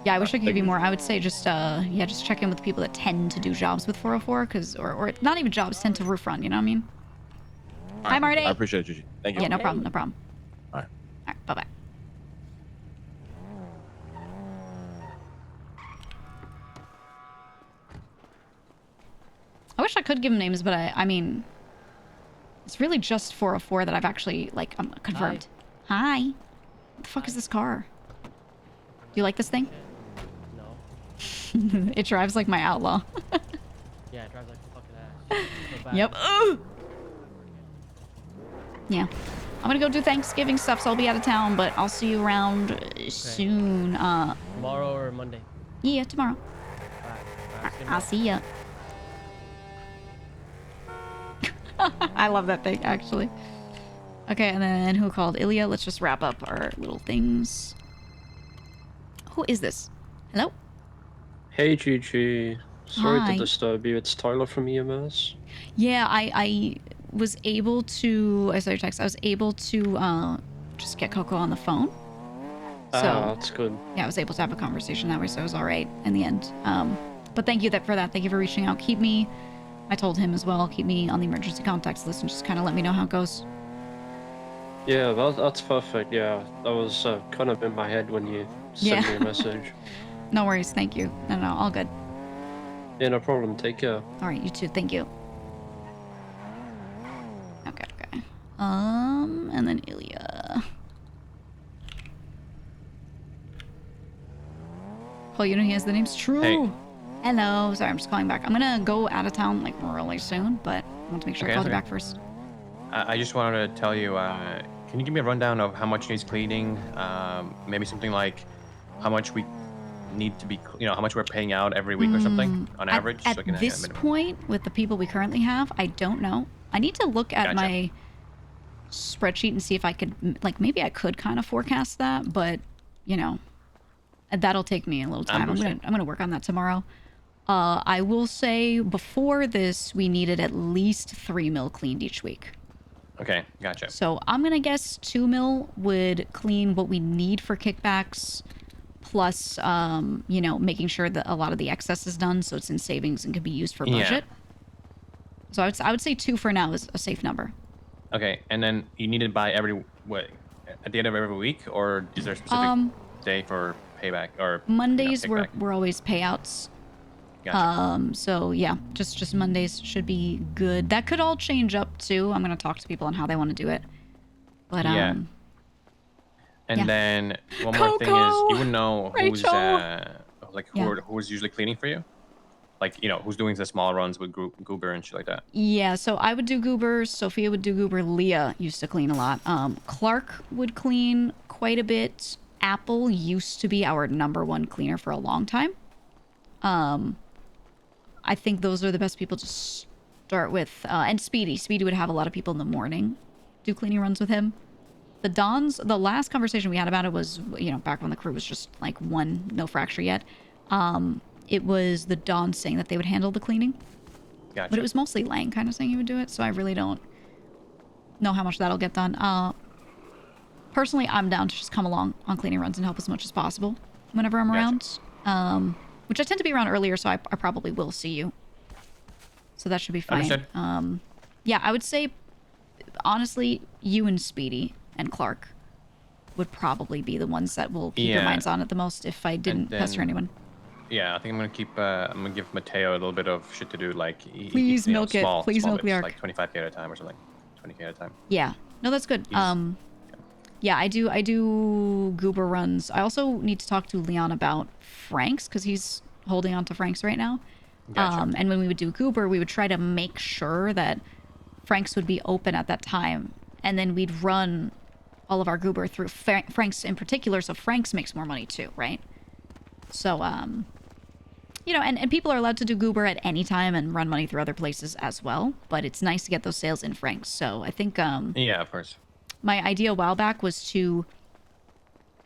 I wish I could give you more. I would say just check in with the people that tend to do jobs with 404, or not even jobs, tend to roof run, you know what I mean? Hi, Marty. I appreciate it, Gigi. Thank you. Yeah, no problem. All right. Bye-bye. I wish I could give them names, but I mean, it's really just 404 that I've actually, like, confirmed. Hi. What the fuck is this car? Do you like this thing? No. It drives like my outlaw. Yeah, it drives like a fucking ass. Yep. Ugh. Yeah. I'm gonna go do Thanksgiving stuff, so I'll be out of town, but I'll see you around soon. Tomorrow or Monday? Yeah, tomorrow. Alright, I'll see ya. I love that thing, actually. Okay, and then who called? Ilya? Let's just wrap up our little things. Who is this? Hello? Hey, Gigi. Sorry Hi. to disturb you. It's Tyler from EMS. Yeah, I was able to... I saw your text. I was able to just get Coco on the phone. So, that's good. Yeah, I was able to have a conversation that way, so it was all right in the end. But thank you for that. Thank you for reaching out. Keep me... I told him as well, keep me on the emergency contacts list and just kind of let me know how it goes. Yeah, that's perfect. Yeah, that was kind of in my head when you sent me a message. No worries. Thank you. No, all good. Yeah, no problem. Take care. All right, you too. Thank you. Okay. And then Ilya. Paul, he has the name's True. Hey. Hello. Sorry, I'm just calling back. I'm gonna go out of town like really soon, but I want to make sure I call you back first. I just wanted to tell you, can can you give me a rundown of how much needs cleaning? Maybe something like how much we need to be, how much we're paying out every week or something on average. At so I can this point, with the people we currently have, I don't know. I need to look at my spreadsheet and see if I could, like, maybe I could kind of forecast that, but, that'll take me a little time. I'm gonna work on that tomorrow. I will say before this, we needed at least 3 mil cleaned each week. Okay, gotcha. So I'm gonna guess 2 mil would clean what we need for kickbacks, plus, making sure that a lot of the excess is done, so it's in savings and can be used for budget. Yeah. So I would say 2 for now is a safe number. Okay, and then you need it by at the end of every week, or is there a specific day for payback or Mondays? We're always payouts. Gotcha. So yeah, just Mondays should be good. That could all change up too. I'm gonna talk to people on how they want to do it. But yeah. And then one more thing is, you would know who's who's usually cleaning for you, like who's doing the small runs with Goober and shit like that. Yeah, so I would do Goober. Sophia would do Goober. Leah used to clean a lot. Clark would clean quite a bit. Apple used to be our #1 cleaner for a long time. I think those are the best people to start with. And Speedy. Speedy would have a lot of people in the morning do cleaning runs with him. The Dons, the last conversation we had about it was, back when the crew was just like 1, no fracture yet. It was the Dons saying that they would handle the cleaning. Gotcha. But it was mostly Lang kind of saying he would do it, so I really don't know how much that'll get done. Personally, I'm down to just come along on cleaning runs and help as much as possible whenever I'm around. Which I tend to be around earlier, so I probably will see you. So that should be fine. Understood. Yeah, I would say, honestly, you and Speedy and Clark would probably be the ones that will keep your minds on it the most if I didn't pester anyone. Yeah, I think I'm gonna give Mateo a little bit of shit to do, like please milk it. Please milk the arc. Like 25k at a time or something. 20k at a time. Yeah. No, that's good. Yeah, I do Goober runs. I also need to talk to Leon about Frank's because he's holding on to Frank's right now. Gotcha. And when we would do Goober, we would try to make sure that Frank's would be open at that time. And then we'd run all of our Goober through Frank's in particular, so Frank's makes more money too, right? So, and people are allowed to do Goober at any time and run money through other places as well. But it's nice to get those sales in Frank's. So I think... yeah, of course. My idea a while back was to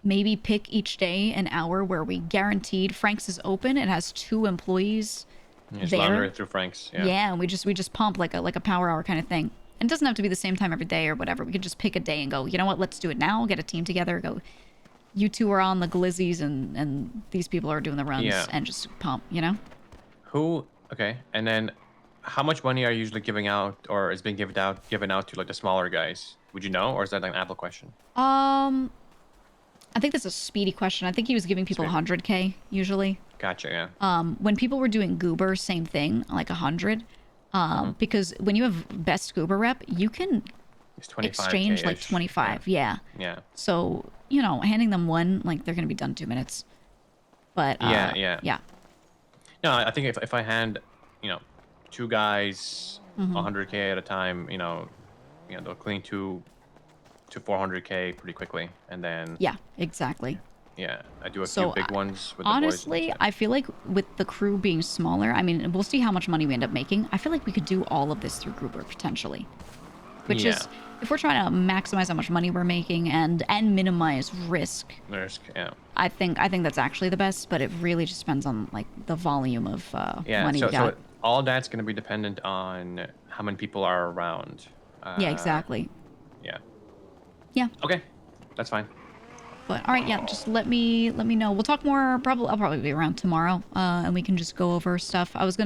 maybe pick each day an hour where we guaranteed Frank's is open. It has 2 employees there. Launder it through Frank's. Yeah, and we just pump like a power hour kind of thing. And it doesn't have to be the same time every day or whatever. We could just pick a day and go, you know what, let's do it now. Get a team together. Go, you 2 are on the glizzies and these people are doing the runs and just pump, Okay, and then how much money are you usually giving out or is being given out to like the smaller guys? Would you know, or is that like an Apple question? I think that's a Speedy question. I think he was giving people 100K usually. Gotcha, yeah. When people were doing Goober, same thing, like 100. Because when you have best Goober rep, you can exchange like 25. Yeah. So, handing them 1, like they're gonna be done in 2 minutes. But yeah. No, I think if I hand, 2 guys 100K at a time, they'll clean 2 to 400K pretty quickly, and then yeah, exactly. Yeah, I do a few big ones with honestly, the boys. I feel like with the crew being smaller, I mean, we'll see how much money we end up making. I feel like we could do all of this through Goober potentially, which is if we're trying to maximize how much money we're making and minimize risk. Yeah. I think that's actually the best, but it really just depends on like the volume of money we got. So all that's going to be dependent on how many people are around. Yeah, exactly. Yeah. Okay, that's fine. But all right, yeah, just let me know. We'll talk more. I'll probably be around tomorrow, and we can just go over stuff. I was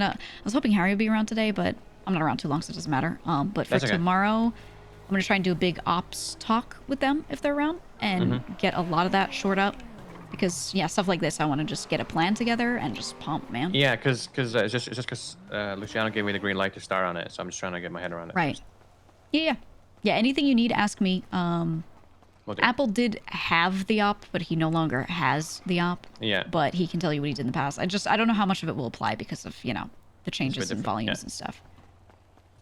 hoping Harry would be around today, but I'm not around too long, so it doesn't matter. But for tomorrow, I'm gonna try and do a big ops talk with them if they're around, and get a lot of that shored up. Because stuff like this, I want to just get a plan together and just pump, man. Yeah, because it's just because Luciano gave me the green light to start on it, so I'm just trying to get my head around it. Right. Yeah. Anything you need, ask me. Apple did have the op, but he no longer has the op. Yeah. But he can tell you what he did in the past. I don't know how much of it will apply because of the changes in volumes and stuff.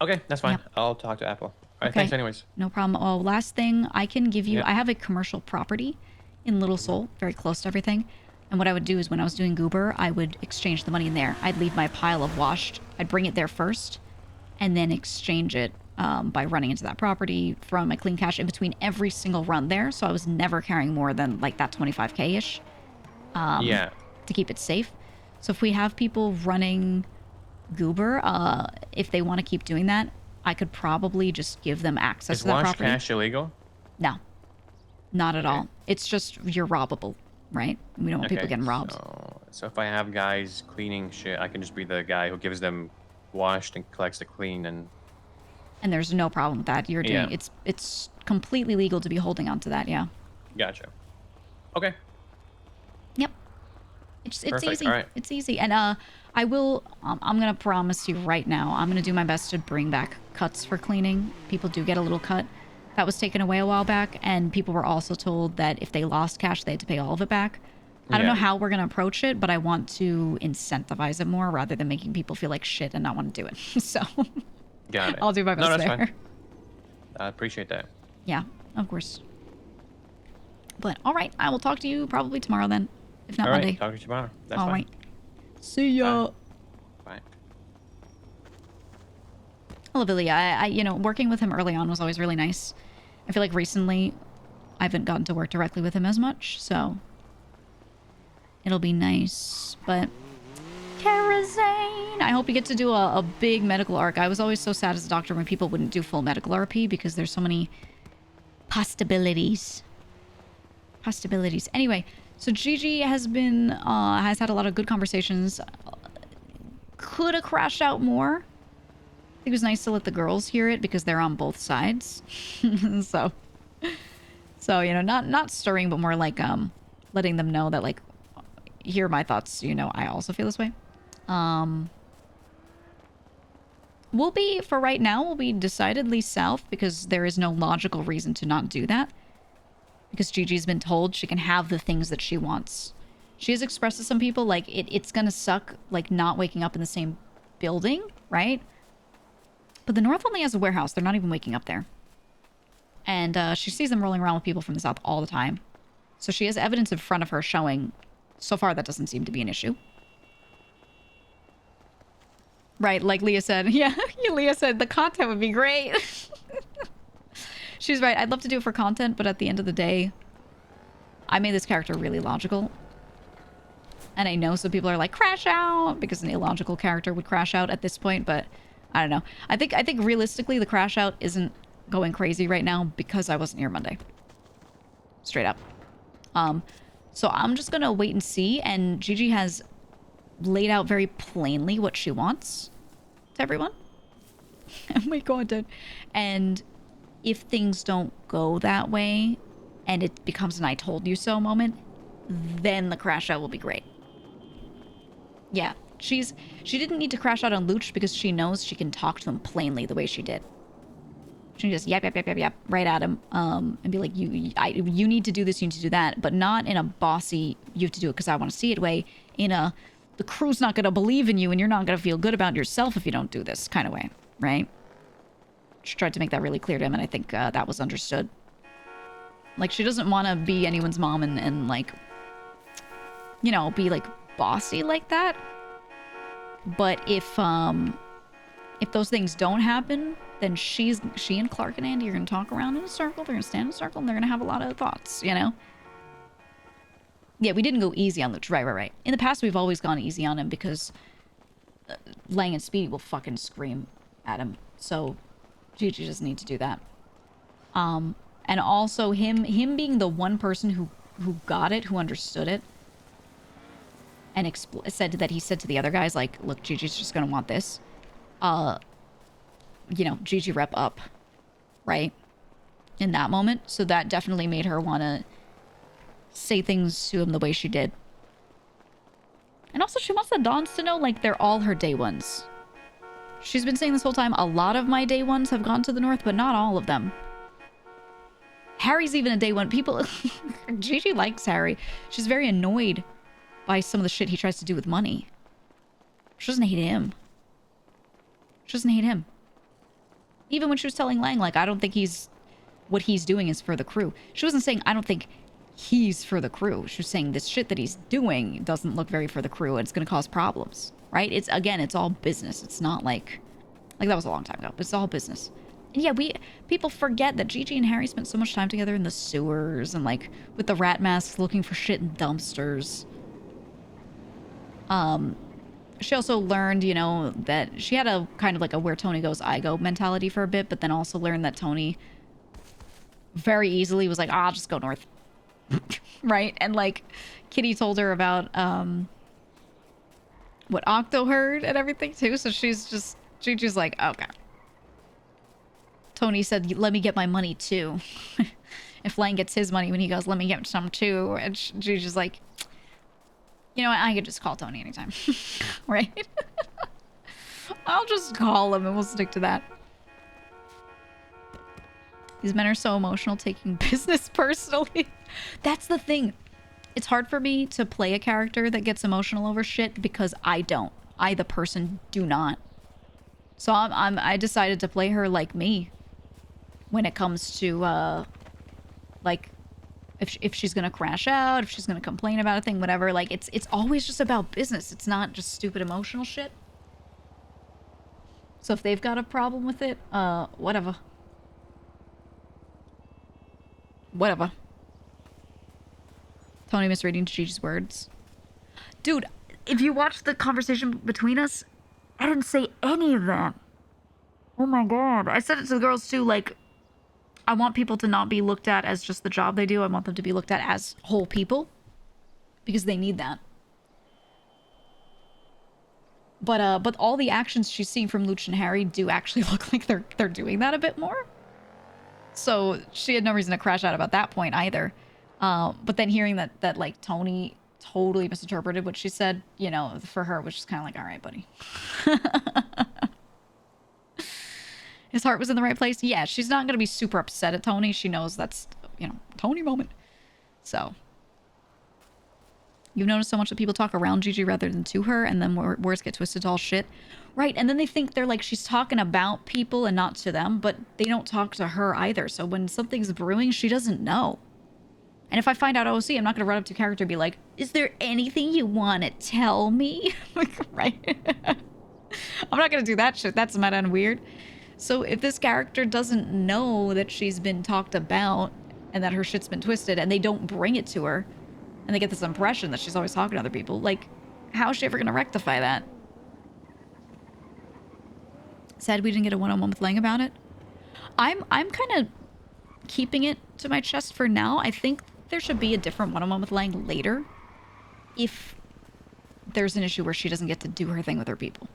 Okay, that's fine. I'll talk to Apple. right, thanks anyways. No problem. Oh, last thing, I can give you... Yeah. I have a commercial property in Little Seoul, very close to everything. And what I would do is when I was doing Goober, I would exchange the money in there. I'd leave my pile of washed. I'd bring it there first and then exchange it by running into that property, throwing my clean cash in between every single run there. So I was never carrying more than like that 25K-ish Yeah. to keep it safe. So if we have people running Goober, if they want to keep doing that, I could probably just give them access Is to that wash property. cash illegal? No, not at Okay. all. It's just you're robbable, right? We don't want people getting robbed. So if I have guys cleaning shit, I can just be the guy who gives them washed and collects the clean and... And there's no problem with that. You're doing Yeah. it's completely legal to be holding on to that, yeah. Gotcha. Okay. Yep. It's Perfect, easy. alright. It's easy. And I will I'm gonna promise you right now, I'm gonna do my best to bring back cuts for cleaning. People do get a little cut. That was taken away a while back, and people were also told that if they lost cash, they had to pay all of it back. I don't know how we're gonna approach it, but I want to incentivize it more rather than making people feel like shit and not want to do it. So Got it. I'll do my best No, that's there. fine. I appreciate that. Yeah, of course. But all right, I will talk to you probably tomorrow then, if not All right, Monday. talk to you tomorrow. That's All fine. right. See ya. Bye. Hello, Billy. I you know, working with him early on was always really nice. I feel like recently I haven't gotten to work directly with him as much, so it'll be nice. But Karazane, I hope you get to do a big medical arc. I was always so sad as a doctor when people wouldn't do full medical RP because there's so many possibilities. Anyway, so Gigi has been has had a lot of good conversations. Could have crashed out more. I think it was nice to let the girls hear it because they're on both sides. so you know, not stirring, but more like letting them know that like, here are my thoughts. You know, I also feel this way. We'll be, for right now, we'll be decidedly south because there is no logical reason to not do that. Because Gigi's been told she can have the things that she wants. She has expressed to some people, like, it's gonna suck, like, not waking up in the same building, right? But the North only has a warehouse. They're not even waking up there. And she sees them rolling around with people from the South all the time. So she has evidence in front of her showing, so far that doesn't seem to be an issue. Right, like Leah said. Yeah, Leah said the content would be great. She's right. I'd love to do it for content, but at the end of the day, I made this character really logical. And I know some people are like, crash out, because an illogical character would crash out at this point, but I don't know. I think realistically the crash out isn't going crazy right now because I wasn't here Monday. Straight up. So I'm just gonna wait and see, and Gigi has laid out very plainly what she wants to everyone. Oh my god, dude. And if things don't go that way and it becomes an I told you so moment, then the crash out will be great. Yeah, she didn't need to crash out on Luch because she knows she can talk to him plainly the way she did. She can just yap right at him, and be like, you need to do this, you need to do that, but not in a bossy, you have to do it because I want to see it way, in a, the crew's not going to believe in you and you're not going to feel good about yourself if you don't do this kind of way, right? She tried to make that really clear to him, and I think that was understood. Like, she doesn't want to be anyone's mom and like, you know, be like bossy like that. But if those things don't happen, then she and Clark and Andy are going to talk around in a circle, they're going to stand in a circle, and they're going to have a lot of thoughts, you know? Yeah, we didn't go easy on Luch. Right. In the past, we've always gone easy on him because Lang and Speedy will fucking scream at him. So Gigi doesn't need to do that. And also him being the one person who got it, who understood it, and said that he said to the other guys, like, look, Gigi's just gonna want this. You know, Gigi rep up, right? In that moment. So that definitely made her want to say things to him the way she did. And also she wants the Dons to know, like, they're all her day ones. She's been saying this whole time, a lot of my day ones have gone to the North, but not all of them. Harry's even a day one. People... Gigi likes Harry. She's very annoyed by some of the shit he tries to do with money. She doesn't hate him. Even when she was telling Lang, like, I don't think what he's doing is for the crew. She wasn't saying, I don't think he's for the crew. She was saying this shit that he's doing doesn't look very for the crew and it's going to cause problems, right? It's, again, it's all business. It's not like that was a long time ago, but it's all business. And yeah, people forget that Gigi and Harry spent so much time together in the sewers and like with the rat masks looking for shit in dumpsters. She also learned, you know, that she had a kind of like a where Tony goes, I go mentality for a bit, but then also learned that Tony very easily was like, oh, I'll just go north. Right? And like Kitty told her about what Octo heard and everything too. So Gigi's like, okay. Tony said, let me get my money too. If Lang gets his money when he goes, let me get some too. And Gigi's like, you know what? I could just call Tony anytime. Right? I'll just call him and we'll stick to that. These men are so emotional, taking business personally. That's the thing. It's hard for me to play a character that gets emotional over shit because I don't. I, the person, do not. So I decided to play her like me when it comes to, like, if she's gonna crash out, if she's gonna complain about a thing, whatever. Like, it's always just about business. It's not just stupid emotional shit. So if they've got a problem with it, whatever. Whatever. Tony misreading Gigi's words. Dude, if you watch the conversation between us, I didn't say any of that. Oh my god. I said it to the girls too, like, I want people to not be looked at as just the job they do. I want them to be looked at as whole people. Because they need that. But all the actions she's seen from Luch and Harry do actually look like they're doing that a bit more. So she had no reason to crash out about that point either. But then hearing that like Tony totally misinterpreted what she said, you know, for her was just kind of like, all right, buddy. His heart was in the right place. Yeah, she's not going to be super upset at Tony. She knows that's, you know, Tony moment. So. You've noticed so much that people talk around Gigi rather than to her, and then words get twisted to all shit. Right, and then they think they're like, she's talking about people and not to them, but they don't talk to her either. So when something's brewing, she doesn't know. And if I find out OC, I'm not going to run up to character and be like, is there anything you want to tell me? Like, right? I'm not going to do that shit. That's meta and weird. So if this character doesn't know that she's been talked about and that her shit's been twisted and they don't bring it to her and they get this impression that she's always talking to other people, like, how is she ever going to rectify that? Sad we didn't get a one-on-one with Lang about it. I'm kind of keeping it to my chest for now. I think there should be a different one-on-one with Lang later if there's an issue where she doesn't get to do her thing with her people.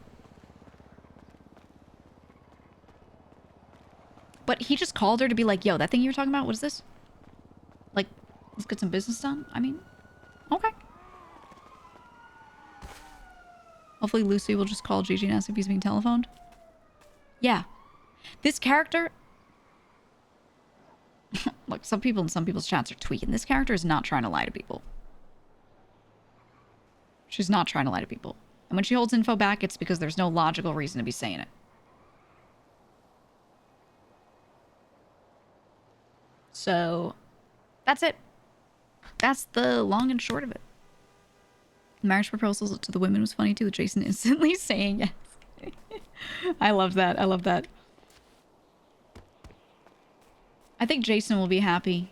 But he just called her to be like, yo, that thing you were talking about, what is this? Like, let's get some business done? I mean, okay. Hopefully Lucy will just call Gigi and ask if he's being telephoned. Yeah. This character... Look, some people in some people's chats are tweaking. This character is not trying to lie to people. She's not trying to lie to people. And when she holds info back, it's because there's no logical reason to be saying it. So, that's it. That's the long and short of it. Marriage proposals to the women was funny too, with Jason instantly saying yes. I love that. I love that. I think Jason will be happy.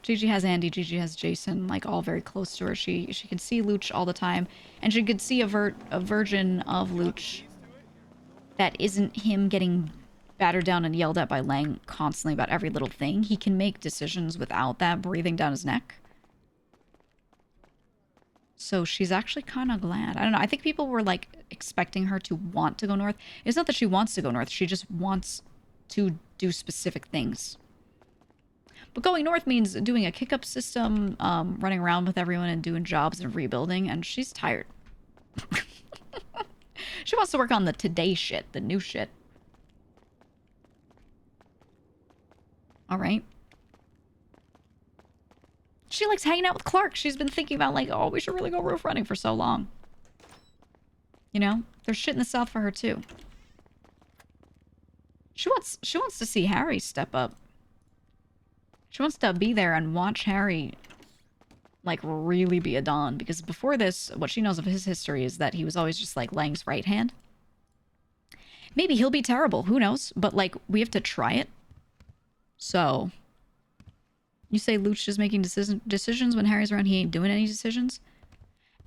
Gigi has Andy, Gigi has Jason, like, all very close to her. She can see Luch all the time, and she could see a version of Luch that isn't him getting battered down and yelled at by Lang constantly about every little thing. He can make decisions without that breathing down his neck. So she's actually kind of glad. I don't know. I think people were, like, expecting her to want to go north. It's not that she wants to go north. She just wants to do specific things. But going north means doing a kick-up system, running around with everyone and doing jobs and rebuilding, and she's tired. She wants to work on the today shit, the new shit. All right. She likes hanging out with Clark. She's been thinking about, like, oh, we should really go roof running for so long. You know? There's shit in the south for her, too. She wants to see Harry step up. She wants to be there and watch Harry, like, really be a Don. Because before this, what she knows of his history is that he was always just, like, Lang's right hand. Maybe he'll be terrible. Who knows? But, like, we have to try it. So, you say Luch is making decisions when Harry's around. He ain't doing any decisions.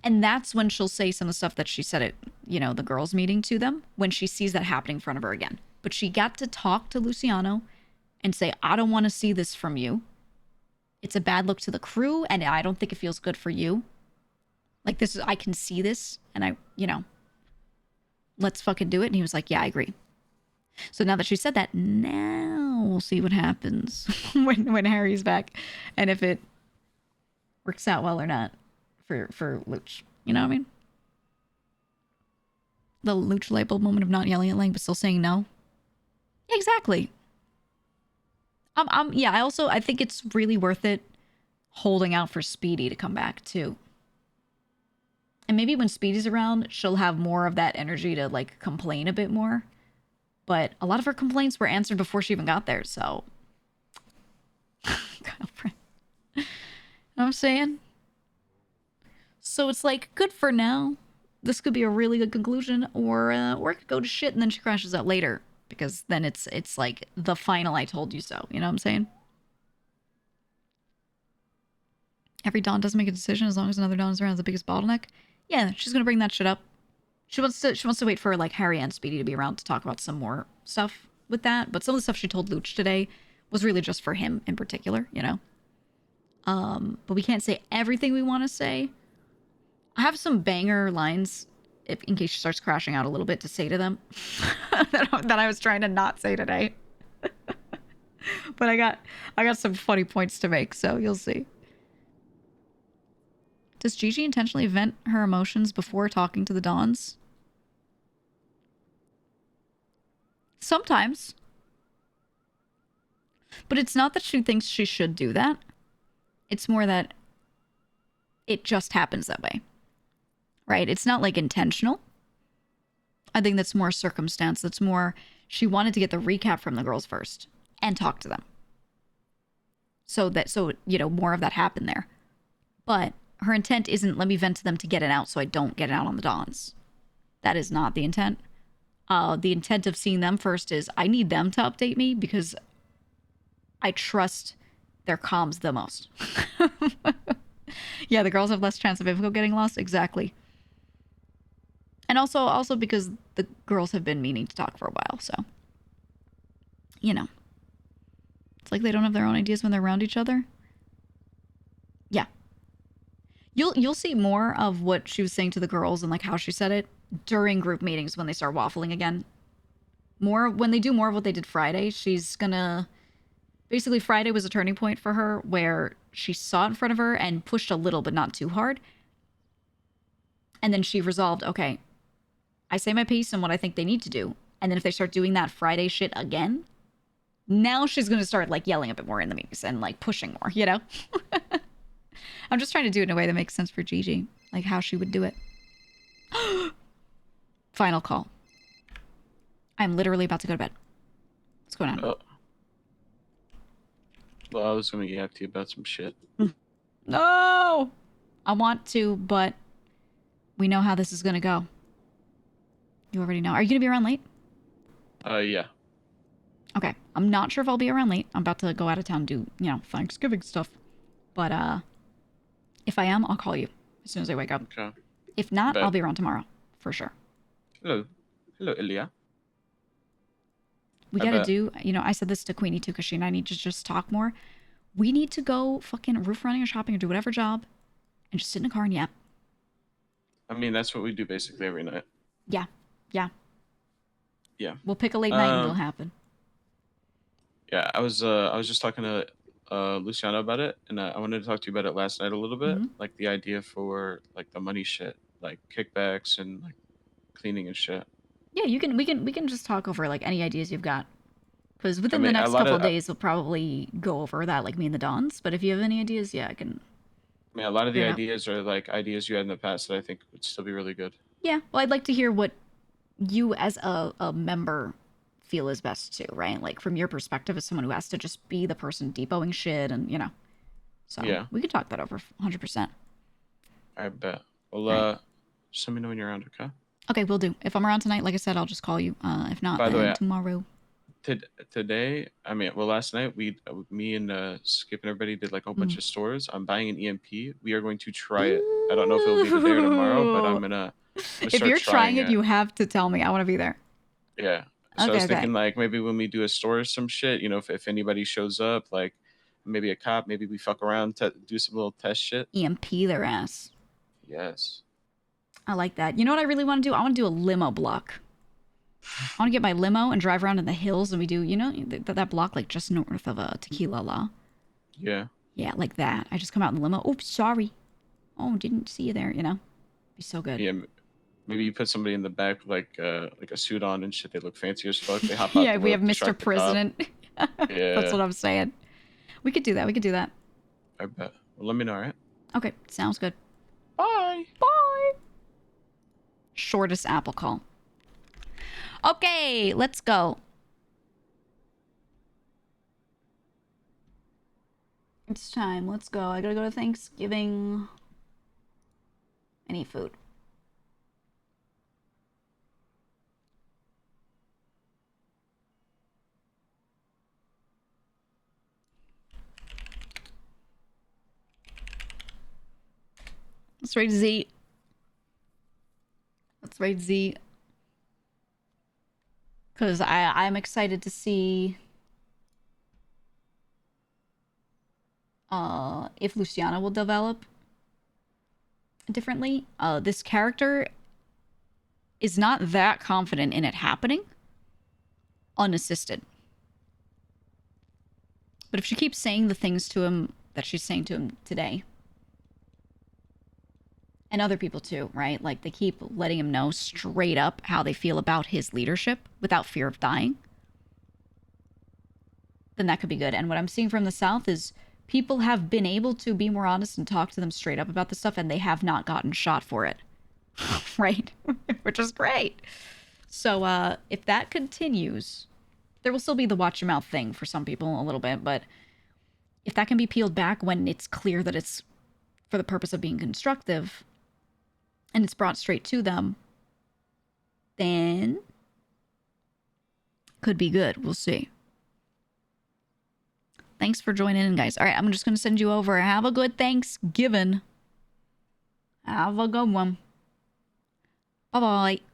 And that's when she'll say some of the stuff that she said at, you know, the girls' meeting to them. When she sees that happening in front of her again. But she got to talk to Luciano and say, I don't want to see this from you. It's a bad look to the crew, and I don't think it feels good for you. Like, this is, I can see this, and I, you know, let's fucking do it. And he was like, yeah, I agree. So now that she said that, now we'll see what happens when Harry's back. And if it works out well or not for Luch. You know what I mean? The Luch light bulb moment of not yelling at Lang, but still saying no. Exactly. Yeah, I think it's really worth it holding out for Speedy to come back too. And maybe when Speedy's around, she'll have more of that energy to, like, complain a bit more. But a lot of her complaints were answered before she even got there, so. Girlfriend. Know what I'm saying? So it's like, good for now. This could be a really good conclusion, or it could go to shit and then she crashes out later. Because then it's like the final I told you so. You know what I'm saying? Every Dawn doesn't make a decision as long as another Dawn is around as the biggest bottleneck. Yeah, she's gonna bring that shit up. She wants to wait for, like, Harry and Speedy to be around to talk about some more stuff with that. But some of the stuff she told Luch today was really just for him in particular, you know? But we can't say everything we want to say. I have some banger lines in case she starts crashing out a little bit to say to them that I was trying to not say today. But I got some funny points to make, so you'll see. Does Gigi intentionally vent her emotions before talking to the Dons? Sometimes. But it's not that she thinks she should do that. It's more that it just happens that way. Right? It's not, like, intentional. I think that's more circumstance. That's more she wanted to get the recap from the girls first and talk to them. So, you know, more of that happened there. But her intent isn't let me vent to them to get it out so I don't get it out on the Dons. That is not the intent. The intent of seeing them first is I need them to update me because I trust their comms the most. Yeah, the girls have less chance of info getting lost. Exactly. And also because the girls have been meaning to talk for a while, so. You know. It's like they don't have their own ideas when they're around each other. Yeah. You'll see more of what she was saying to the girls and, like, how she said it during group meetings when they start waffling again. When they do more of what they did Friday, she's gonna... Basically, Friday was a turning point for her where she saw it in front of her and pushed a little, but not too hard. And then she resolved, okay, I say my piece and what I think they need to do. And then if they start doing that Friday shit again, now she's going to start, like, yelling a bit more in the meetings and, like, pushing more, you know? I'm just trying to do it in a way that makes sense for Gigi. Like, how she would do it. Final call. I'm literally about to go to bed. What's going on? Well, I was going to yak to you about some shit. No! I want to, but we know how this is going to go. You already know. Are you going to be around late? Yeah. Okay. I'm not sure if I'll be around late. I'm about to go out of town and do, you know, Thanksgiving stuff. But, if I am, I'll call you as soon as I wake up. Okay. If not, I'll be around tomorrow. For sure. Hello. Hello, Ilya. We gotta do, you know, I said this to Queenie too, because she and I need to just talk more. We need to go fucking roof running or shopping or do whatever job and just sit in a car and yap. I mean, that's what we do basically every night. Yeah. Yeah. Yeah. We'll pick a late night and it'll happen. Yeah, I was just talking to Luciano about it, and I wanted to talk to you about it last night a little bit, like the idea for, like, the money shit, like kickbacks and, like, cleaning and shit. Yeah, we can just talk over, like, any ideas you've got. Because within the next couple of days, we'll probably go over that, like me and the Dons. But if you have any ideas, yeah, I can. I mean, a lot of the ideas are, like, ideas you had in the past that I think would still be really good. Yeah, well, I'd like to hear what you as a member feel is best too, right? Like from your perspective as someone who has to just be the person depoting shit and, you know. So Yeah. we could talk that over 100%. I bet. Well, Right. just let me know when you're around, okay? Okay, we'll do. If I'm around tonight, like I said, I'll just call you. If not, By the then way, tomorrow. Today, I mean, well, last night me and Skip and everybody did like a whole bunch of stores. I'm buying an EMP. We are going to try it. I don't know if it'll be today or tomorrow, but I'm gonna If start you're trying trying it, you have to tell me. I want to be there. Yeah. So I Okay, was okay. thinking like maybe when we do a store or some shit, you know, if anybody shows up, like maybe a cop, maybe we fuck around, do some little test shit. EMP their ass. Yes. I like that. You know what I really want to do? I want to do a limo block. I want to get my limo and drive around in the hills, and we do, you know, that block like just north of Tequila La. Yeah. Yeah, like that. I just come out in the limo. Oops, sorry. Oh, didn't see you there. You know, be so good. Yeah. Maybe you put somebody in the back like a suit on and shit. They look fancy as fuck. They hop out. Yeah, the we have roof, Mr. distract the cop. President. Yeah. That's what I'm saying. We could do that. We could do that. I bet. Well, let me know, all right? Okay, sounds good. Bye. Bye. Shortest Apple call. Okay, let's go. It's time. Let's go. I gotta go to Thanksgiving. I need food. Let's rate Z. Let's rate Z. Because I'm excited to see if Luciana will develop differently. This character is not that confident in it happening unassisted. But if she keeps saying the things to him that she's saying to him today, and other people too, right? Like they keep letting him know straight up how they feel about his leadership without fear of dying, then that could be good. And what I'm seeing from the South is people have been able to be more honest and talk to them straight up about this stuff, and they have not gotten shot for it. Right? Which is great. So if that continues, there will still be the watch your mouth thing for some people a little bit, but if that can be peeled back when it's clear that it's for the purpose of being constructive and it's brought straight to them, then could be good. We'll see. Thanks for joining in, guys. All right, I'm just going to send you over. Have a good Thanksgiving. Have a good one. Bye-bye.